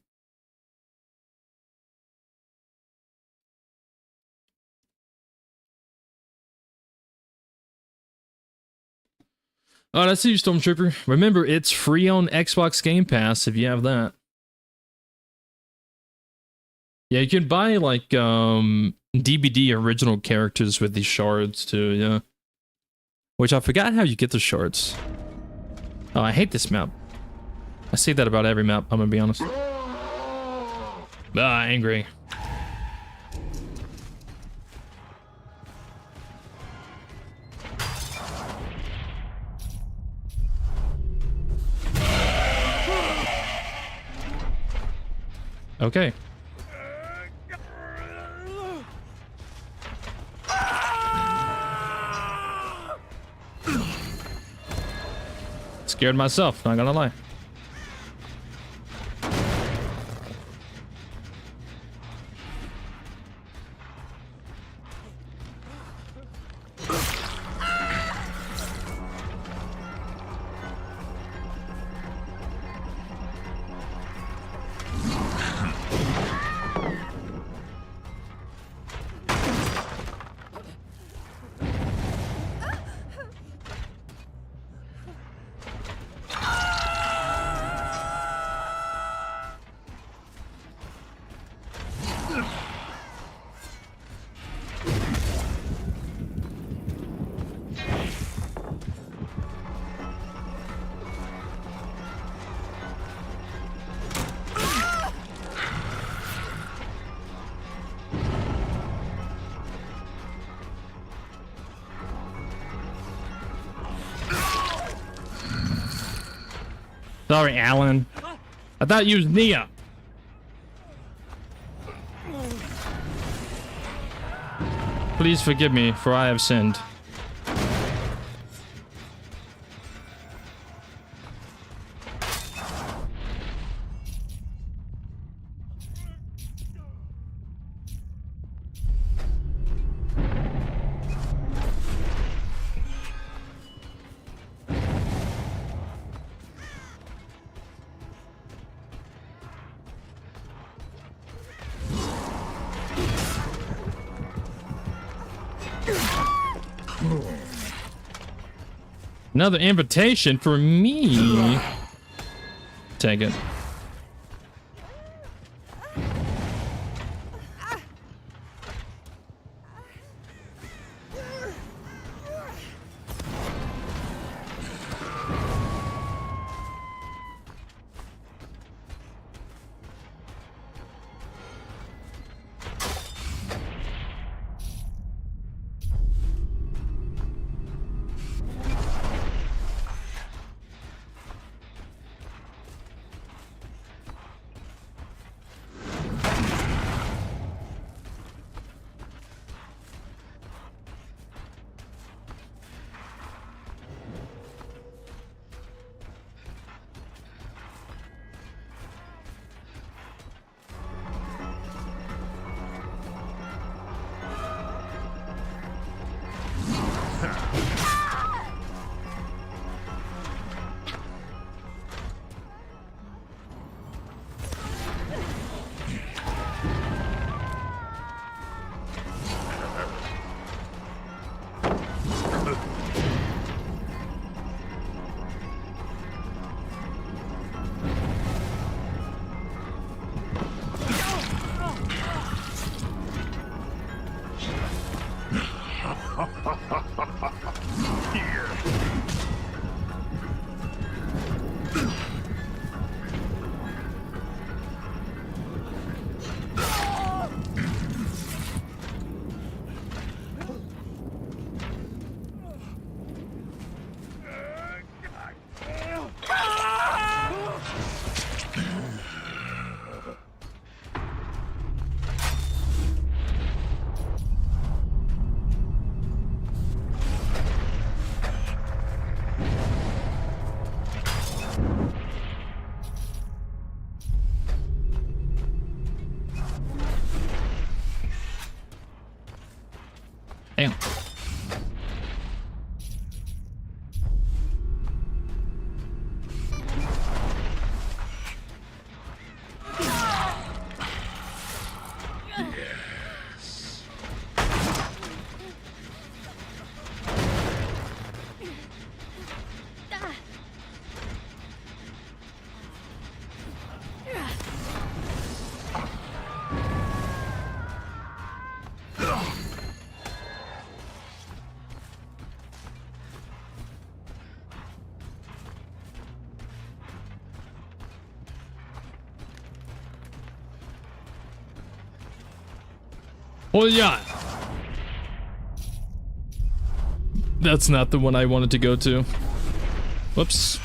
Oh, that's you, Stormtrooper. Remember, it's free on Xbox Game Pass if you have that. Yeah, you can buy like DBD original characters with these shards too, yeah. Which I forgot how you get the shards. Oh, I hate this map. I say that about every map, I'm gonna be honest. Ah, angry. Okay. Scared myself, not gonna lie. Sorry, Alan. I thought you was Nia. Please forgive me, for I have sinned. Another invitation for me. Take it. Damn. Oh yeah. That's not the one I wanted to go to. Whoops.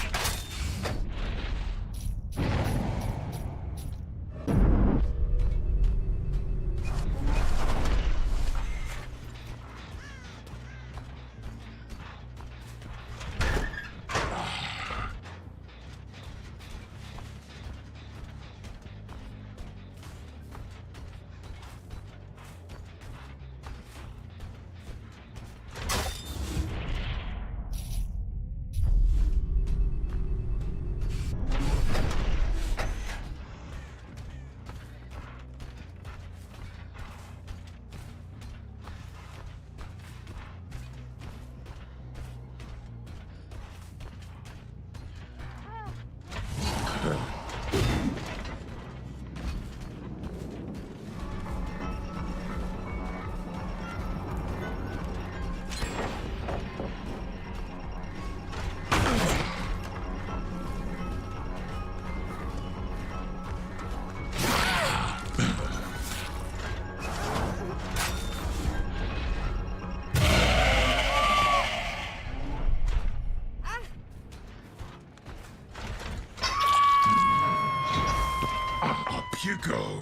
You go.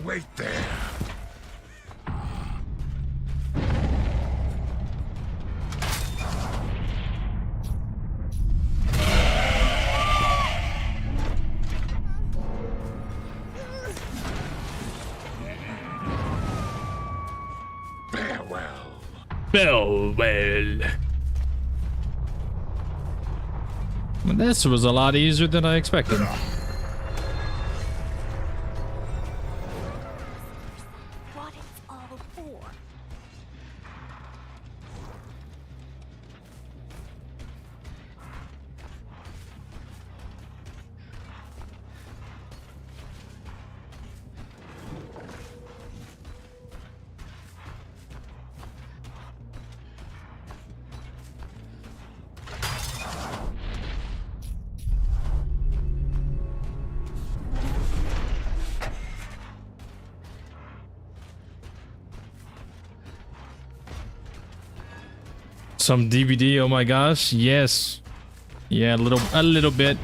Wait there. Farewell. Well. This was a lot easier than I expected. What it's all for. Some DVD, oh my gosh, yes. Yeah, a little bit.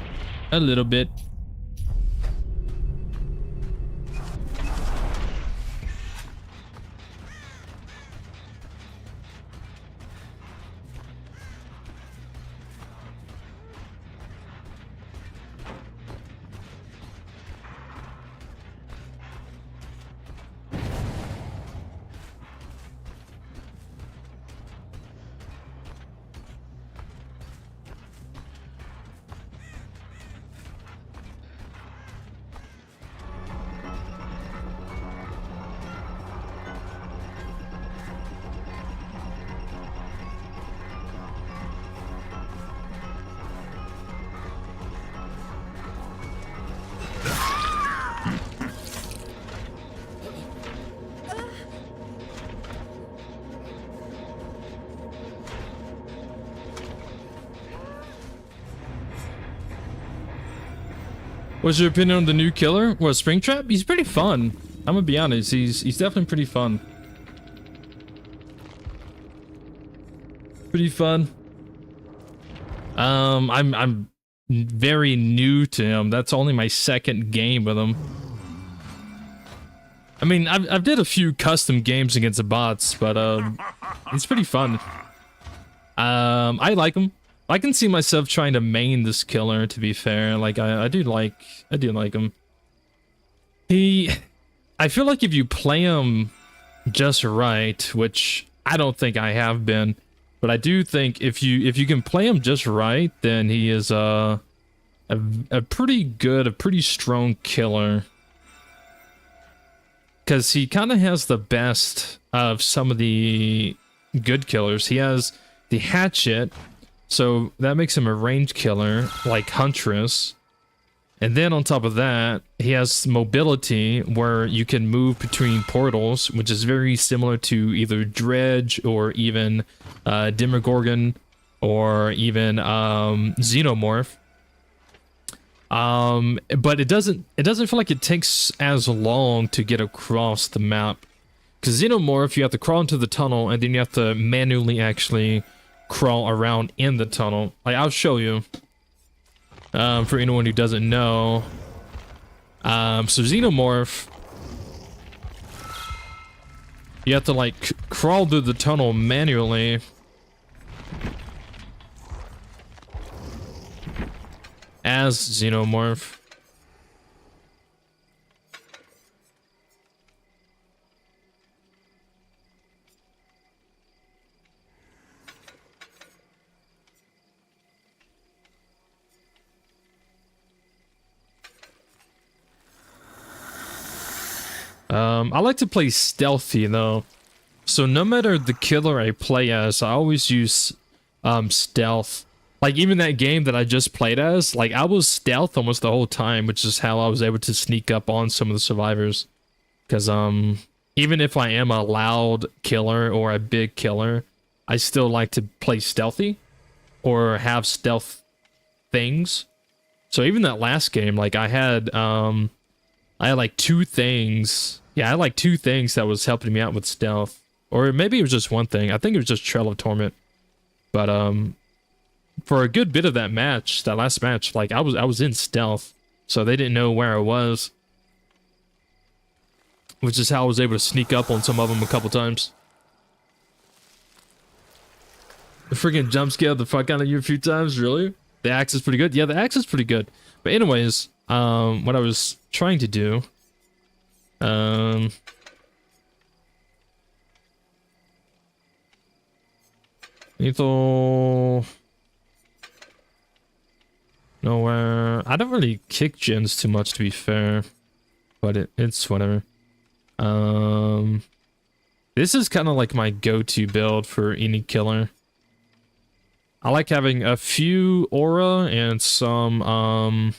What's your opinion on the new killer? Well, Springtrap? He's pretty fun. I'm gonna be honest. He's definitely pretty fun. Pretty fun. I'm very new to him. That's only my second game with him. I mean, I've did a few custom games against the bots, but it's pretty fun. I like him. I can see myself trying to main this killer, to be fair. Like, I do like him. I feel like if you play him just right, which I don't think I have been, but I do think if you can play him just right, then he is a pretty good, a pretty strong killer. Because he kind of has the best of some of the good killers. He has the hatchet, so that makes him a ranged killer, like Huntress. And then on top of that, he has mobility, where you can move between portals, which is very similar to either Dredge or even Demogorgon or even Xenomorph. But it doesn't feel like it takes as long to get across the map. Because Xenomorph, you have to crawl into the tunnel, and then you have to manually actually crawl around in the tunnel. Like, I'll show you. For anyone who doesn't know. So Xenomorph, you have to, like, crawl through the tunnel manually. As Xenomorph. I like to play stealthy though. So no matter the killer I play as, I always use stealth. Like, even that game that I just played as, like, I was stealth almost the whole time, which is how I was able to sneak up on some of the survivors. Because, even if I am a loud killer or a big killer, I still like to play stealthy or have stealth things. So even that last game, like I had like 2 things. Yeah, I had like 2 things that was helping me out with stealth. Or maybe it was just one thing. I think it was just Trail of Torment. But for a good bit of that match, that last match, like I was in stealth, so they didn't know where I was. Which is how I was able to sneak up on some of them a couple times. The freaking jump scare the fuck out of you a few times, really? The axe is pretty good. Yeah, the axe is pretty good. But anyways, what I was trying to do, lethal, nowhere. I don't really kick gens too much, to be fair, but it's whatever. This is kind of like my go-to build for any killer. I like having a few aura and some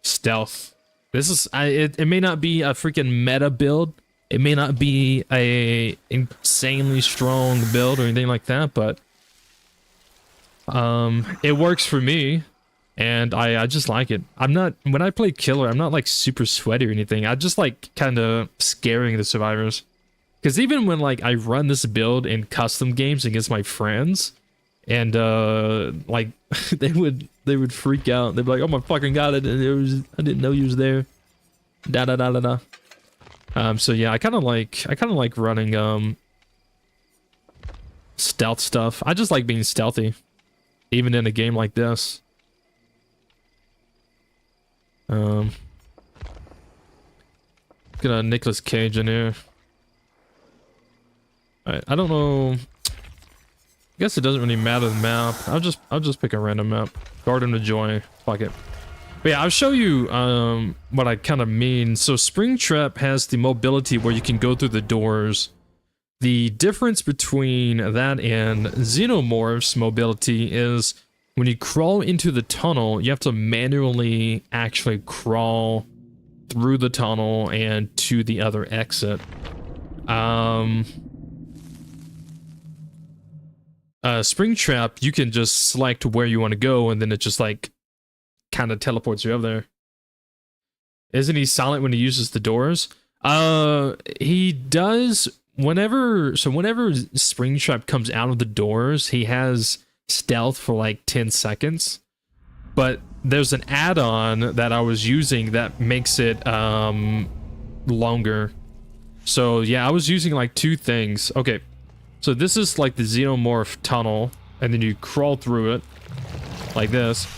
stealth. This is it may not be a freaking meta build. It may not be a insanely strong build or anything like that, but it works for me. And I just like it. I'm not, when I play killer, I'm not like super sweaty or anything. I just like kind of scaring the survivors. Because even when like I run this build in custom games against my friends, and like they would freak out. They'd be like, "Oh my fucking god! I didn't know you was there." Da da da da da. So yeah, I kind of like running stealth stuff. I just like being stealthy, even in a game like this. Get a Nicolas Cage in here. Alright, I don't know. I guess it doesn't really matter the map. I'll just pick a random map. Garden of Joy. Fuck it. But yeah, I'll show you what I kind of mean. So Springtrap has the mobility where you can go through the doors. The difference between that and Xenomorph's mobility is when you crawl into the tunnel, you have to manually actually crawl through the tunnel and to the other exit. Springtrap, you can just select where you want to go, and then it just like kind of teleports you over there. Isn't he silent when he uses the doors? He does whenever Springtrap comes out of the doors, he has stealth for like 10 seconds. But there's an add-on that I was using that makes it longer. So yeah, I was using like 2 things. Okay. So this is like the Xenomorph tunnel, and then you crawl through it like this.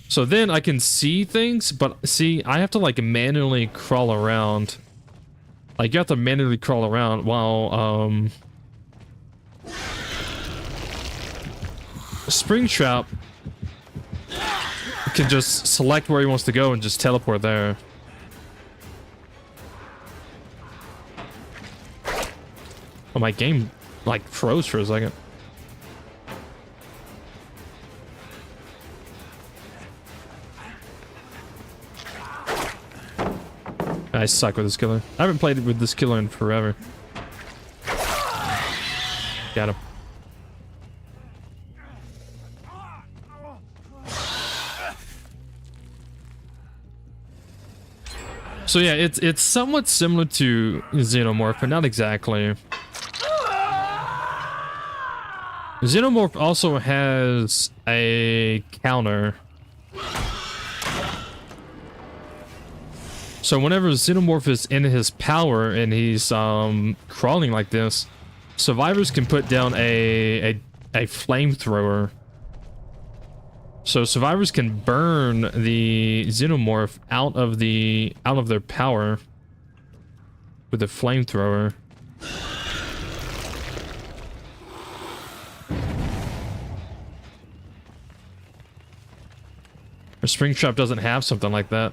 So then I can see things, but see, I have to like manually crawl around. Like you have to manually crawl around while Springtrap can just select where he wants to go and just teleport there. Oh, my game like froze for a second. I suck with this killer. I haven't played with this killer in forever. Got him. So yeah, it's somewhat similar to Xenomorph, but not exactly. Xenomorph also has a counter. So whenever Xenomorph is in his power and he's crawling like this, survivors can put down a flamethrower. So survivors can burn the Xenomorph out of their power with a flamethrower. Or Springtrap doesn't have something like that.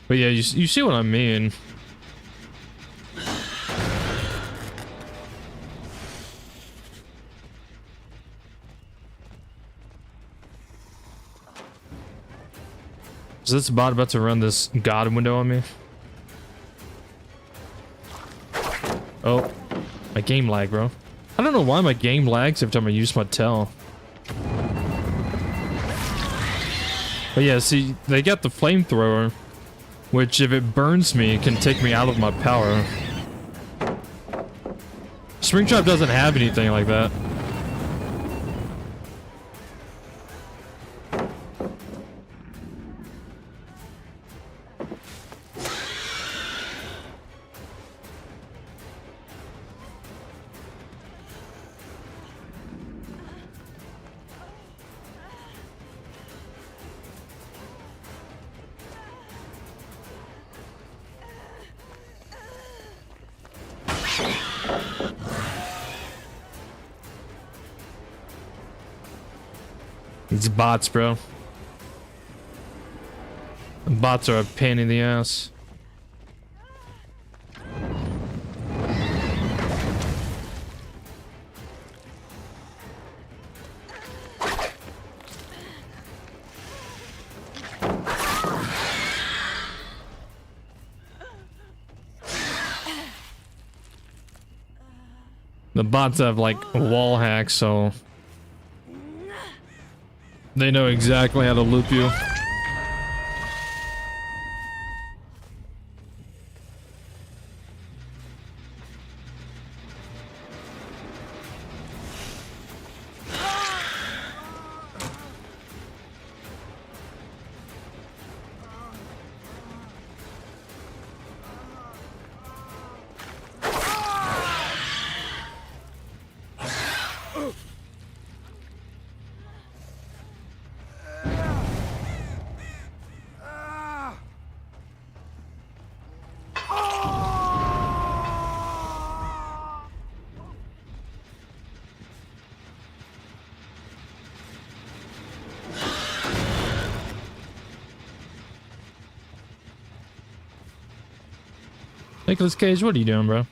But yeah, you see what I mean. Is this bot about to run this god window on me? Oh, my game lag, bro. I don't know why my game lags every time I use my tail. But yeah, see, they got the flamethrower, which if it burns me, it can take me out of my power. Springtrap doesn't have anything like that. These bots, bro. The bots are a pain in the ass. The bots have like wall hacks, so they know exactly how to loop you. Nicolas Cage, what are you doing, bro?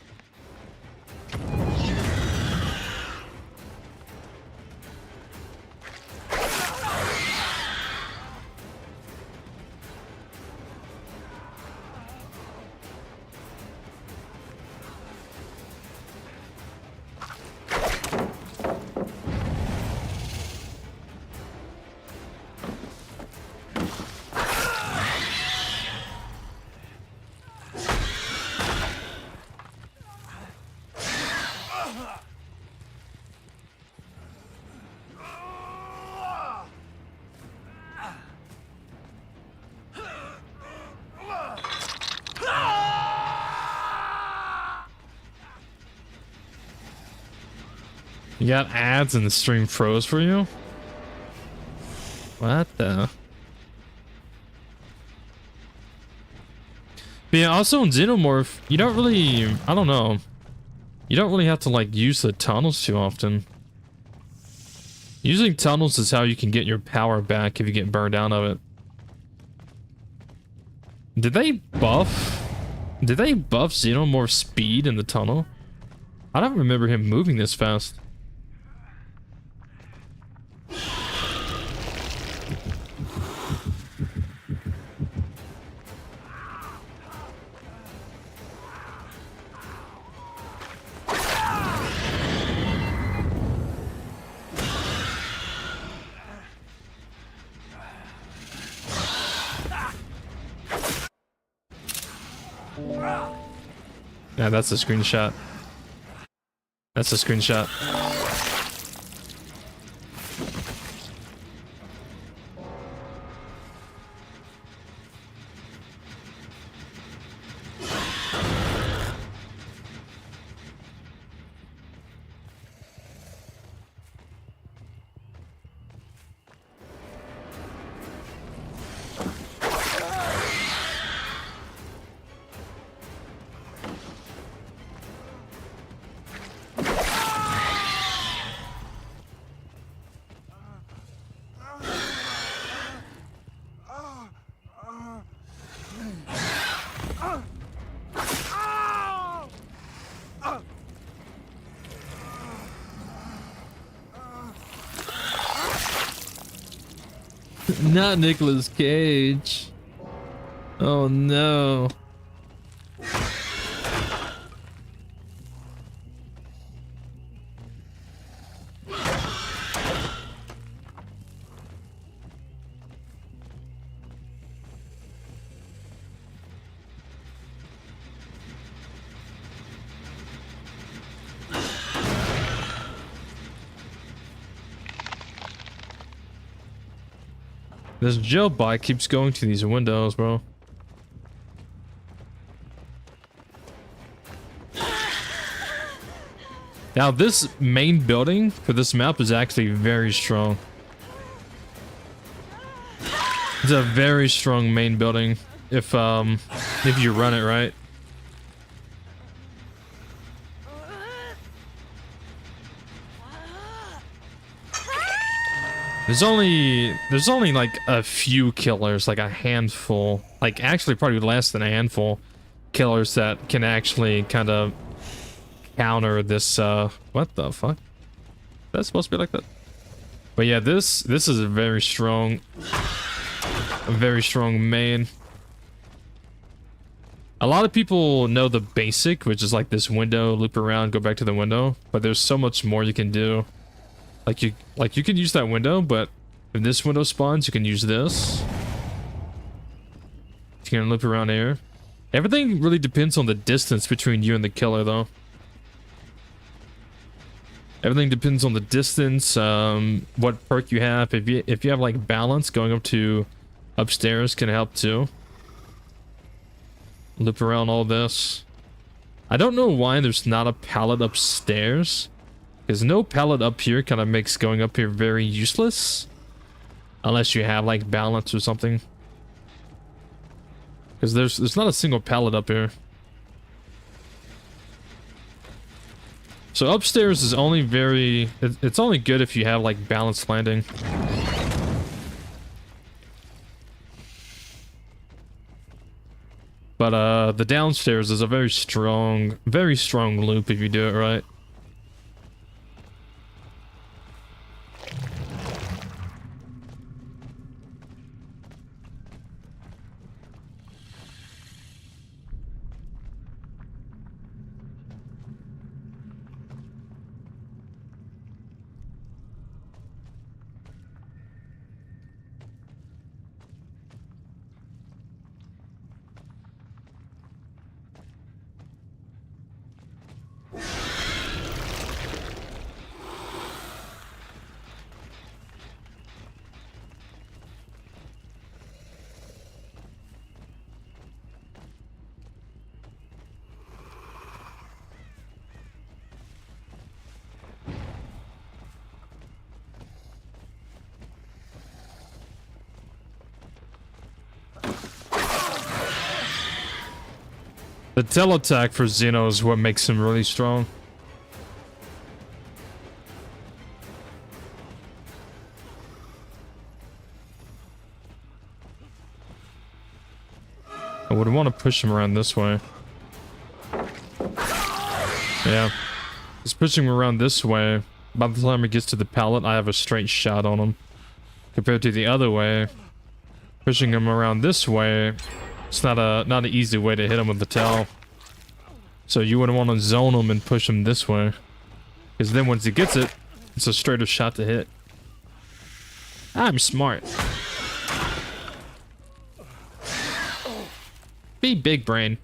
You got ads and the stream froze for you? What the? But yeah, also in Xenomorph, you don't really, I don't know. You don't really have to like use the tunnels too often. Using tunnels is how you can get your power back if you get burned out of it. Did they buff Xenomorph's speed in the tunnel? I don't remember him moving this fast. Yeah, that's a screenshot. That's a screenshot. Not Nicolas Cage. Oh no. This jail bike keeps going to these windows, bro. Now this main building for this map is actually very strong. It's a very strong main building if you run it right. There's only like a few killers, like a handful, like actually probably less than a handful killers that can actually kind of counter this what the fuck? That's supposed to be like that. But yeah, this is a very strong main. A lot of people know the basic, which is like this window, loop around, go back to the window, but there's so much more you can do. Like you can use that window, but if this window spawns, you can use this. You can loop around here. Everything really depends on the distance between you and the killer, though. Everything depends on the distance, what perk you have. If you have like balance, going up to upstairs can help too. Loop around all this. I don't know why there's not a pallet upstairs. Because no pallet up here kind of makes going up here very useless. Unless you have like balance or something. Because there's not a single pallet up here. So upstairs is only it's only good if you have like balanced landing. But the downstairs is a very strong loop if you do it right. The tail attack for Xeno is what makes him really strong. I would want to push him around this way. Yeah. Just pushing him around this way. By the time he gets to the pallet, I have a straight shot on him. Compared to the other way, pushing him around this way, it's not an easy way to hit him with the tail. So you wouldn't want to zone him and push him this way. Because then once he gets it, it's a straighter shot to hit. I'm smart. Be big brain.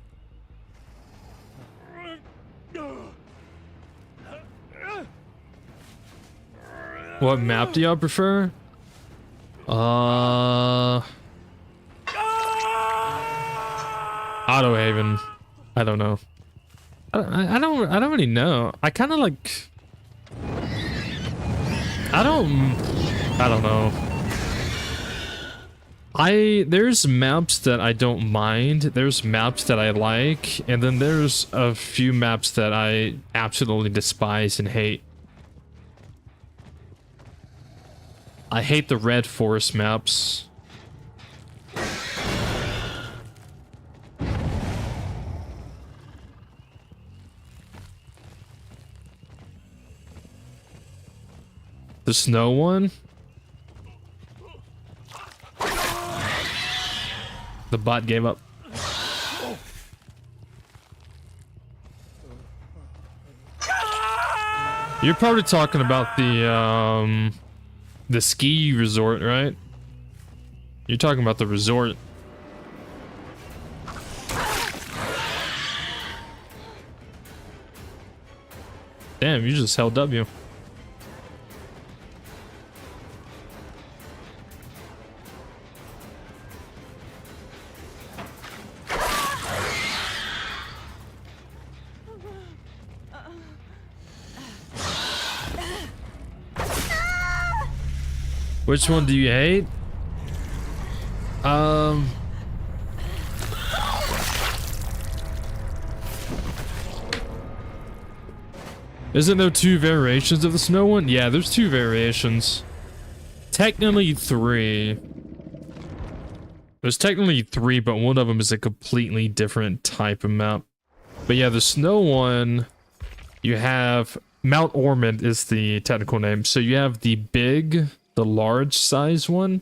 What map do y'all prefer? Auto Haven. I don't know. I don't really know. I kind of like. I don't know. There's maps that I don't mind. There's maps that I like, and then there's a few maps that I absolutely despise and hate. I hate the Red Forest maps. The snow one? The bot gave up. You're probably talking about the ski resort, right? You're talking about the resort. Damn, you just held W. Which one do you hate? Isn't there 2 variations of the snow one? Yeah, there's 2 variations. Technically 3. There's technically 3, but one of them is a completely different type of map. But yeah, the snow one, you have Mount Ormond is the technical name. So you have the big, the large size one,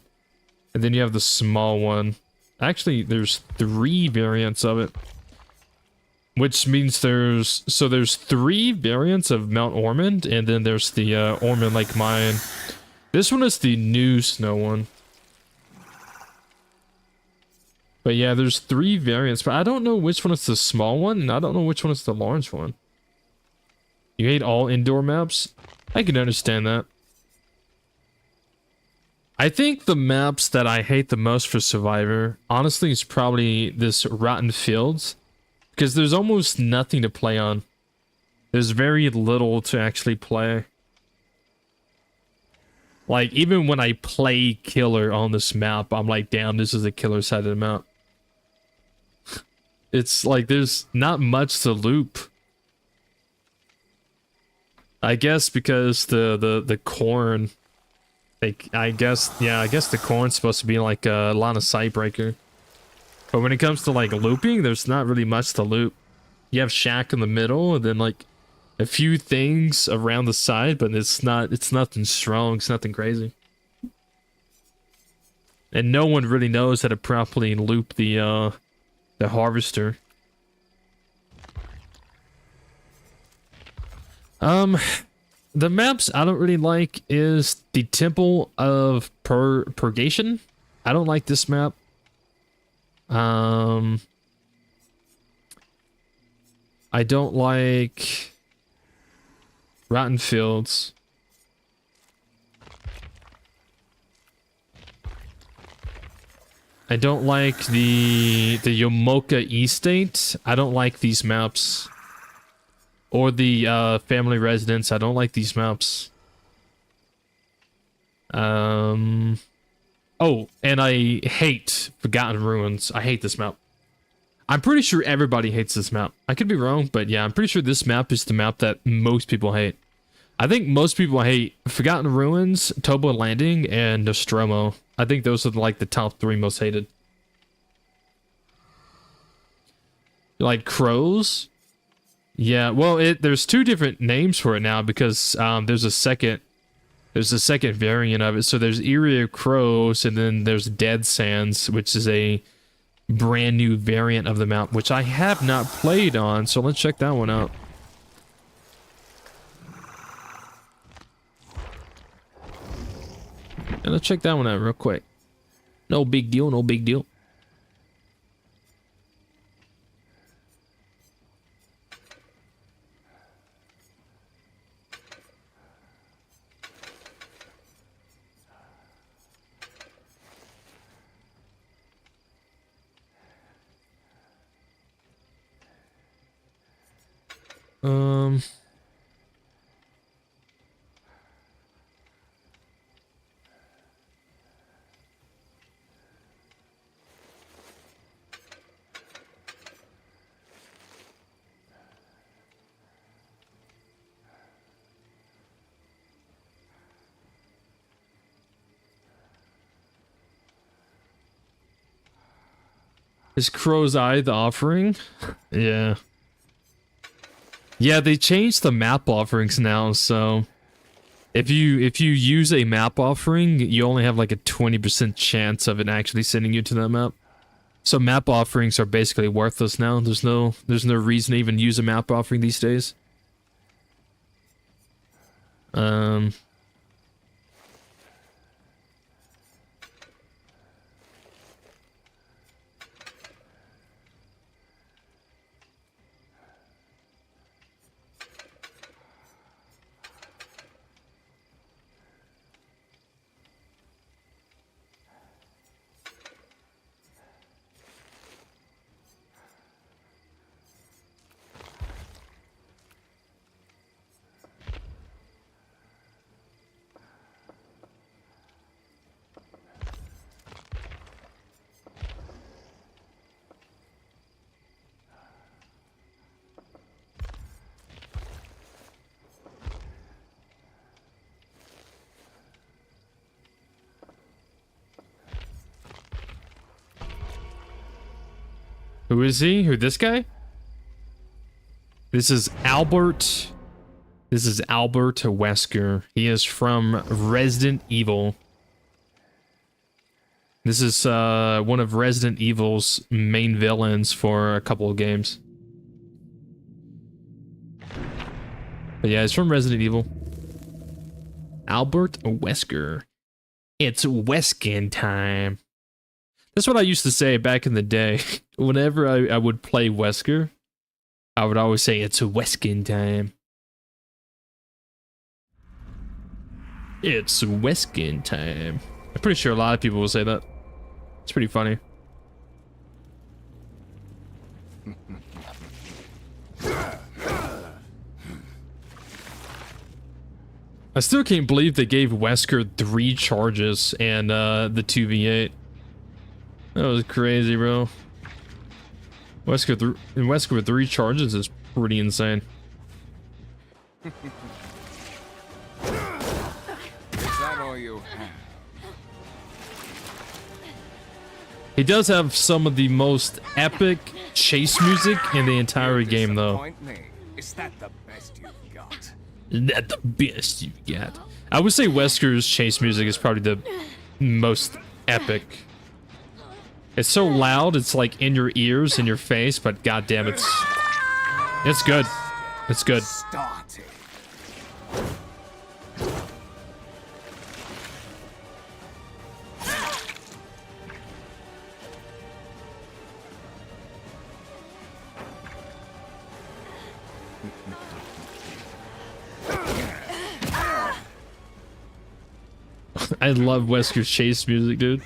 and then you have the small one. Actually, there's 3 variants of it. Which means there's 3 variants of Mount Ormond, and then there's the Ormond Lake Mine. This one is the new snow one. But yeah, there's 3 variants, but I don't know which one is the small one, and I don't know which one is the large one. You hate all indoor maps? I can understand that. I think the maps that I hate the most for Survivor, honestly, is probably this Rotten Fields. Because there's almost nothing to play on. There's very little to actually play. Like, even when I play killer on this map, I'm like, damn, this is a killer side of the map. It's like, there's not much to loop. I guess because the corn, like, I guess the corn's supposed to be like a line of sight breaker. But when it comes to like looping, there's not really much to loop. You have shack in the middle, and then like a few things around the side, but it's nothing strong, it's nothing crazy. And no one really knows how to properly loop the harvester. The maps I don't really like is the Temple of Purgation. I don't like this map. I don't like Rotten Fields. I don't like the Yomoka Estate. I don't like these maps. Or the Family Residence. I don't like these maps. Oh, and I hate Forgotten Ruins. I hate this map. I'm pretty sure everybody hates this map. I could be wrong, but yeah, I'm pretty sure this map is the map that most people hate. I think most people hate Forgotten Ruins, Tobo Landing, and Nostromo. I think those are like the top 3 most hated. Like Crows? Yeah, well, there's 2 different names for it now because there's a second variant of it. So there's Area Crows, and then there's Dead Sands, which is a brand new variant of the map, which I have not played on. So let's check that one out. And let's check that one out real quick. No big deal, no big deal. Is Crow's Eye the offering? Yeah. Yeah, they changed the map offerings now, so if you use a map offering, you only have like a 20% chance of it actually sending you to that map. So map offerings are basically worthless now. There's no reason to even use a map offering these days. Who is he? Who, this guy? This is Albert. This is Albert Wesker. He is from Resident Evil. This is one of Resident Evil's main villains for a couple of games. But yeah, he's from Resident Evil. Albert Wesker. It's Weskin time. That's what I used to say back in the day. Whenever I would play Wesker, I would always say, it's Weskin time. It's Weskin time. I'm pretty sure a lot of people will say that. It's pretty funny. I still can't believe they gave Wesker 3 charges and the 2v8. That was crazy, bro. Wesker with 3 charges is pretty insane. Is that all you have? He does have some of the most epic chase music in the entire game, though. Is that the best you've got? Is that the best you've got? I would say Wesker's chase music is probably the most epic. It's so loud, it's like in your ears, in your face, but goddamn, it's good. It's good. Started. I love Wesker's chase music, dude.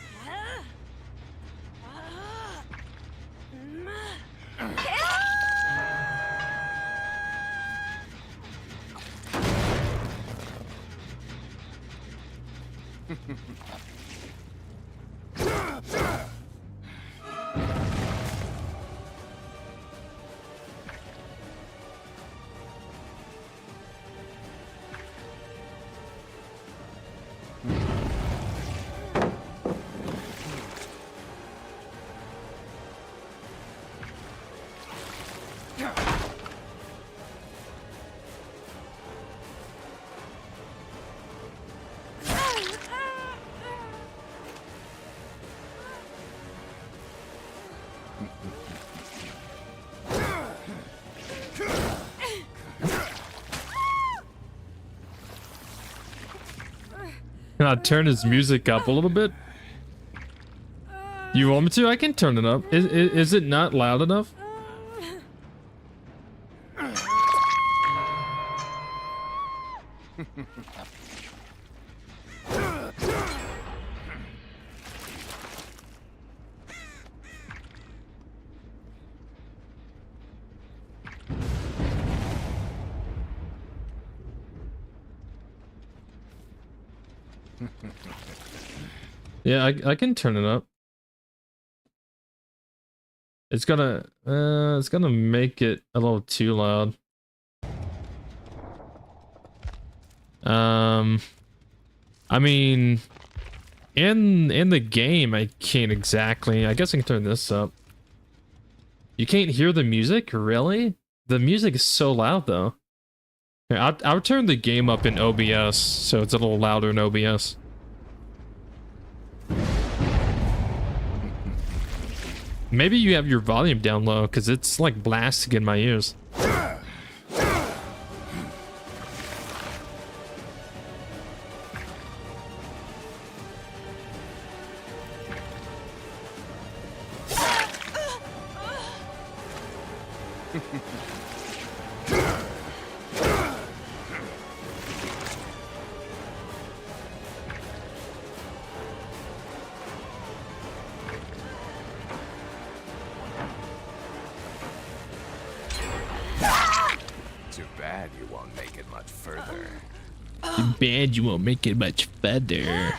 Can I turn his music up a little bit? You want me to? I can turn it up. Is it not loud enough? Yeah, I can turn it up. It's gonna make it a little too loud. I mean, in the game, I can't exactly. I guess I can turn this up. You can't hear the music, really? The music is so loud, though. Here, I'll turn the game up in OBS, so it's a little louder in OBS. Maybe you have your volume down low because it's like blasting in my ears. Too bad you won't make it much further. Too bad you won't make it much further.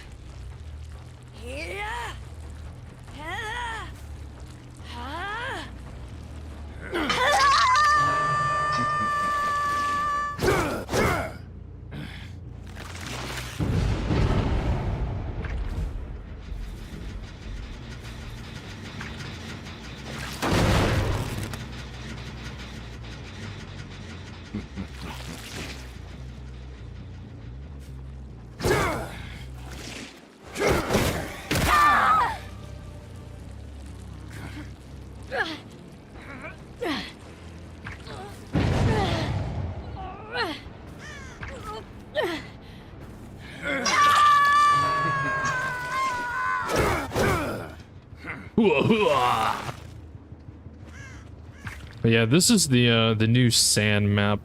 But yeah, this is the new sand map,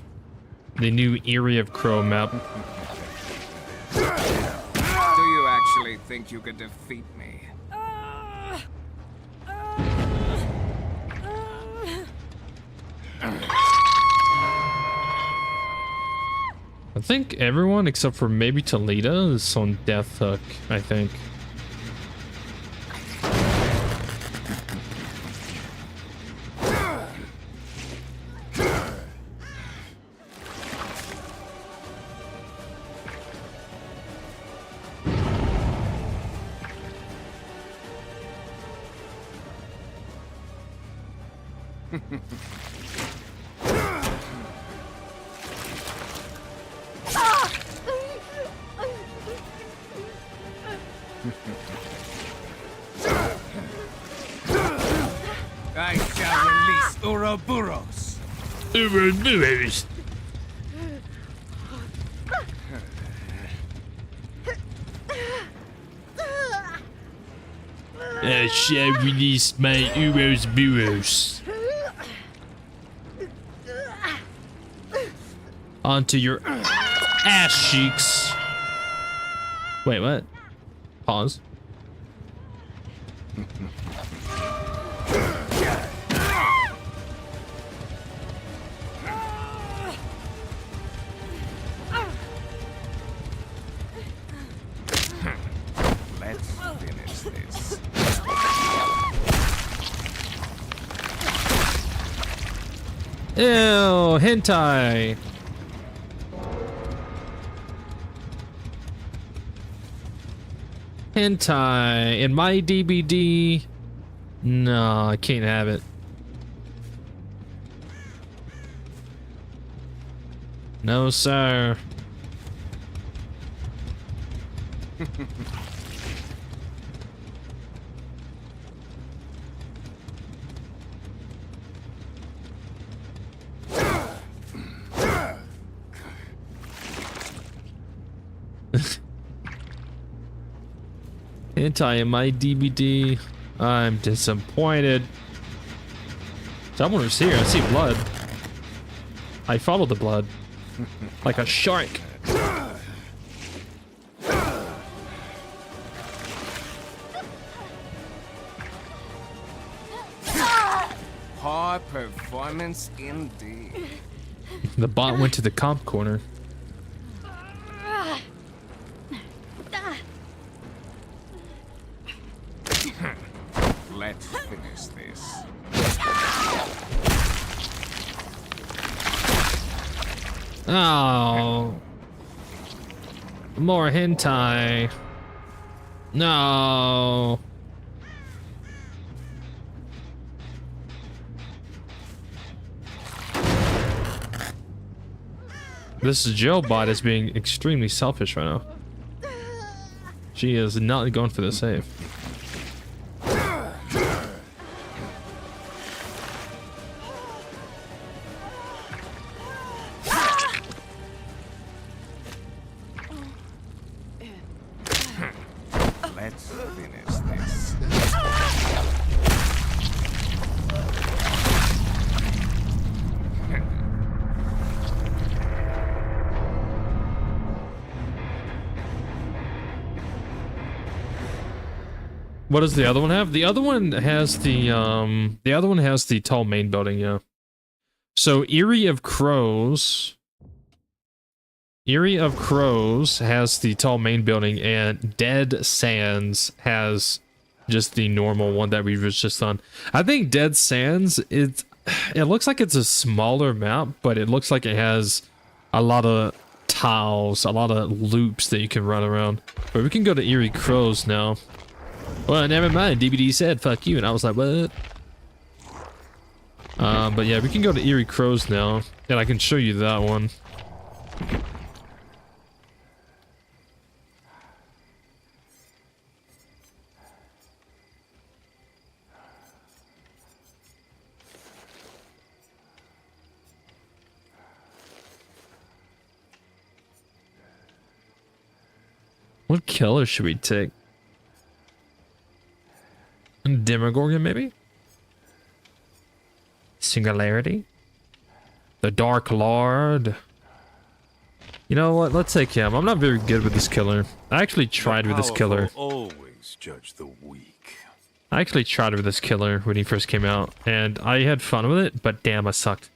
the new Area of Crow map. Do you actually think you could defeat me? I think everyone except for maybe Toledo is on Death Hook, I think. I shall release Ouroboros. Ouroboros. I shall release my Ouroboros onto your ass cheeks. Wait, what? Pause. Let's finish this. Ew, hentai. Hentai in my DVD. No, I can't have it. No, sir. Hentai in my DVD. I'm disappointed. Someone was here. I see blood. I follow the blood like a shark. Poor performance indeed. The bot went to the comp corner. Let's finish this. Oh. More hentai. No. This Jill bot is being extremely selfish right now. She is not going for the save. Let's finish this. What does the other one have? The other one has the tall main building, yeah. So Eyrie of Crows has the tall main building, and Dead Sands has just the normal one that we was just on. I think Dead Sands, it looks like it's a smaller map, but it looks like it has a lot of tiles, a lot of loops that you can run around. But we can go to Eyrie Crows now. Well, never mind. DBD said, fuck you. And I was like, what? But yeah, we can go to Eyrie Crows now. And I can show you that one. What killer should we take? Demogorgon, maybe? Singularity? The Dark Lord? You know what? Let's take him. I'm not very good with this killer. I actually tried with this killer. Always judge the weak. I actually tried with this killer when he first came out, and I had fun with it, but damn, I sucked.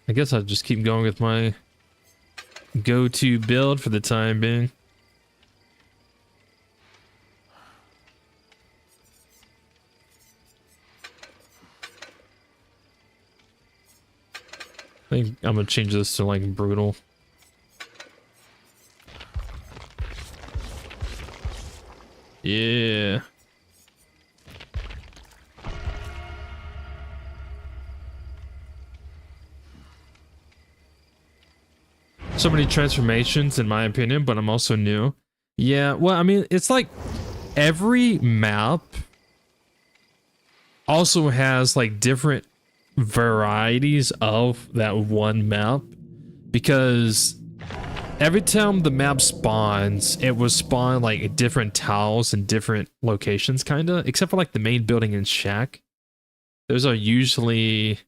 I guess I'll just keep going with my go-to build for the time being. I think I'm gonna change this to like brutal. Yeah. So many transformations in my opinion, but I'm also new. Yeah, well, I mean, it's like every map also has like different varieties of that one map, because every time the map spawns, it will spawn like different tiles in different locations, kind of, except for like the main building and shack. Those are usually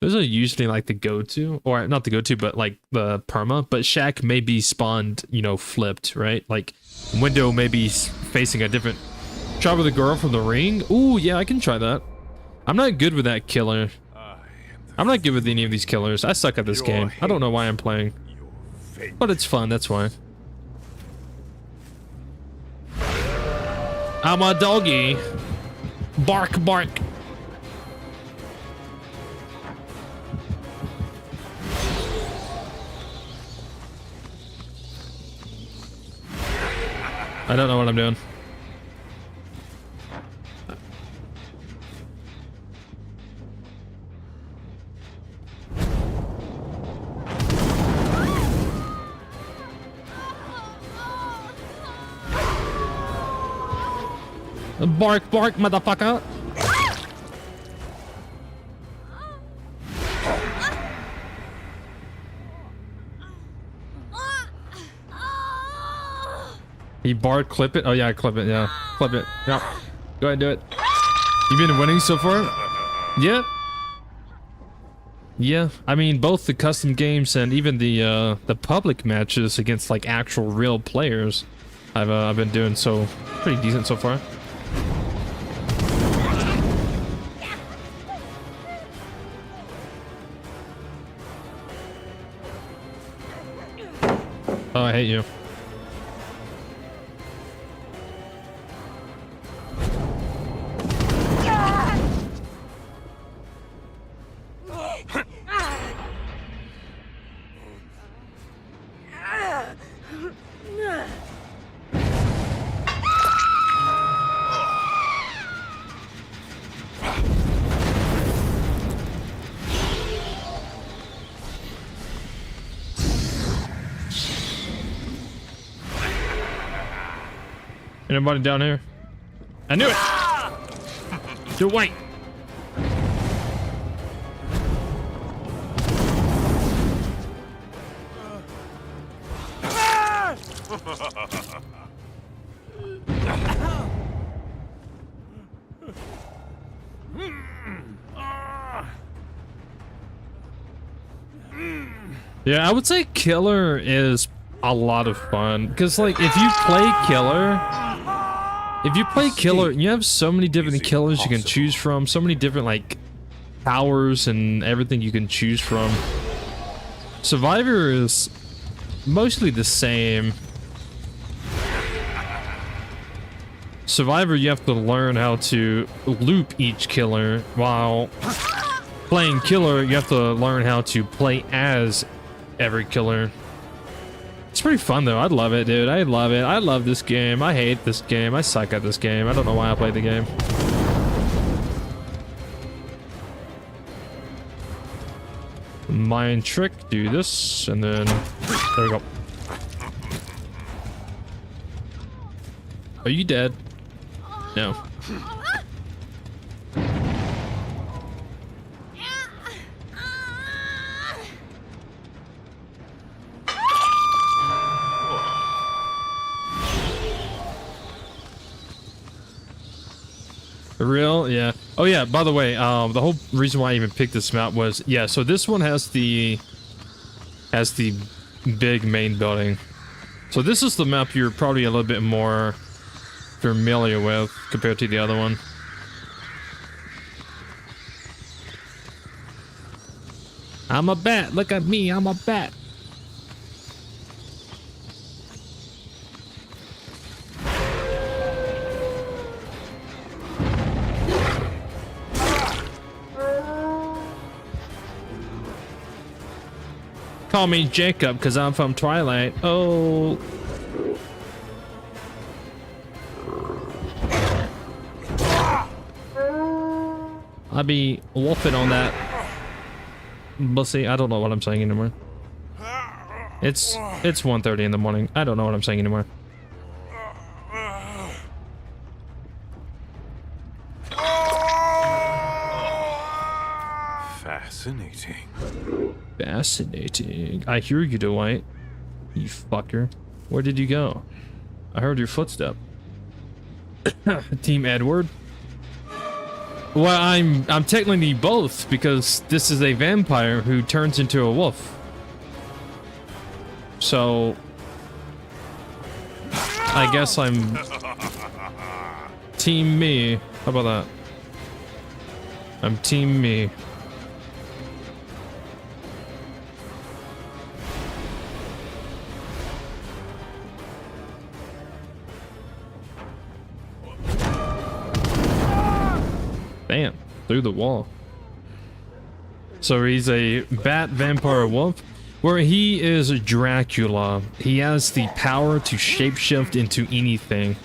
like the go-to, or not the go-to, but like the perma. But shack may be spawned, you know, flipped, right? Like window may be facing a different. Try with the girl from the ring. Ooh, yeah, I can try that. I'm not good with that killer. I'm not good with any of these killers. I suck at this game. I don't know why I'm playing, but it's fun. That's why. I'm a doggy. Bark, bark. I don't know what I'm doing. Bark, bark, motherfucker. He barred, clip it. Oh yeah, clip it. Yeah, clip it. Yeah, go ahead and do it. You've been winning so far. Yeah. Yeah, I mean both the custom games and even the public matches against like actual real players. I've been doing so pretty decent so far. Oh, I hate you. Anybody down here? I knew it! Too white! Yeah, I would say Killer is a lot of fun because, like, if you play Killer, you have so many different killers you can choose from, so many different like powers and everything you can choose from. Survivor is mostly the same. Survivor, you have to learn how to loop each killer, while playing Killer, you have to learn how to play as every killer. It's pretty fun though. I love it, dude. I love it. I love this game. I hate this game. I suck at this game. I don't know why I play the game. Mind trick, do this, and then there we go. Are you dead? No. Real? Yeah. Oh yeah, by the way, the whole reason why I even picked this map was, yeah, so this one has the big main building. So this is the map you're probably a little bit more familiar with compared to the other one. I'm a bat. Look at me. I'm a bat. Call me Jacob because I'm from Twilight. Oh. I'll be wolfing on that. Bussy. I don't know what I'm saying anymore. It's 1:30 in the morning. I don't know what I'm saying anymore. Fascinating. Fascinating. I hear you, Dwight. You fucker. Where did you go? I heard your footstep. Team Edward. Well, I'm technically both because this is a vampire who turns into a wolf. So I guess I'm Team me. How about that? I'm Team me. Damn, through the wall. So he's a bat vampire wolf, where he is Dracula. He has the power to shapeshift into anything.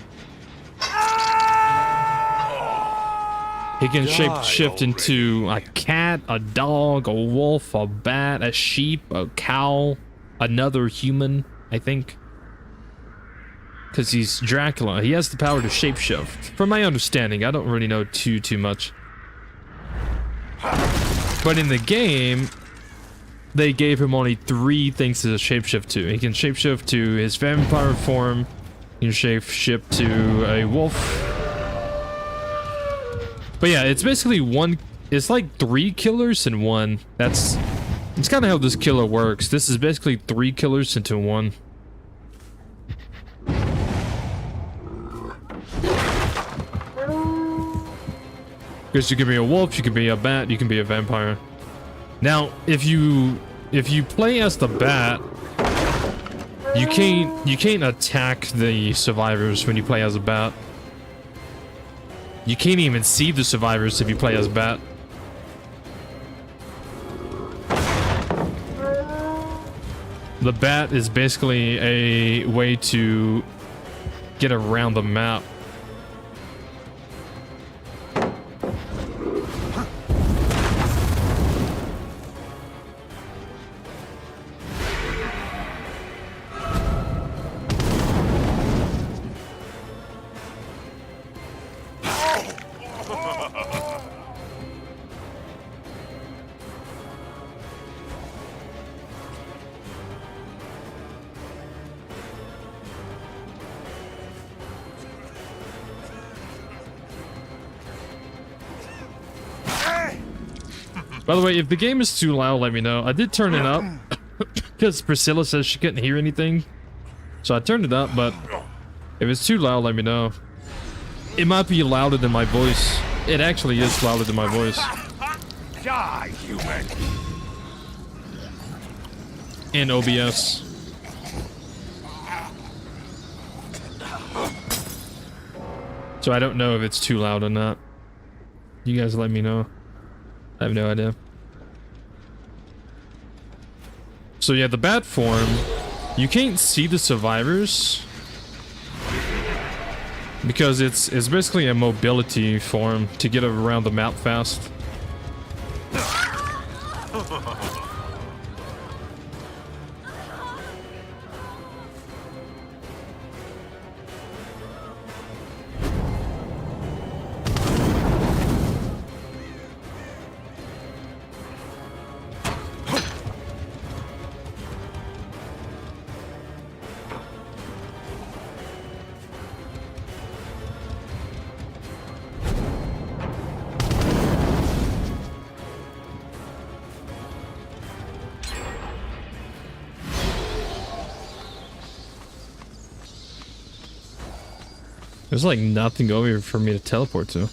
He can shapeshift into a cat, a dog, a wolf, a bat, a sheep, a cow, another human, I think. Because he's Dracula. He has the power to shapeshift. From my understanding, I don't really know too much. But in the game, they gave him only 3 things to shapeshift to. He can shapeshift to his vampire form. He can shapeshift to a wolf. But yeah, it's basically it's like 3 killers in one. It's kind of how this killer works. This is basically 3 killers into one. Because you can be a wolf, you can be a bat, you can be a vampire. Now, if you play as the bat, you can't attack the survivors when you play as a bat. You can't even see the survivors if you play as a bat. The bat is basically a way to get around the map. By the way, if the game is too loud, let me know. I did turn it up because Priscilla says she couldn't hear anything. So I turned it up, but if it's too loud, let me know. It might be louder than my voice. It actually is louder than my voice. Die, human! In OBS. So I don't know if it's too loud or not. You guys let me know. I have no idea. So yeah, the bat form, you can't see the survivors because it's basically a mobility form to get around the map fast. There's like nothing over here for me to teleport to.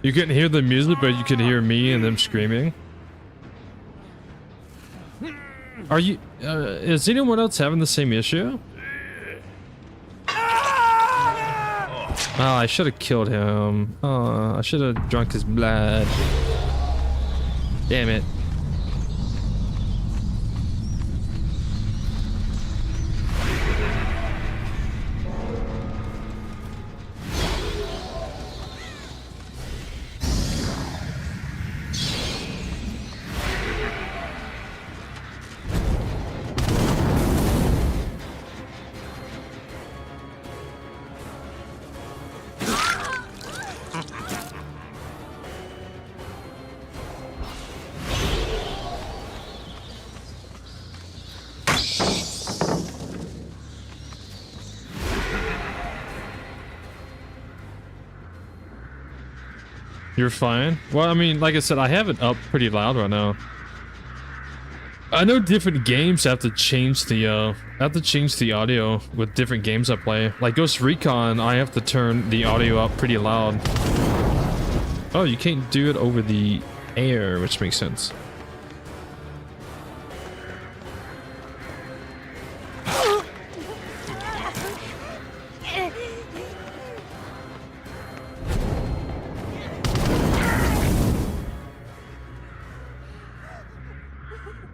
You couldn't hear the music, but you could hear me and them screaming. Are you, is anyone else having the same issue? Oh, I should have killed him. Oh, I should have drunk his blood. Damn it. You're fine? Well, I mean, like I said, I have it up pretty loud right now. I know different games have to change the audio with different games I play. Like Ghost Recon, I have to turn the audio up pretty loud. Oh, you can't do it over the air, which makes sense.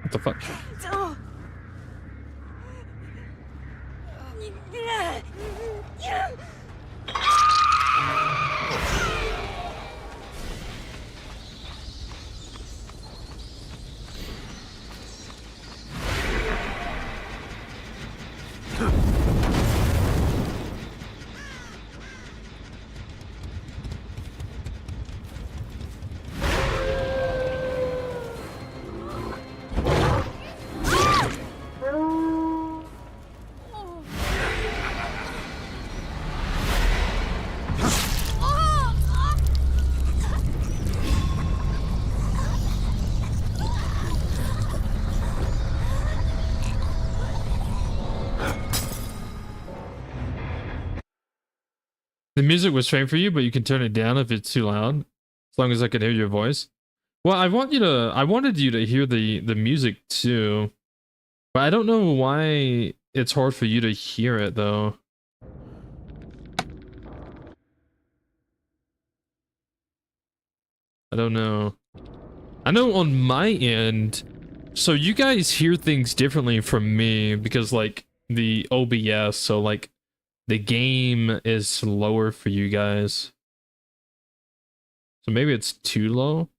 What the fuck? The music was fine for you, but you can turn it down if it's too loud, as long as I can hear your voice. Well, I wanted you to hear the music too, but I don't know why it's hard for you to hear it though. I don't know. I know on my end, so you guys hear things differently from me because like the OBS, so like the game is lower for you guys. So maybe it's too low.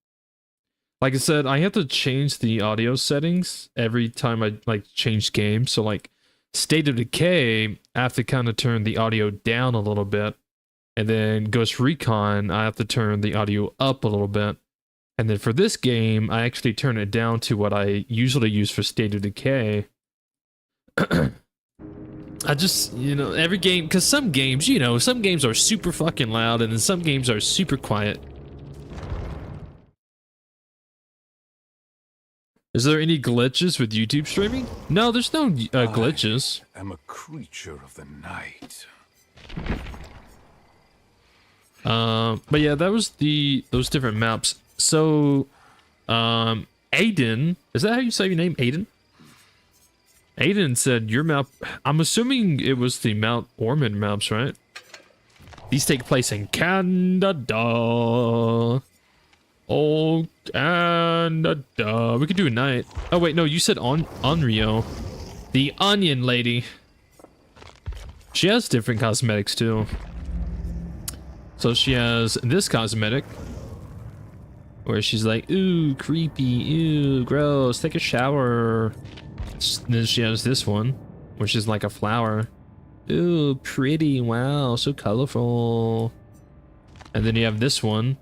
Like I said, I have to change the audio settings every time I like change games. So like State of Decay, I have to kind of turn the audio down a little bit. And then Ghost Recon, I have to turn the audio up a little bit. And then for this game, I actually turn it down to what I usually use for State of Decay. I just, you know, every game, because some games, you know, some games are super fucking loud and then some games are super quiet. Is there any glitches with YouTube streaming? No, there's no glitches. I am a creature of the night. But yeah, that was those different maps. So, Aiden, is that how you say your name, Aiden? Aiden said your map, I'm assuming it was the Mount Ormond maps, right? These take place in Canada. Oh, Canada. We could do a night. Oh wait, no, you said Onryo. The Onion Lady. She has different cosmetics too. So she has this cosmetic. Where she's like, ooh, creepy, ew, gross, take a shower. Then she has this one, which is like a flower. Ooh, pretty, wow, so colorful. And then you have this one.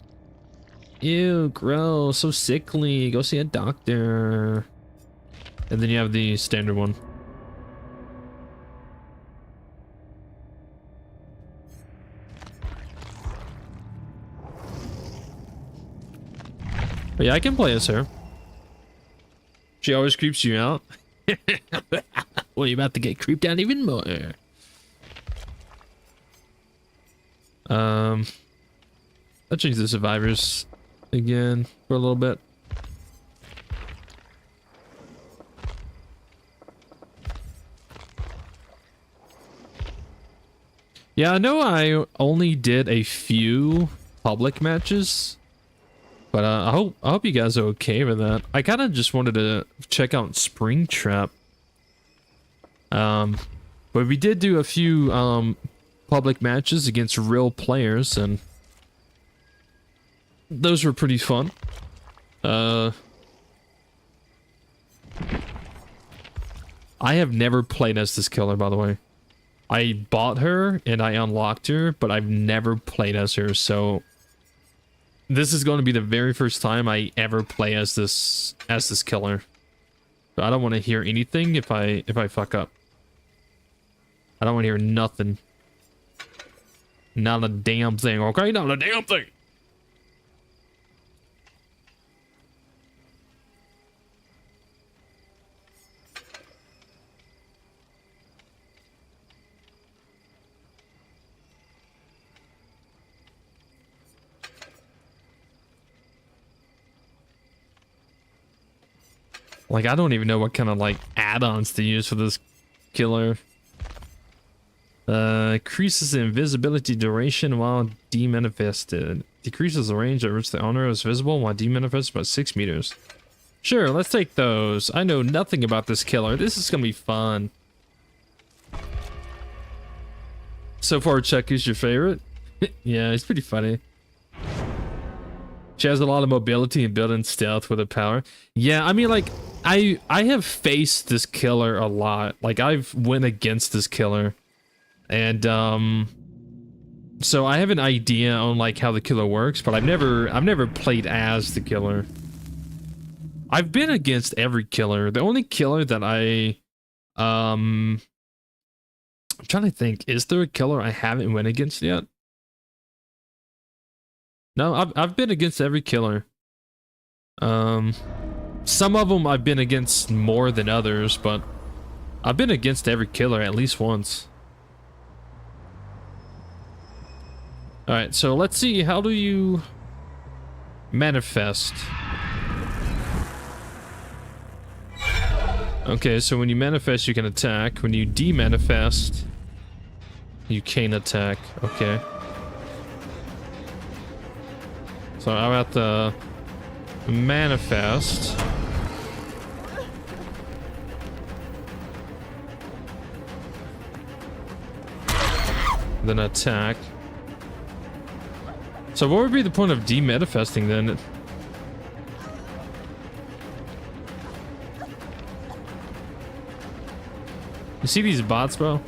Ew, gross, so sickly, go see a doctor. And then you have the standard one. But yeah, I can play as her. She always creeps you out. Well, you're about to get creeped out even more. I'll change the survivors again for a little bit. Yeah, I know I only did a few public matches. But I hope you guys are okay with that. I kind of just wanted to check out Springtrap. But we did do a few public matches against real players, and those were pretty fun. I have never played as this killer, by the way. I bought her and I unlocked her, but I've never played as her, so this is going to be the very first time I ever play as this killer. But I don't want to hear anything if I fuck up. I don't want to hear nothing. Not a damn thing, okay? Not a damn thing. Like, I don't even know what kind of, like, add-ons to use for this killer. Increases the invisibility duration while demanifested. Decreases the range at which the owner is visible while demanifested by 6 meters. Sure, let's take those. I know nothing about this killer. This is gonna be fun. So far, Chucky's your favorite? Yeah, he's pretty funny. She has a lot of mobility and built-in stealth with her power. Yeah, I mean, like, I have faced this killer a lot. Like, I've went against this killer. And, so I have an idea on, like, how the killer works, but I've never played as the killer. I've been against every killer. The only killer that I'm trying to think, is there a killer I haven't went against yet? No, I've been against every killer. Some of them I've been against more than others, but I've been against every killer at least once. Alright, so let's see, how do you manifest? Okay, so when you manifest, you can attack. When you demanifest, you can't attack. Okay. So I'm at the manifest. Then attack. So what would be the point of demanifesting then? You see these bots, bro?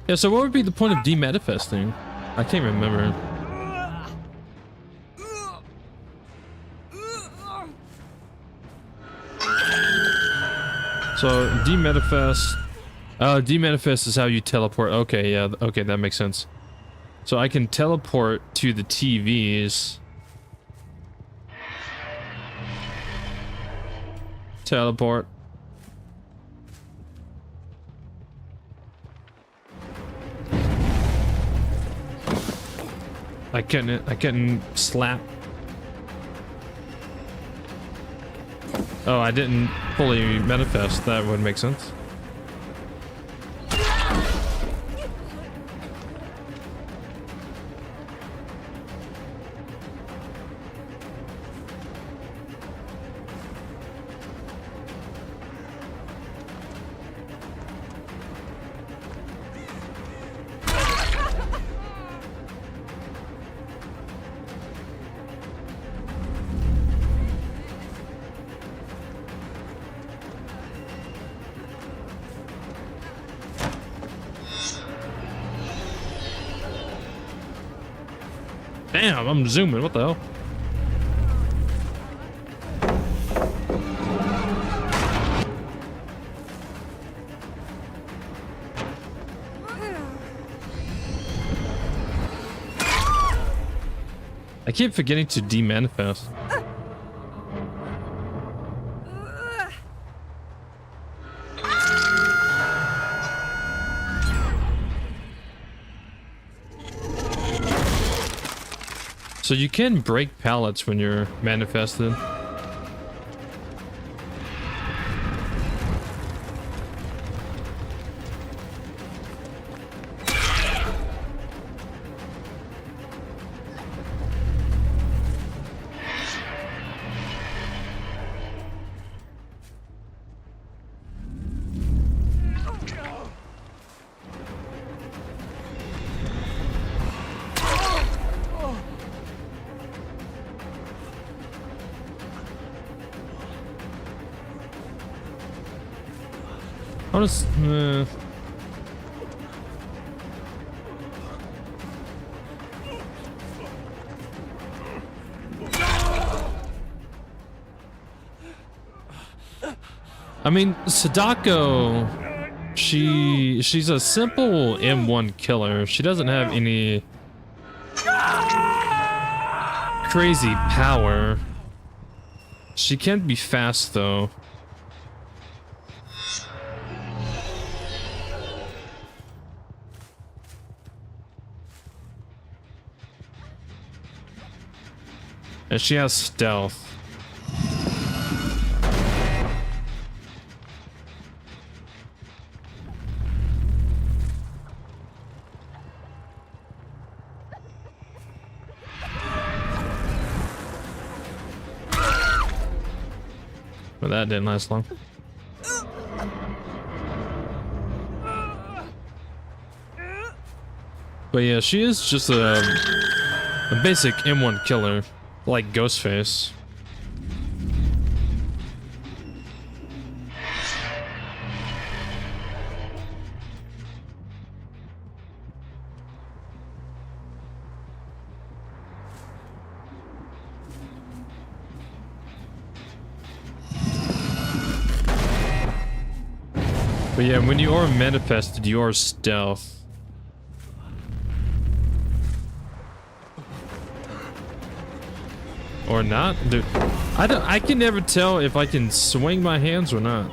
Yeah, so what would be the point of demanifesting? I can't remember. So demanifest. Demanifest is how you teleport. Okay, yeah, okay, that makes sense. So I can teleport to the TVs. Teleport. I couldn't slap. Oh, I didn't fully manifest. That would make sense. Damn, I'm zooming. What the hell? I keep forgetting to demanifest. So you can break pallets when you're manifested. I mean, Sadako, she's a simple M1 killer. She doesn't have any crazy power. She can be fast though. And she has stealth. But that didn't last long. But yeah, she is just a basic M1 killer. Like Ghostface. But yeah, when you are manifested, you are stealth. Or not, dude. I can never tell if I can swing my hands or not.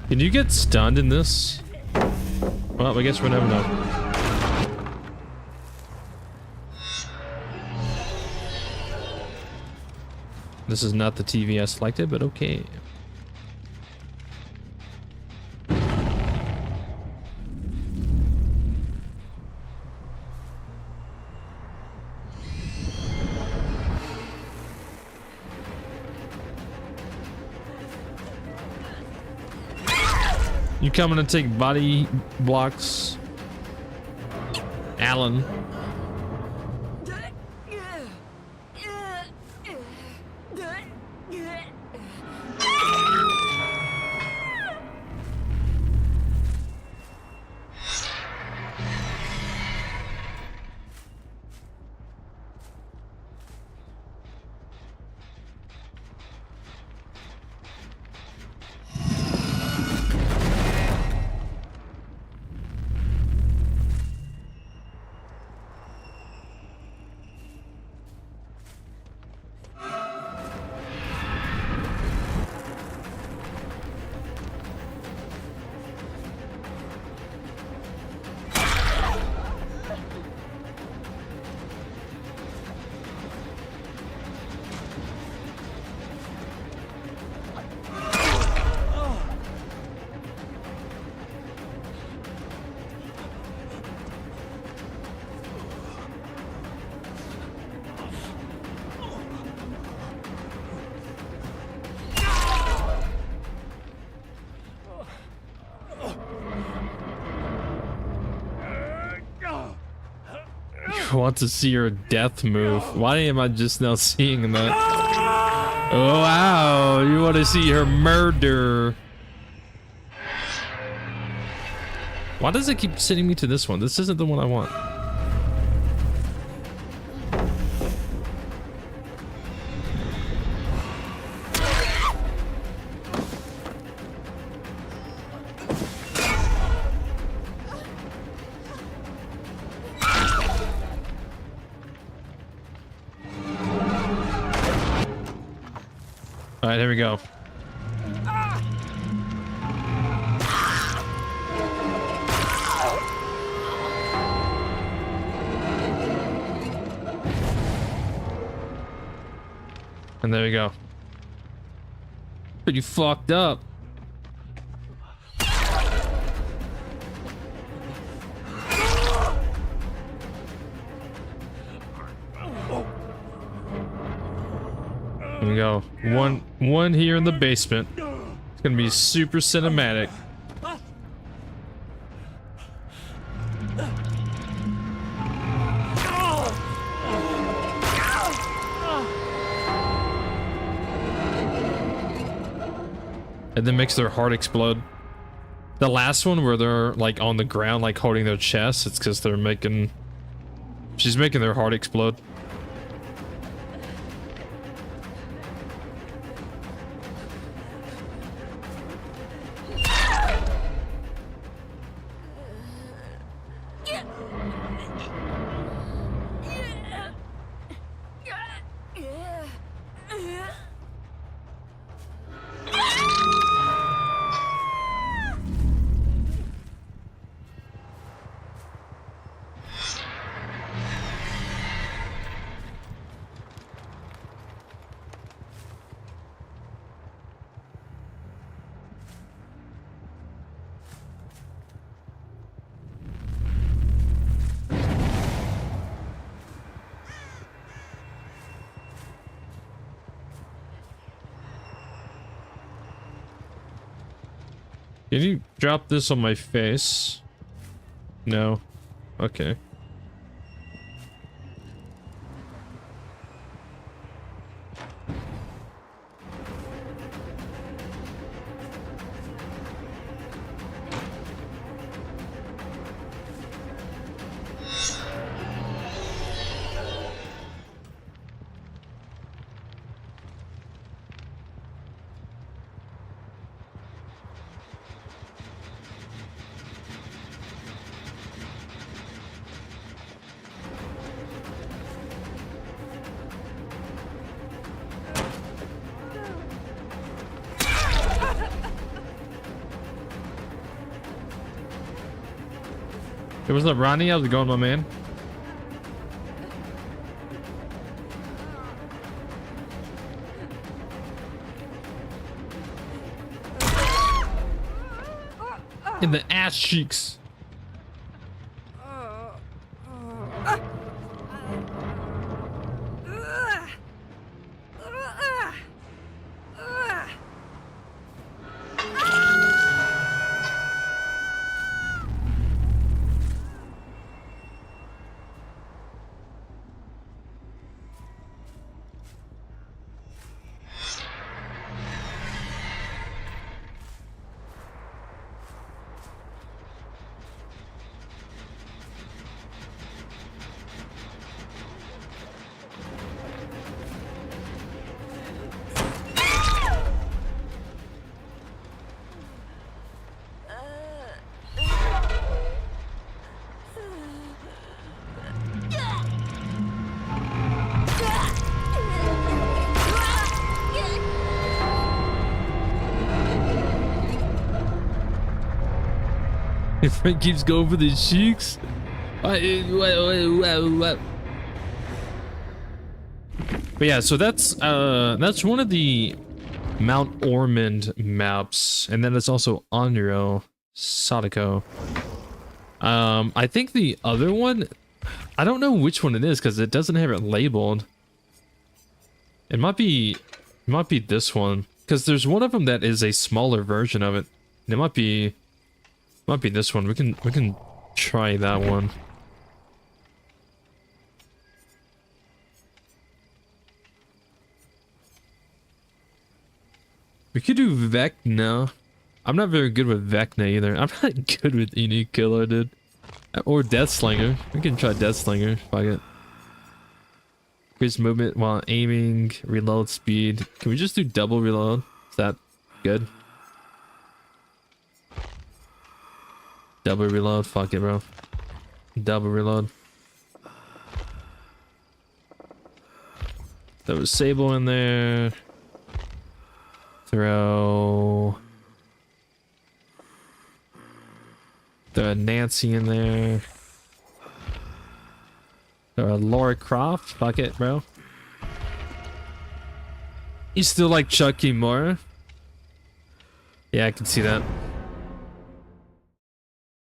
Can you get stunned in this? Well, I guess we'll never know. This is not the TV I selected, but okay. You coming to take body blocks, Alan? I want to see her death move. Why am I just now seeing that? Oh wow, you want to see her murder. Why does it keep sending me to this one? This isn't the one I want. All right, here we go. And there we go. Pretty fucked up. Here we go. One here in the basement. It's gonna be super cinematic. And then makes their heart explode. The last one where they're like on the ground, like holding their chest, it's because they're making... She's making their heart explode. Can you drop this on my face? No. Okay. Hey, what's up, Ronnie? How's it going, my man? In the ass cheeks. If Frank keeps going for the cheeks. But yeah, so that's one of the Mount Ormond maps, and then it's also Onryo Sadako. I think the other one, I don't know which one it is because it doesn't have it labeled. It might be this one because there's one of them that is a smaller version of it. And it might be this one. We can try that one. We could do Vecna. I'm not very good with Vecna either. I'm not good with Unique Killer, dude. Or Deathslinger. We can try Deathslinger. Fuck it. Increase movement while aiming. Reload speed. Can we just do double reload? Is that good? Double reload. Fuck it, bro. Double reload. There was Sable in there. Throw a Nancy in there. Throw a Laura Croft. Fuck it, bro. You still like Chucky more? Yeah, I can see that.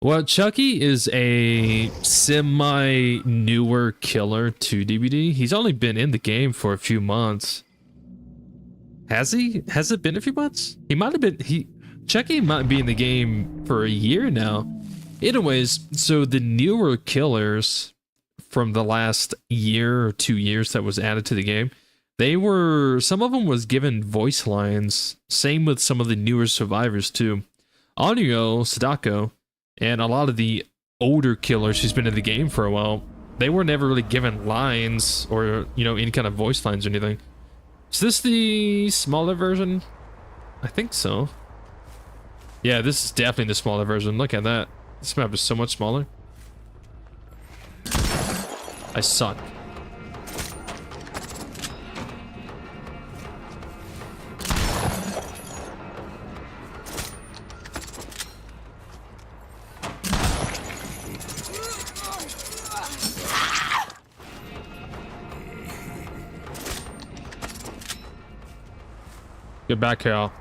Well, Chucky is a semi-newer killer to DBD. He's only been in the game for a few months. Has he? Has it been a few months? He might have been. Chucky might be in the game for a year now. Anyways, so the newer killers from the last year or 2 years that was added to the game, some of them was given voice lines. Same with some of the newer survivors too. Onryo Sadako and a lot of the older killers who's been in the game for a while, they were never really given lines or, you know, any kind of voice lines or anything. Is this the smaller version? I think so. Yeah, this is definitely the smaller version. Look at that. This map is so much smaller. I suck. Get back here. I'm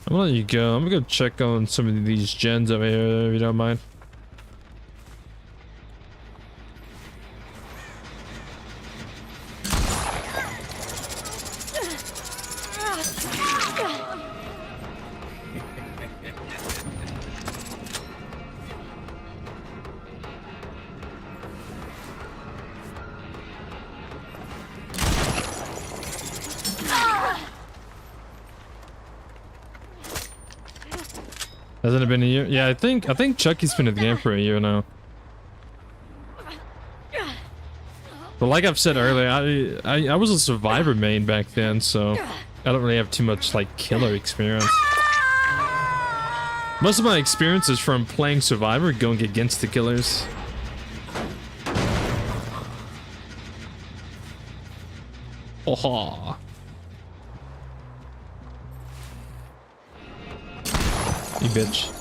gonna let you go. I'm gonna go check on some of these gens over here if you don't mind. Hasn't it been a year? Yeah, I think Chucky's been in the game for a year now. But like I've said earlier, I was a survivor main back then, so I don't really have too much like killer experience. Most of my experience is from playing survivor, going against the killers. Oh. You bitch.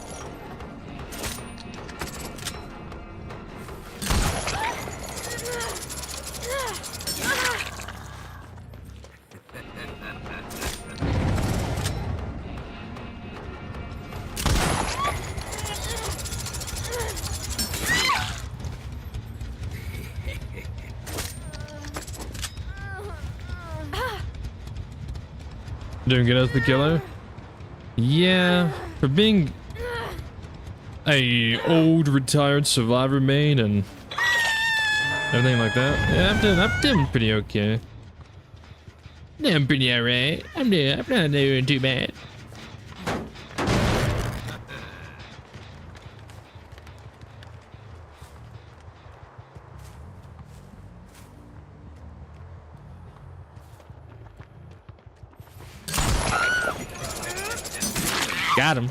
Doing good as the killer? Yeah, for being a old retired survivor main and everything like that. Yeah, I'm doing pretty okay. I'm pretty alright. I'm not doing too bad. Got him.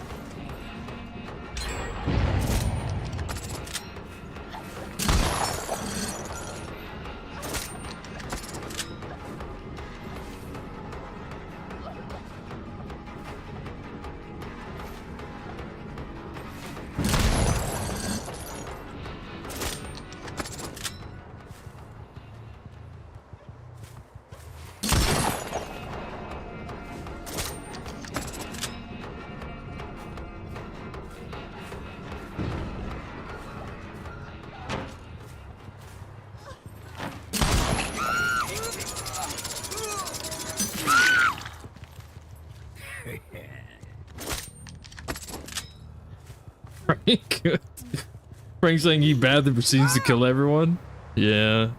Frank saying he bad that proceeds to kill everyone. Yeah.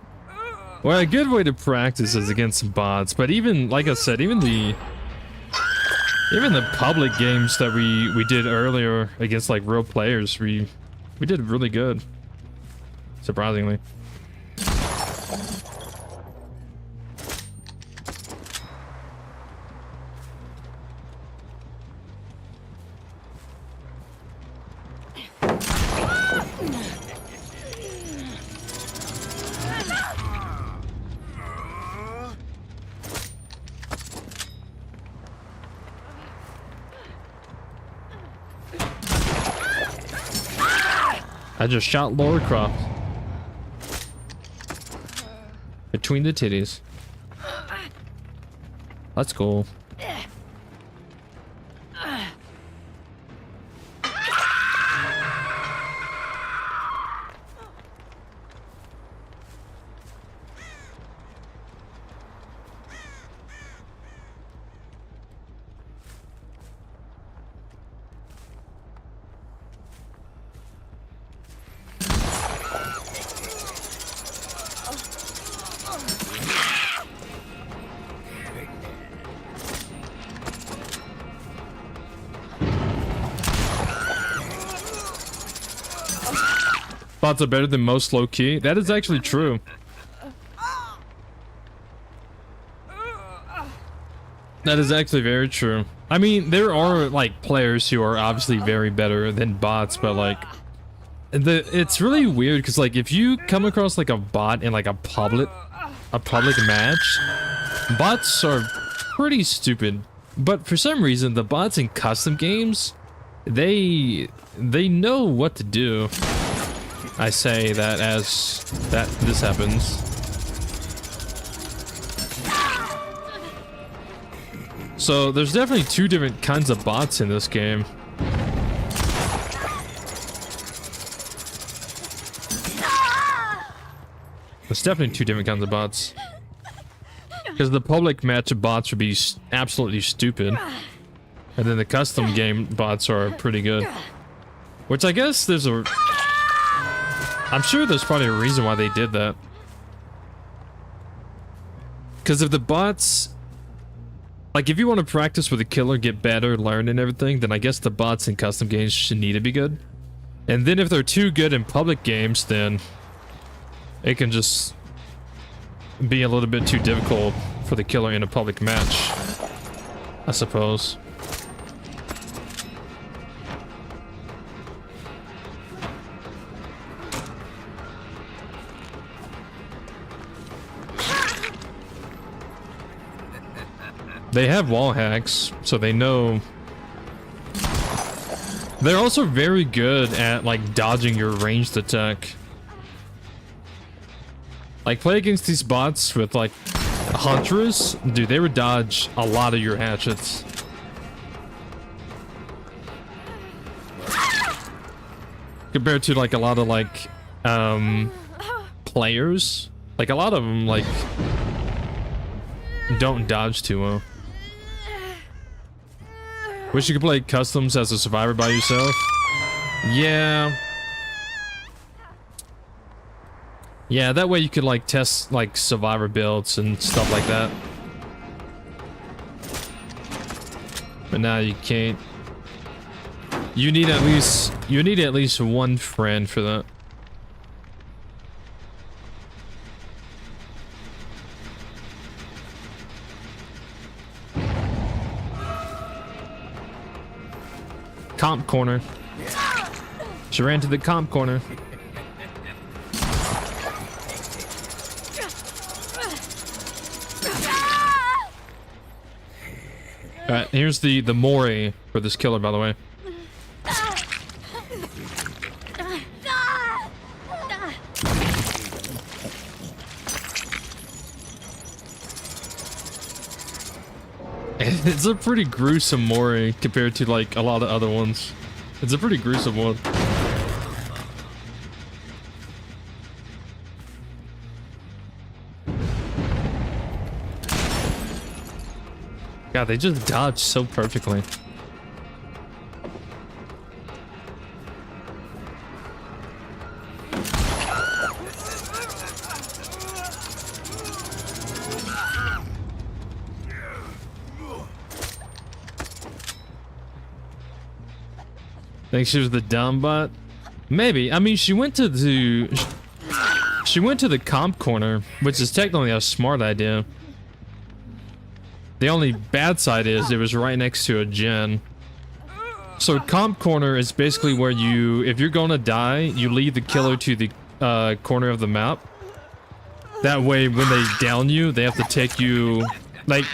Well, a good way to practice is against bots, but even like I said, even the public games that we did earlier against like real players, we did really good. Surprisingly. I just shot Laura Croft between the titties. Let's go. Bots are better than most low key. That is actually true. That is actually very true. I mean, there are like players who are obviously very better than bots, but like it's really weird because like if you come across like a bot in like a public match, bots are pretty stupid. But for some reason, the bots in custom games, they know what to do. I say that as this happens. So there's definitely two different kinds of bots in this game. There's definitely two different kinds of bots. Because the public match bots would be absolutely stupid. And then the custom game bots are pretty good. Which I guess there's a... I'm sure there's probably a reason why they did that. Because if the bots... Like, if you want to practice with a killer, get better, learn and everything, then I guess the bots in custom games should need to be good. And then if they're too good in public games, then it can just be a little bit too difficult for the killer in a public match, I suppose. They have wall hacks, so they know They're also very good at like dodging your ranged attack. Like play against these bots with like Huntress, dude, they would dodge a lot of your hatchets. Compared to like a lot of like players, like a lot of them like don't dodge too well. Wish you could play customs as a survivor by yourself. Yeah, that way you could like test like survivor builds and stuff like that. But now you can't. You need at least one friend for that. Comp corner. She ran to the comp corner. Alright, here's the Mori for this killer, by the way. It's a pretty gruesome Mori compared to like a lot of other ones. It's a pretty gruesome one. God, they just dodge so perfectly. Think she was the dumb bot? Maybe. I mean, she went to the comp corner, which is technically a smart idea. The only bad side is it was right next to a gen. So comp corner is basically where you, if you're gonna die, you lead the killer to the corner of the map. That way, when they down you, they have to take you, like,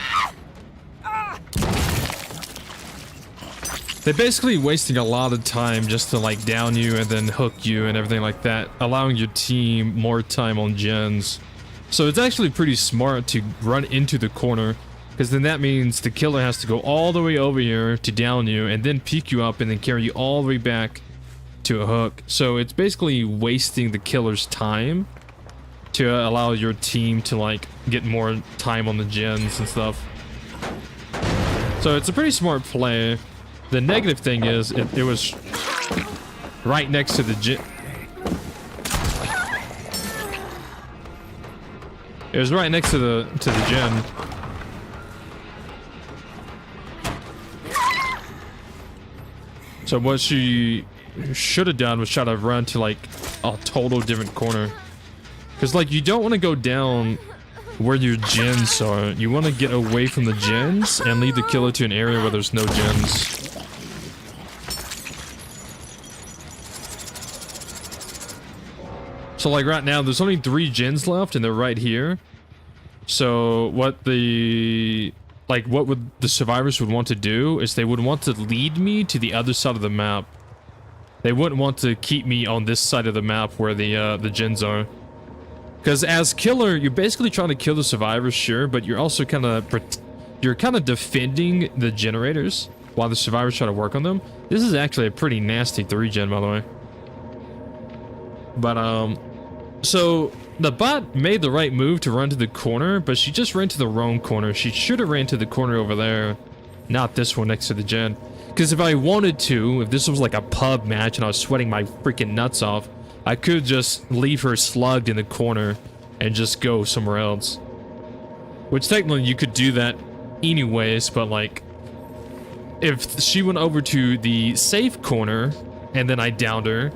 they're basically wasting a lot of time just to like down you and then hook you and everything like that, allowing your team more time on gens. So it's actually pretty smart to run into the corner, because then that means the killer has to go all the way over here to down you and then pick you up and then carry you all the way back to a hook. So it's basically wasting the killer's time to allow your team to like get more time on the gens and stuff. So it's a pretty smart play. The negative thing is it was right next to the gen. It was right next to the gen. So what she should have done was try to run to like a total different corner. Because like you don't want to go down where your gens are. You want to get away from the gens and lead the killer to an area where there's no gens. So like right now there's only 3 gens left and they're right here. So what would the survivors would want to do is they would want to lead me to the other side of the map. They wouldn't want to keep me on this side of the map where the gens are. Because as killer, you're basically trying to kill the survivors, sure, but you're also kind of defending the generators while the survivors try to work on them. This is actually a pretty nasty 3-gen, by the way. But so the bot made the right move to run to the corner, but she just ran to the wrong corner. She should have ran to the corner over there, not this one next to the gen. Because if I wanted to, if this was like a pub match and I was sweating my freaking nuts off, I could just leave her slugged in the corner and just go somewhere else. Which technically you could do that anyways, but like, if she went over to the safe corner and then I downed her,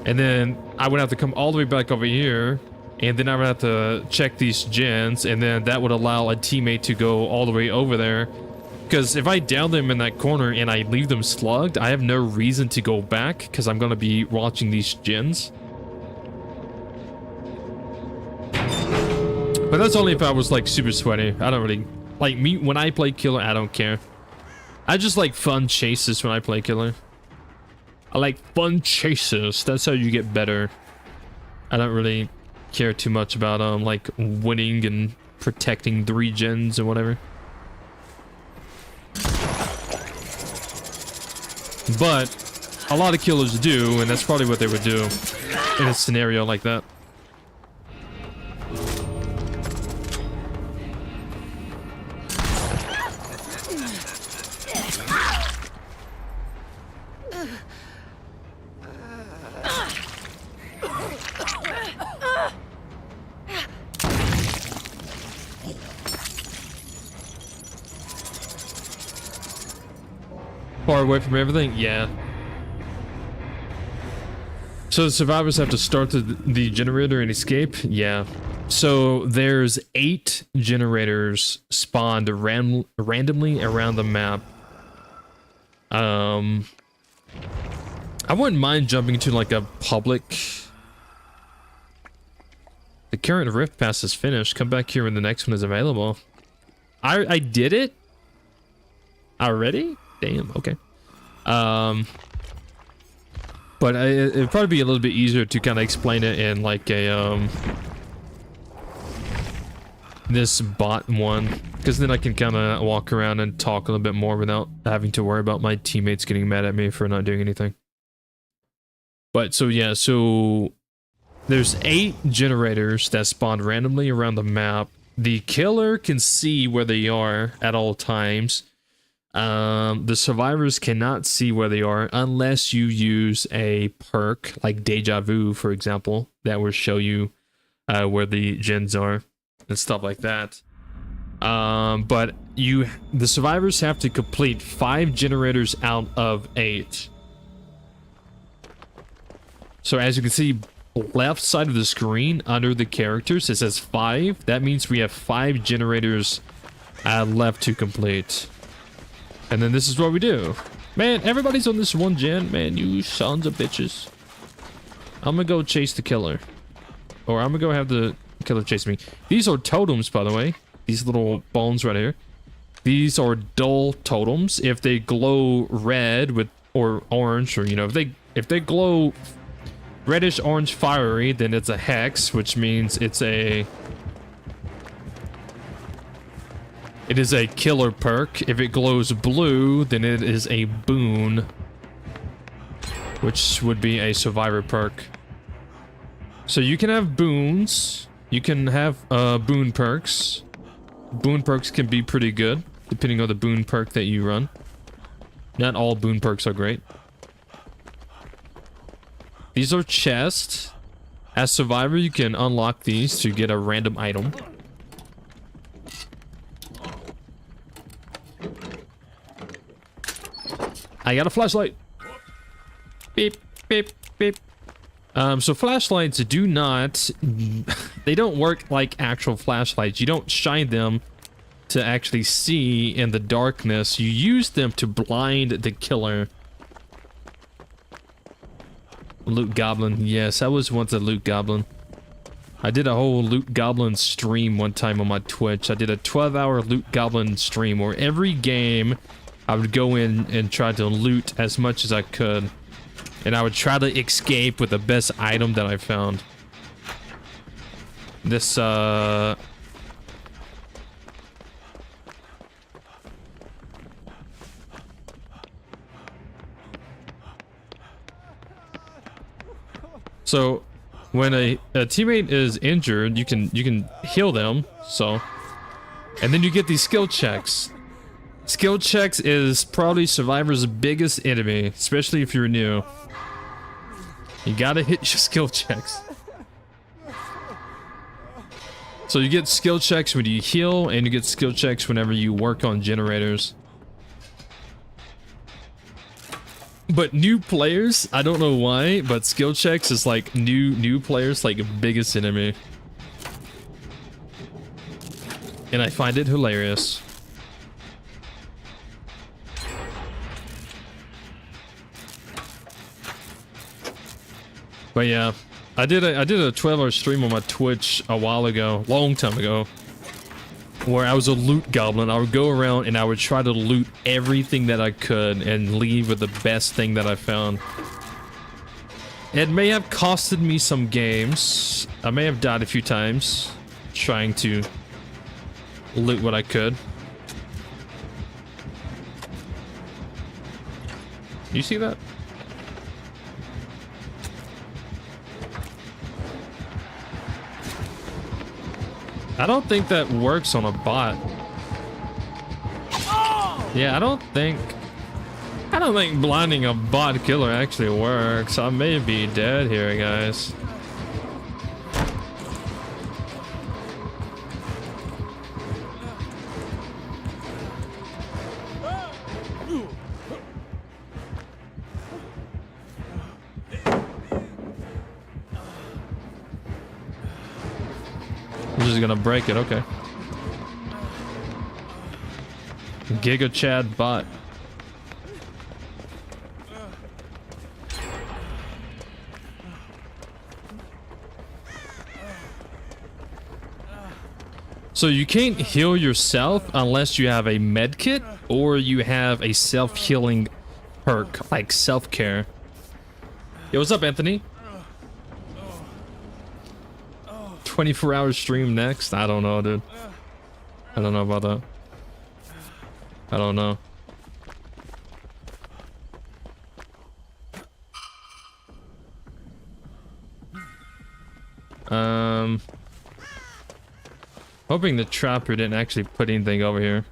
and then I would have to come all the way back over here, and then I would have to check these gens, and then that would allow a teammate to go all the way over there. Because if I down them in that corner and I leave them slugged, I have no reason to go back because I'm going to be watching these gens. But that's only if I was like super sweaty. I don't really like me when I play killer. I don't care. I just like fun chases when I play killer. I like fun chases. That's how you get better. I don't really care too much about like winning and protecting 3 gens or whatever. But a lot of killers do, and that's probably what they would do in a scenario like that. Far away from everything? Yeah. So the survivors have to start the generator and escape? Yeah. So there's 8 generators spawned randomly around the map. I wouldn't mind jumping to like a public... The current Rift Pass is finished. Come back here when the next one is available. I did it? Already? Damn, okay. But it'd probably be a little bit easier to kind of explain it in like a, this bot one. Because then I can kind of walk around and talk a little bit more without having to worry about my teammates getting mad at me for not doing anything. But so yeah, so there's 8 generators that spawn randomly around the map. The killer can see where they are at all times. The survivors cannot see where they are unless you use a perk like Deja Vu, for example, that will show you where the gens are and stuff like that. But the survivors have to complete 5 generators out of 8. So as you can see, left side of the screen under the characters, it says 5. That means we have 5 generators left to complete. And then this is what we do. Man, everybody's on this one gen. Man, you sons of bitches. I'm gonna go chase the killer. Or I'm gonna go have the killer chase me. These are totems, by the way. These little bones right here. These are dull totems. If they glow red with or orange, or you know, if they glow reddish orange fiery, then it's a hex, which means it is a killer perk. If it glows blue, then it is a boon, which would be a survivor perk. So you can have boons. You can have boon perks. Boon perks can be pretty good, depending on the boon perk that you run. Not all boon perks are great. These are chests. As survivor, you can unlock these to get a random item. I got a flashlight. Beep, beep, beep. So flashlights do not... They don't work like actual flashlights. You don't shine them to actually see in the darkness. You use them to blind the killer. Loot Goblin. Yes, I was once a Loot Goblin. I did a whole Loot Goblin stream one time on my Twitch. I did a 12-hour Loot Goblin stream where every game... I would go in and try to loot as much as I could. And I would try to escape with the best item that I found. This, So when a teammate is injured, you can heal them, so. And then you get these skill checks. Skill checks is probably Survivor's biggest enemy, especially if you're new. You gotta hit your skill checks. So you get skill checks when you heal, and you get skill checks whenever you work on generators. But new players, I don't know why, but skill checks is like new players like biggest enemy. And I find it hilarious. But yeah, I did a 12-hour stream on my Twitch a while ago, long time ago, where I was a loot goblin. I would go around and I would try to loot everything that I could and leave with the best thing that I found. It may have costed me some games. I may have died a few times trying to loot what I could. You see that? I don't think that works on a bot. Yeah, I don't think blinding a bot killer actually works. I may be dead here, guys. I'm just gonna break it, okay. Giga Chad bot. So you can't heal yourself unless you have a med kit or you have a self-healing perk, like self-care. Yo, what's up, Anthony? 24-hour stream next? I don't know, dude. I don't know about that. I don't know. Hoping the trapper didn't actually put anything over here.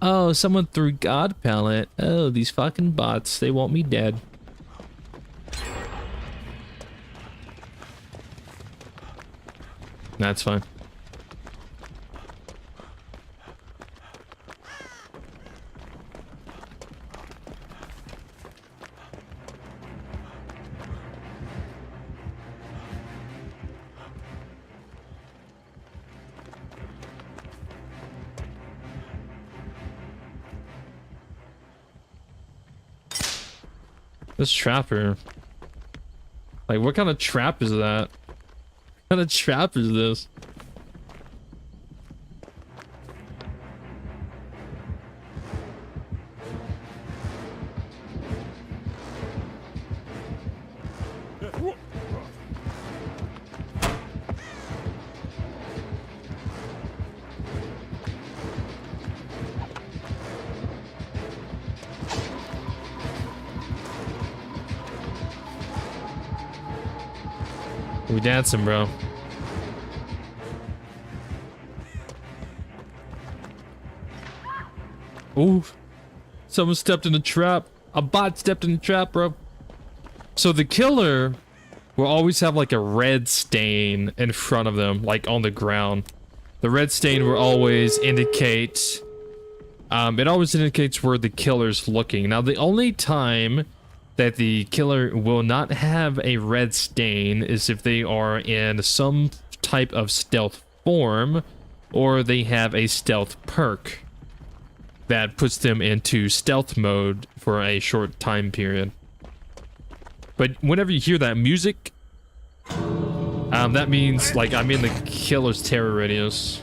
Oh, someone threw God pallet. Oh, these fucking bots. They want me dead. That's fine. This trapper. Like, what kind of trap is that? What kind of trap is this? We dancing, bro. Ooh. Someone stepped in the trap. A bot stepped in the trap, bro. So the killer will always have like a red stain in front of them, like on the ground. The red stain will always indicate... it always indicates where the killer's looking. Now, the only time that the killer will not have a red stain is if they are in some type of stealth form or they have a stealth perk that puts them into stealth mode for a short time period. But whenever you hear that music, that means like I'm in the killer's terror radius.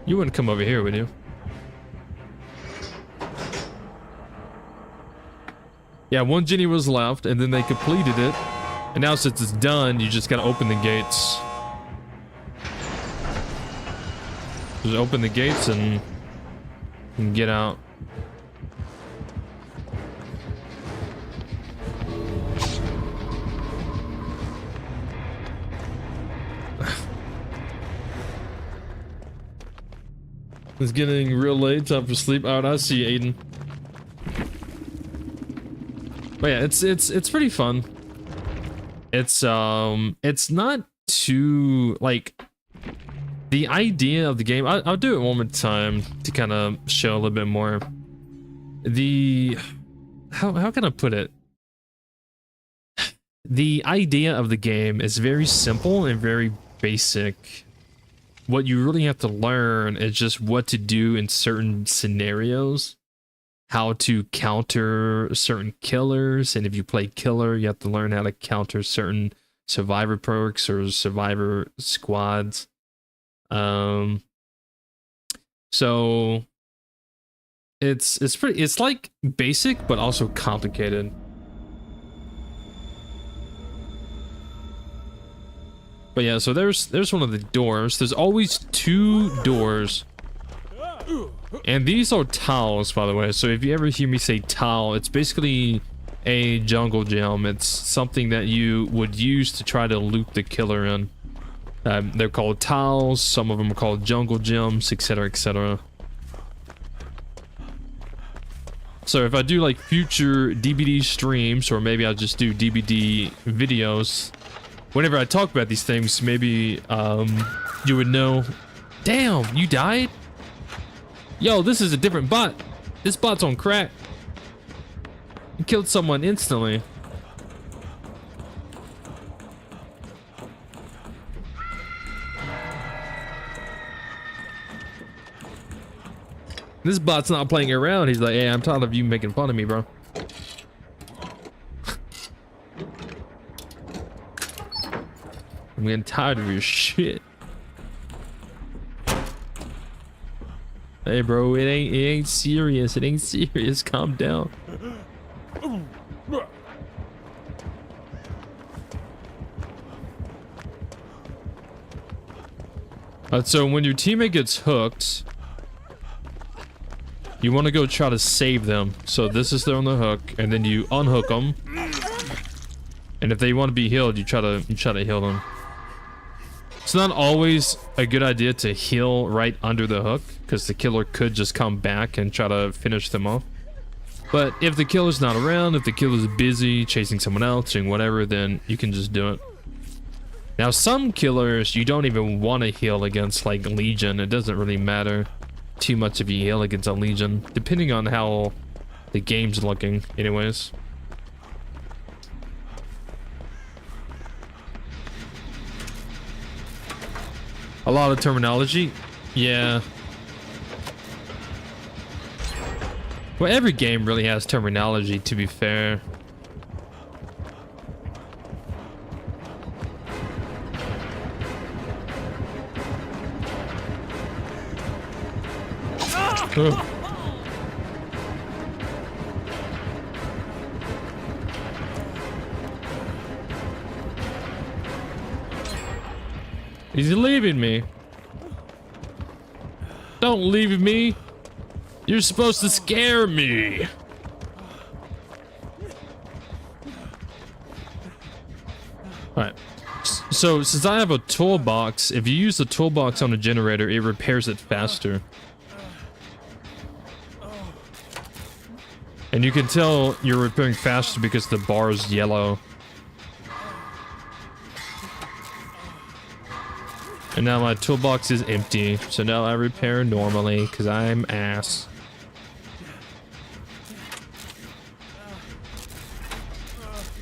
You wouldn't come over here, would you? Yeah, one genie was left, and then they completed it. And now since it's done, you just gotta open the gates. Just open the gates and get out. It's getting real late, time for sleep. Alright, I see you, Aiden. But yeah, it's pretty fun. It's not too like the idea of the game. I'll do it one more time to kind of show a little bit more. The how can I put it? The idea of the game is very simple and very basic. What you really have to learn is just what to do in certain scenarios. How to counter certain killers, and if you play killer, you have to learn how to counter certain survivor perks or survivor squads. So it's like basic but also complicated. But yeah, so there's one of the doors. There's always 2 doors. And these are tiles, by the way. So if you ever hear me say tile, it's basically a jungle gem. It's something that you would use to try to loop the killer in. They're called tiles. Some of them are called jungle gems, etc, etc. So if I do like future DBD streams, or maybe I'll just do DBD videos, whenever I talk about these things, maybe you would know. Damn, you died? Yo, this is a different bot. This bot's on crack. You killed someone instantly. This bot's not playing around. He's like, hey, I'm tired of you making fun of me, bro. I'm getting tired of your shit. Hey, bro, it ain't serious. It ain't serious. Calm down. So when your teammate gets hooked, you want to go try to save them. So this is they're on the hook, and then you unhook them. And if they want to be healed, you try to heal them. It's not always a good idea to heal right under the hook, because the killer could just come back and try to finish them off. But if the killer's not around, if the killer's busy chasing someone else, doing whatever, then you can just do it. Now, some killers you don't even want to heal against, like Legion. It doesn't really matter too much if you heal against a Legion, depending on how the game's looking anyways. A lot of terminology. Yeah. Well, every game really has terminology, to be fair. Oh. He's leaving me. Don't leave me. You're supposed to scare me. Alright. So, since I have a toolbox, if you use the toolbox on a generator, it repairs it faster. And you can tell you're repairing faster because the bar is yellow. And now my toolbox is empty, so now I repair normally because I'm ass.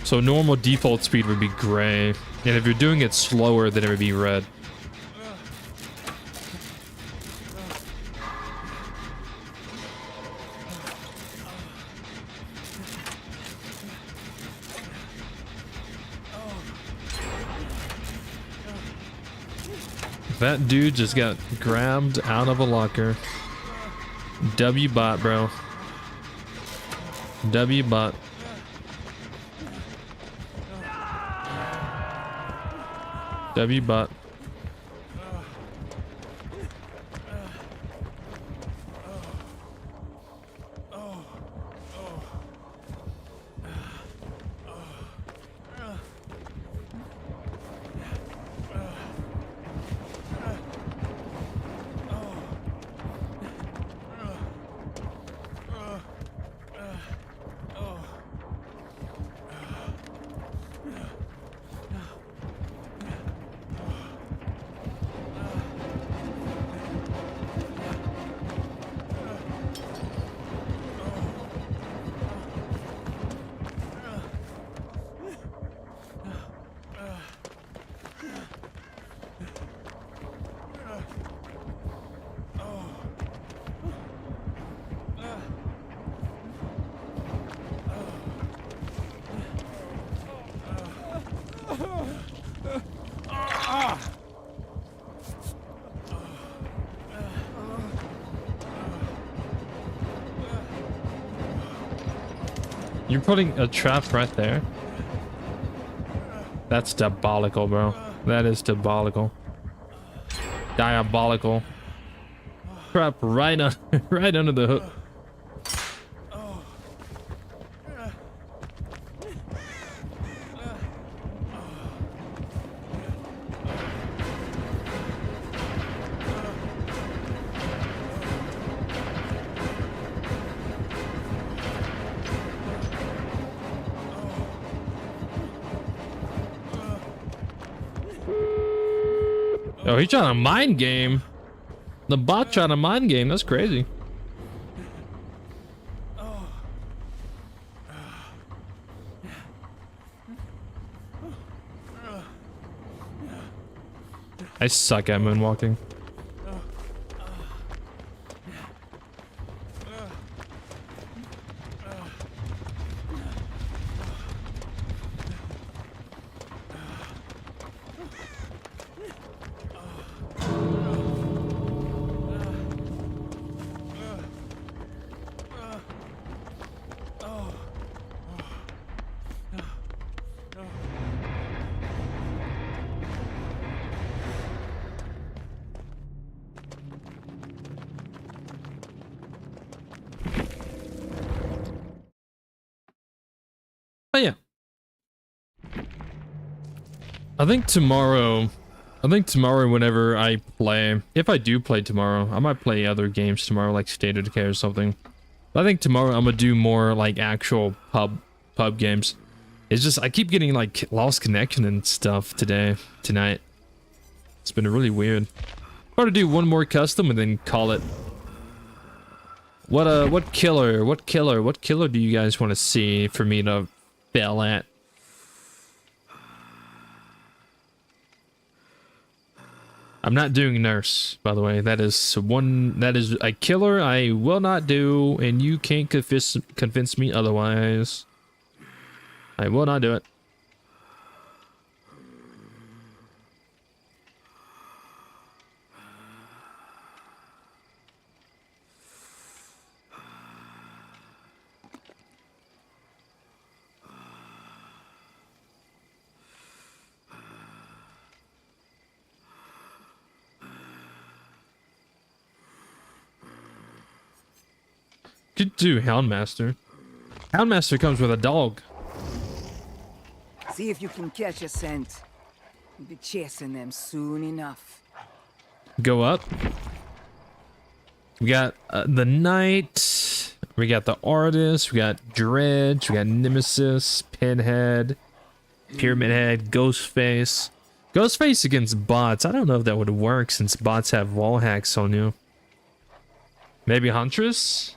So normal default speed would be gray, and if you're doing it slower, then it would be red. That dude just got grabbed out of a locker. W bot, bro. W bot. W bot. You're putting a trap right there? That's diabolical, bro. That is diabolical. Diabolical. Trap right on, right under the hook. Oh, he's trying to mind game. The bot trying to mind game. That's crazy. I suck at moonwalking. Oh yeah. I think tomorrow whenever I play, if I do play tomorrow, I might play other games tomorrow, like State of Decay or something. But I think tomorrow I'm gonna do more like actual pub games. It's just I keep getting like lost connection and stuff tonight. It's been really weird. I'm gonna do one more custom and then call it. What killer do you guys want to see for me to fail at? I'm not doing nurse, by the way. That is a killer I will not do, and you can't convince me otherwise. I will not do it. Could do Houndmaster. Houndmaster comes with a dog. See if you can catch a scent. You'll be chasing them soon enough. Go up. We got the Knight. We got the Artist. We got Dredge. We got Nemesis. Pinhead. Pyramid Head. Ghostface. Ghostface against bots. I don't know if that would work since bots have wall hacks on you. Maybe Huntress?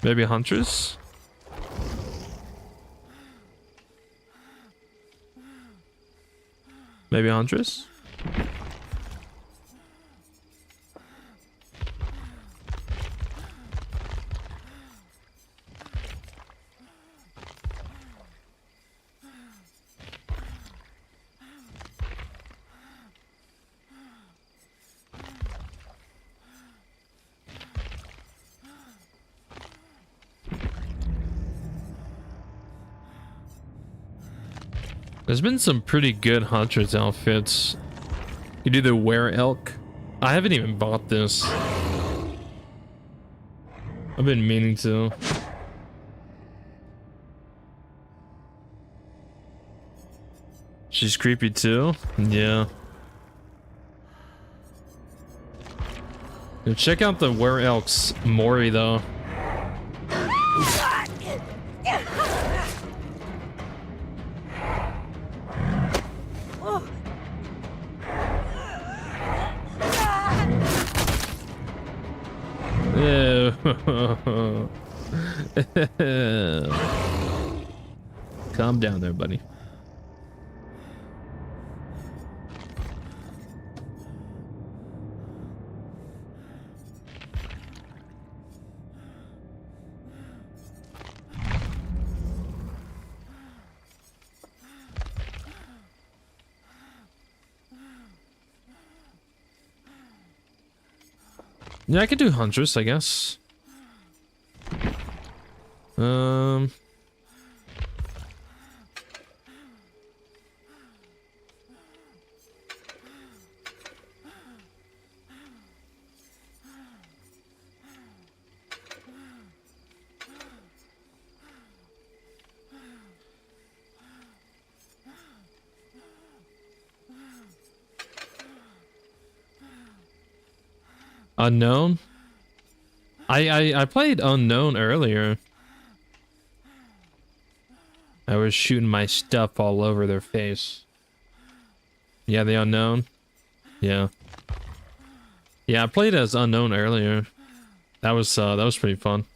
Maybe Huntress? Maybe Huntress? There's been some pretty good Huntress outfits. You do the Were Elk. I haven't even bought this. I've been meaning to. She's creepy too? Yeah. Yo, check out the Were Elk's Mori though. Calm down there, buddy. Yeah, I could do Huntress, I guess. Unknown? I played Unknown earlier. I was shooting my stuff all over their face. Yeah, the Unknown. Yeah. Yeah, I played as Unknown earlier. That was pretty fun.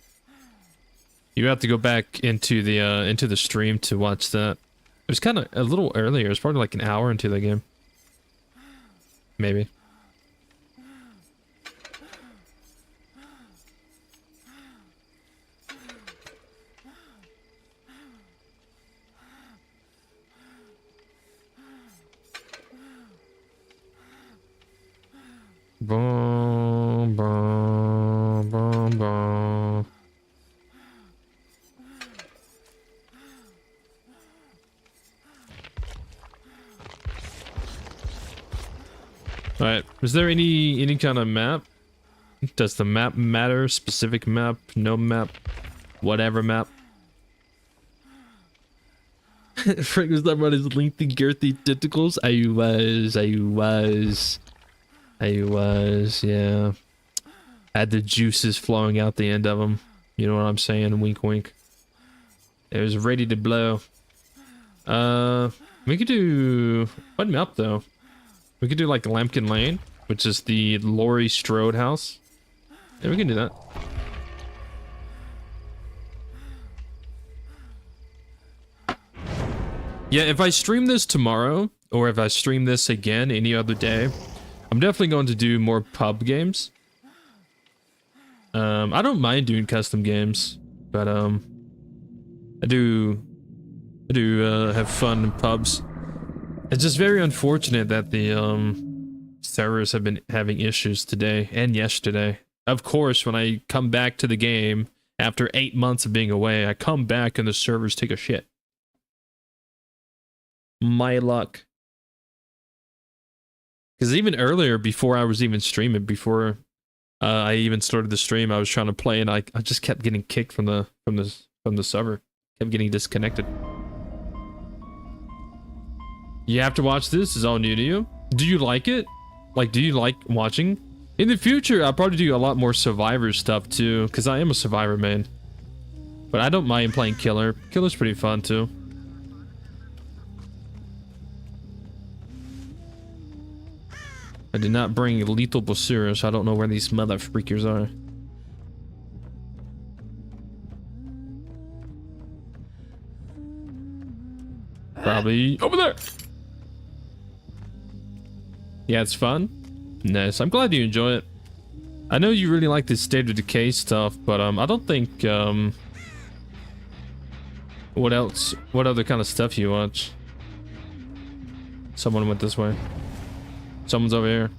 You have to go back into the stream to watch that. It was kind of a little earlier. It was probably like an hour into the game. Maybe. Boom, boom, boom, boom. All right. Is there any kind of map? Does the map matter? Specific map? No map? Whatever map? Frank was talking about his lengthy, girthy tentacles. I was, yeah. Had the juices flowing out the end of them. You know what I'm saying? Wink, wink. It was ready to blow. We could do... What map, though? We could do, like, Lampkin Lane, which is the Laurie Strode house. Yeah, we can do that. Yeah, if I stream this tomorrow, or if I stream this again any other day, I'm definitely going to do more pub games. I don't mind doing custom games, but I do have fun in pubs. It's just very unfortunate that the servers have been having issues today and yesterday. Of course, when I come back to the game after 8 months of being away, I come back and the servers take a shit. My luck. Because even earlier, before I was even streaming, before I even started the stream, I was trying to play, and I just kept getting kicked from the server. Kept getting disconnected. You have to watch this. Is all new to you. Do you like it? Like, do you like watching? In the future, I'll probably do a lot more Survivor stuff too, because I am a Survivor main. But I don't mind playing Killer. Killer's pretty fun too. I did not bring lethal basura, so I don't know where these mother freakers are. Probably over there. Yeah, it's fun. Nice. I'm glad you enjoy it. I know you really like this State of Decay stuff, but I don't think what else? What other kind of stuff you watch? Someone went this way. Someone's over here.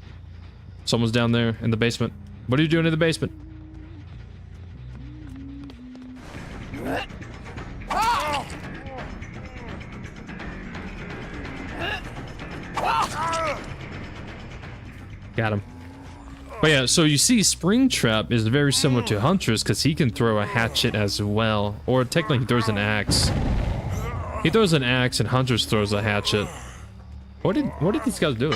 Someone's down there in the basement. What are you doing in the basement? Got him. But yeah, so you see Springtrap is very similar to Huntress because he can throw a hatchet as well. Or technically he throws an axe. He throws an axe and Huntress throws a hatchet. What did these guys do?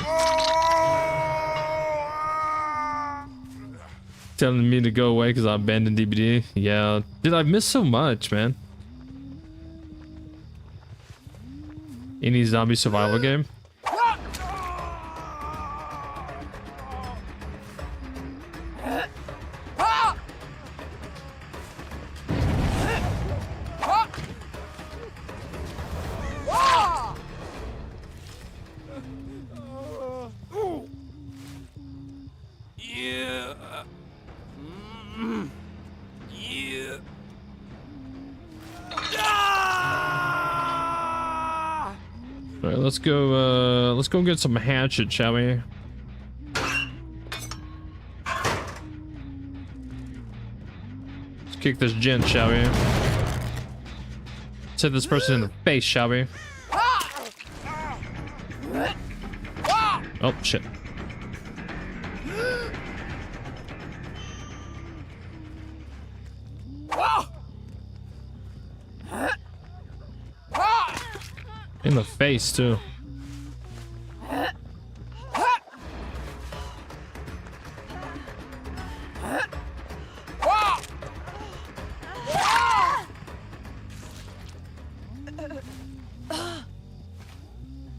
Telling me to go away because I abandoned DBD. Yeah. Dude, I've missed so much, man. Any zombie survival game? Let's go get some hatchet, shall we? Let's kick this gent, shall we? hit this person in the face, shall we? Oh, shit. In the face, too.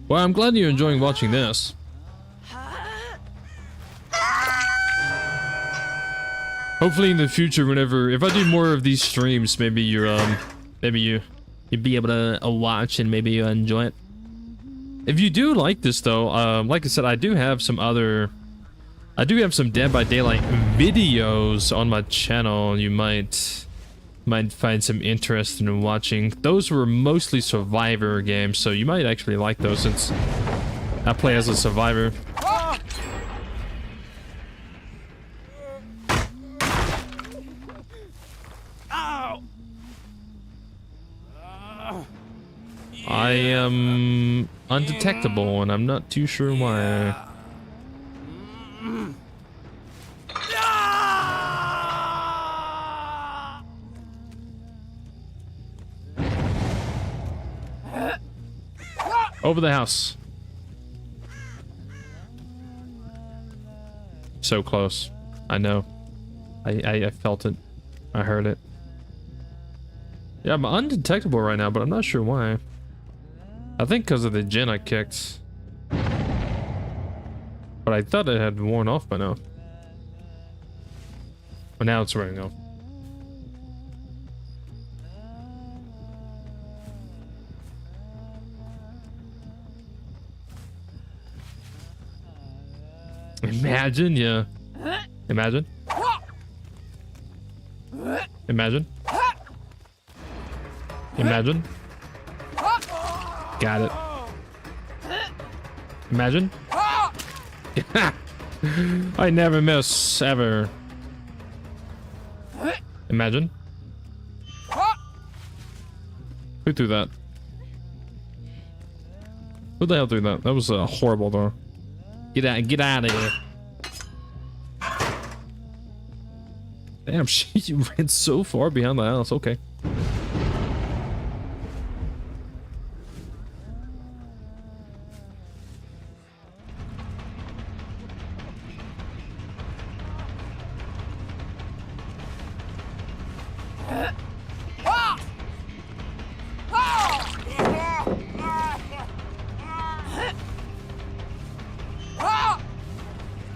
Well, I'm glad you're enjoying watching this. Hopefully in the future, if I do more of these streams, maybe you'd be able to watch and maybe you enjoy it. If you do like this though, like I said, I do have some Dead by Daylight videos on my channel. You might find some interest in watching. Those were mostly survivor games, so you might actually like those since I play as a survivor. I am undetectable and I'm not too sure why. Over the house. So close. I know. I felt it. I heard it. Yeah, I'm undetectable right now, but I'm not sure why. I think because of the gin I kicked. But I thought it had worn off by now. But now it's wearing off. Imagine, yeah. Imagine. Imagine. Imagine. Got it. Imagine. I never miss, ever. Imagine. Who threw that? Who the hell threw that? That was horrible though. Get out of here. Damn, she ran so far behind the house. Okay.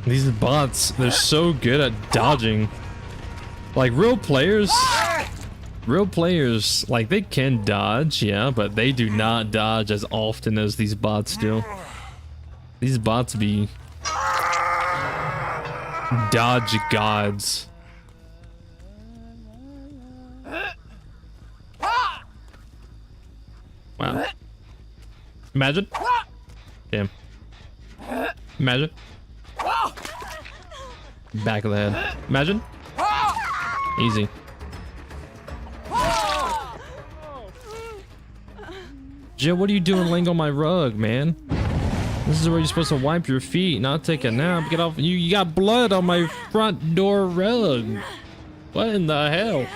These bots, they're so good at dodging. Like real players, like they can dodge, yeah, but they do not dodge as often as these bots do. These bots be dodge gods. Wow. Imagine. Damn. Imagine. Back of the head. Imagine. Easy. Jill, what are you doing laying on my rug, man? This is where you're supposed to wipe your feet, not take a nap. Get off. You got blood on my front door rug. What in the hell?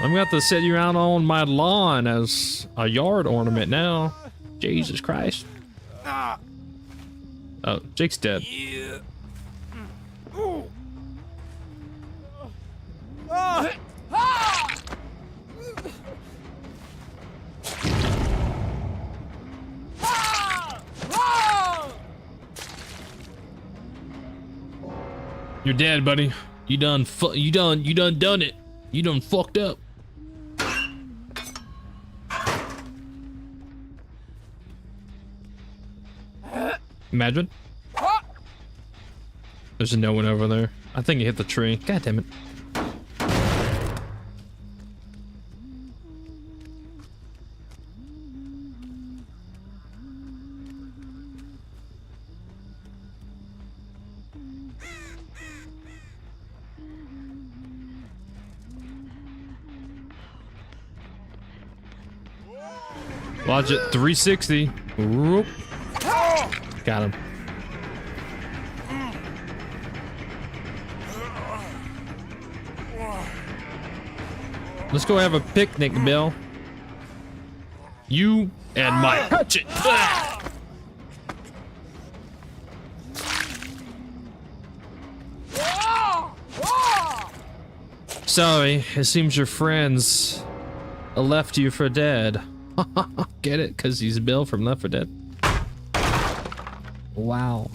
I'm gonna have to set you out on my lawn as a yard ornament now. Jesus Christ. Oh, Jake's dead. You're dead, buddy. You done done it. You done fucked up. Imagine. There's no one over there. I think it hit the tree. God damn it. Watch it. 360. Whoop. Got him. Let's go have a picnic, Bill. You and my hatchet. Sorry, it seems your friends left you for dead. Get it? Because he's Bill from Left 4 Dead. Wow.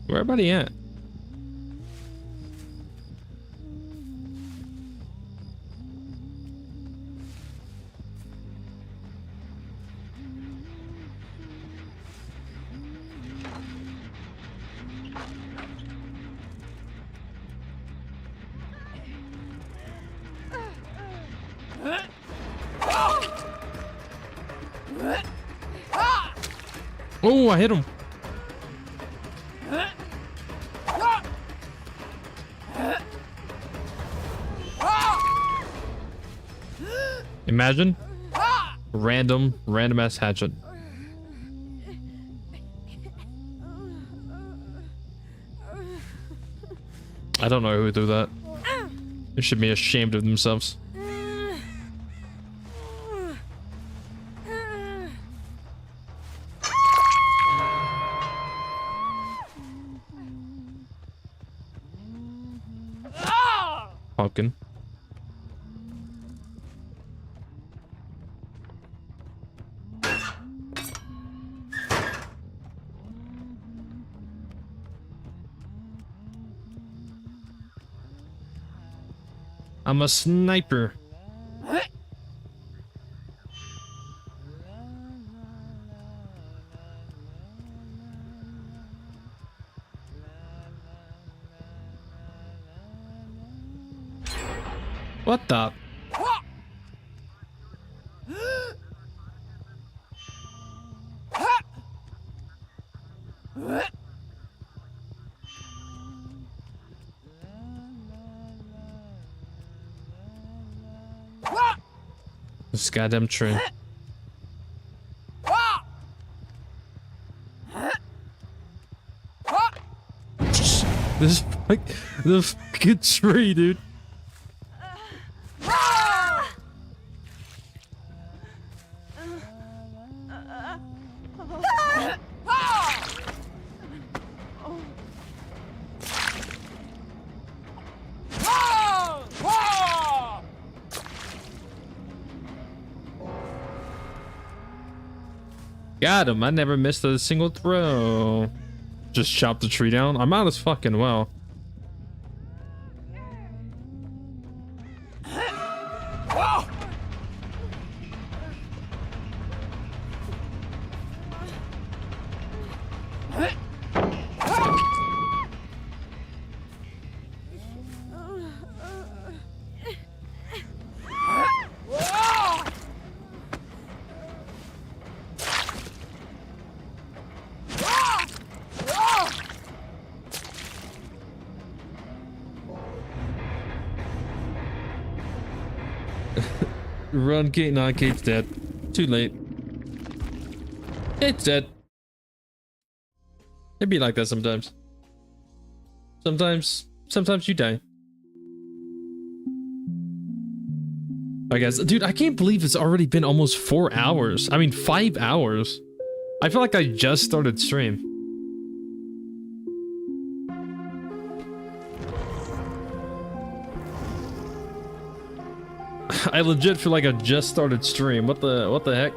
Where everybody at? Oh, I hit him. Imagine random ass hatchet. I don't know who threw that. They should be ashamed of themselves. Pumpkin. I'm a sniper. What the? This goddamn tree. This like the fucking tree, dude. Got him. I never missed a single throw. Just chop the tree down. I might as fucking well. Run, Kate. Nah, Kate's dead. Too late. Kate's dead. It'd be like that sometimes. Sometimes you die. Alright guys, dude, I can't believe it's already been almost 4 hours. I mean, 5 hours. I feel like I just started stream. I legit feel like I just started stream. What the heck?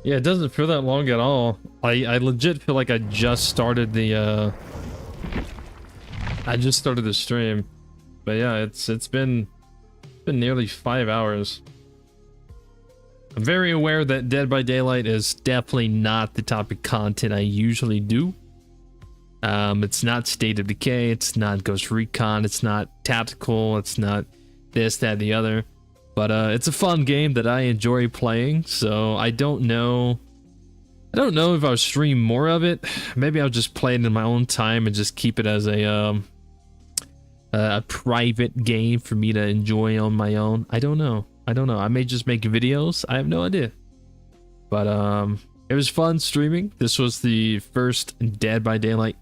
Yeah, it doesn't feel that long at all. I legit feel like I just started the stream. But yeah, it's been nearly 5 hours. I'm very aware that Dead by Daylight is definitely not the type of content I usually do. It's not State of Decay, it's not Ghost Recon, it's not tactical, it's not this, that, the other. But it's a fun game that I enjoy playing, so I don't know if I'll stream more of it. Maybe I'll just play it in my own time and just keep it as a private game for me to enjoy on my own. I don't know. I may just make videos. I have no idea. But it was fun streaming. This was the first Dead by Daylight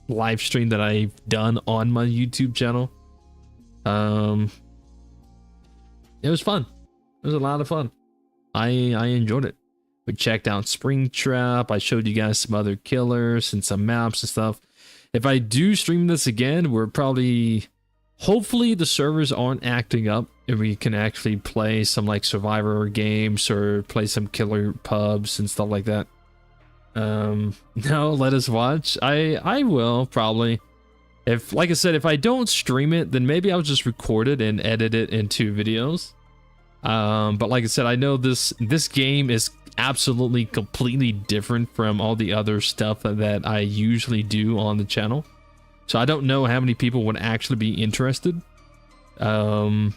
live stream that I've done on my YouTube channel. It was fun. It was a lot of fun. I enjoyed it. We checked out Springtrap. I showed you guys some other killers and some maps and stuff. If I do stream this again, we're probably... Hopefully the servers aren't acting up and we can actually play some like Survivor games or play some killer pubs and stuff like that. No, let us watch. I will probably. If, like I said, if I don't stream it, then maybe I'll just record it and edit it into videos. But like I said, I know this game is absolutely completely different from all the other stuff that I usually do on the channel. So I don't know how many people would actually be interested. I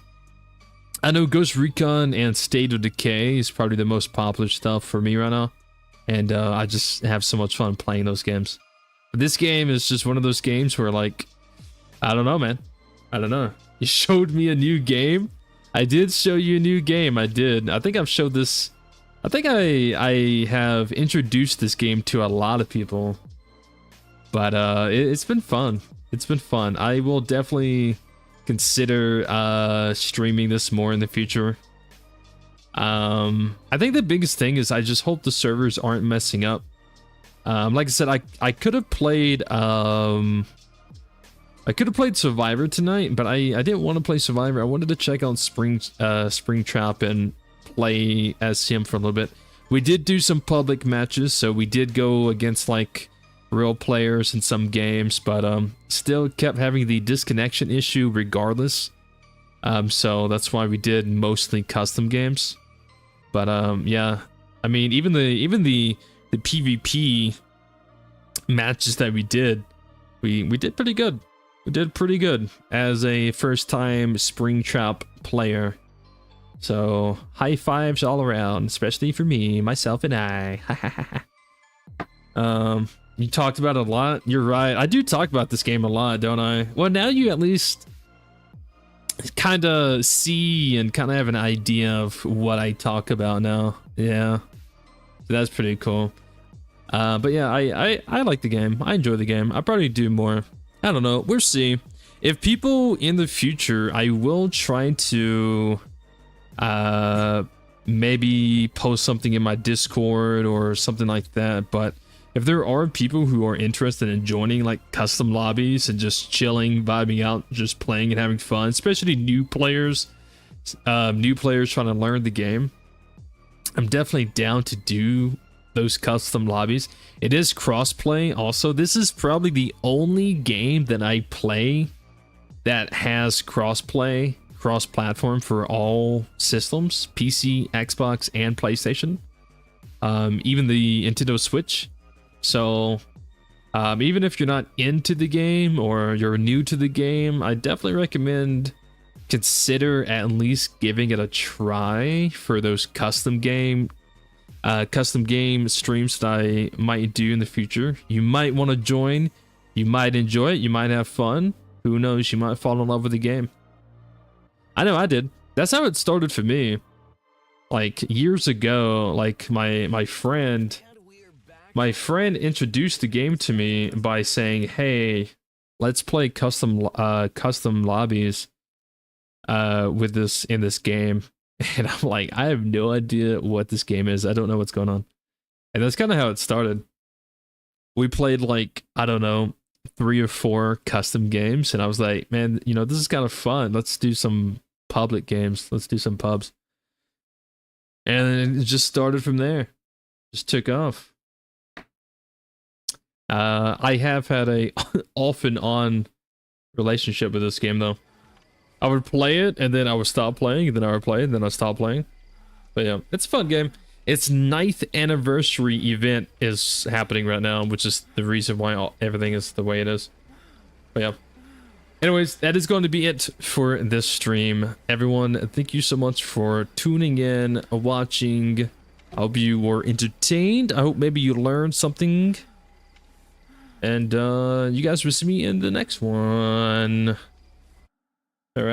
know Ghost Recon and State of Decay is probably the most popular stuff for me right now. And I just have so much fun playing those games. But this game is just one of those games where, like, I don't know, man. I don't know. You showed me a new game. I did show you a new game. I did. I think I've showed this. I think I have introduced this game to a lot of people. But it's been fun. It's been fun. I will definitely consider streaming this more in the future. I think the biggest thing is I just hope the servers aren't messing up. Like I said, I could have played Survivor tonight, but I didn't want to play Survivor. I wanted to check out Springtrap and play as him for a little bit. We did do some public matches, so we did go against like real players in some games, but still kept having the disconnection issue regardless. So that's why we did mostly custom games. But yeah, I mean, even the PvP matches that we did pretty good. We did pretty good as a first-time Springtrap player. So high fives all around, especially for me, myself, and I. You talked about it a lot. You're right. I do talk about this game a lot, don't I? Well, now you at least kind of see and kind of have an idea of what I talk about now. Yeah, that's pretty cool. But yeah, I like the game. I enjoy the game. I'll probably do more. I don't know. We'll see. If people in the future, I will try to maybe post something in my Discord or something like that. But if there are people who are interested in joining like custom lobbies and just chilling, vibing out, just playing and having fun, especially new players trying to learn the game, I'm definitely down to do those custom lobbies. It is crossplay also. This is probably the only game that I play that has crossplay, cross-platform for all systems, PC, Xbox, and PlayStation. Even the Nintendo Switch. So even if you're not into the game or you're new to the game, I definitely recommend consider at least giving it a try for those custom game streams that I might do in the future. You might want to join, you might enjoy it, you might have fun. Who knows, you might fall in love with the game. I know I did. That's how it started for me. Like years ago, like my friend introduced the game to me by saying, "Hey, let's play custom lobbies with this in this game." And I'm like, I have no idea what this game is. I don't know what's going on. And that's kind of how it started. We played like, I don't know, 3 or 4 custom games. And I was like, man, you know, this is kind of fun. Let's do some public games. Let's do some pubs. And it just started from there. just took off. I have had a off and on relationship with this game though. I would play it and then I would stop playing, and then I would play it and then I'd stop playing. But yeah, it's a fun game. Its 9th anniversary event is happening right now, which is the reason why everything is the way it is. But yeah. Anyways, that is going to be it for this stream. Everyone, thank you so much for tuning in, watching. I hope you were entertained. I hope maybe you learned something. And you guys will see me in the next one. All right.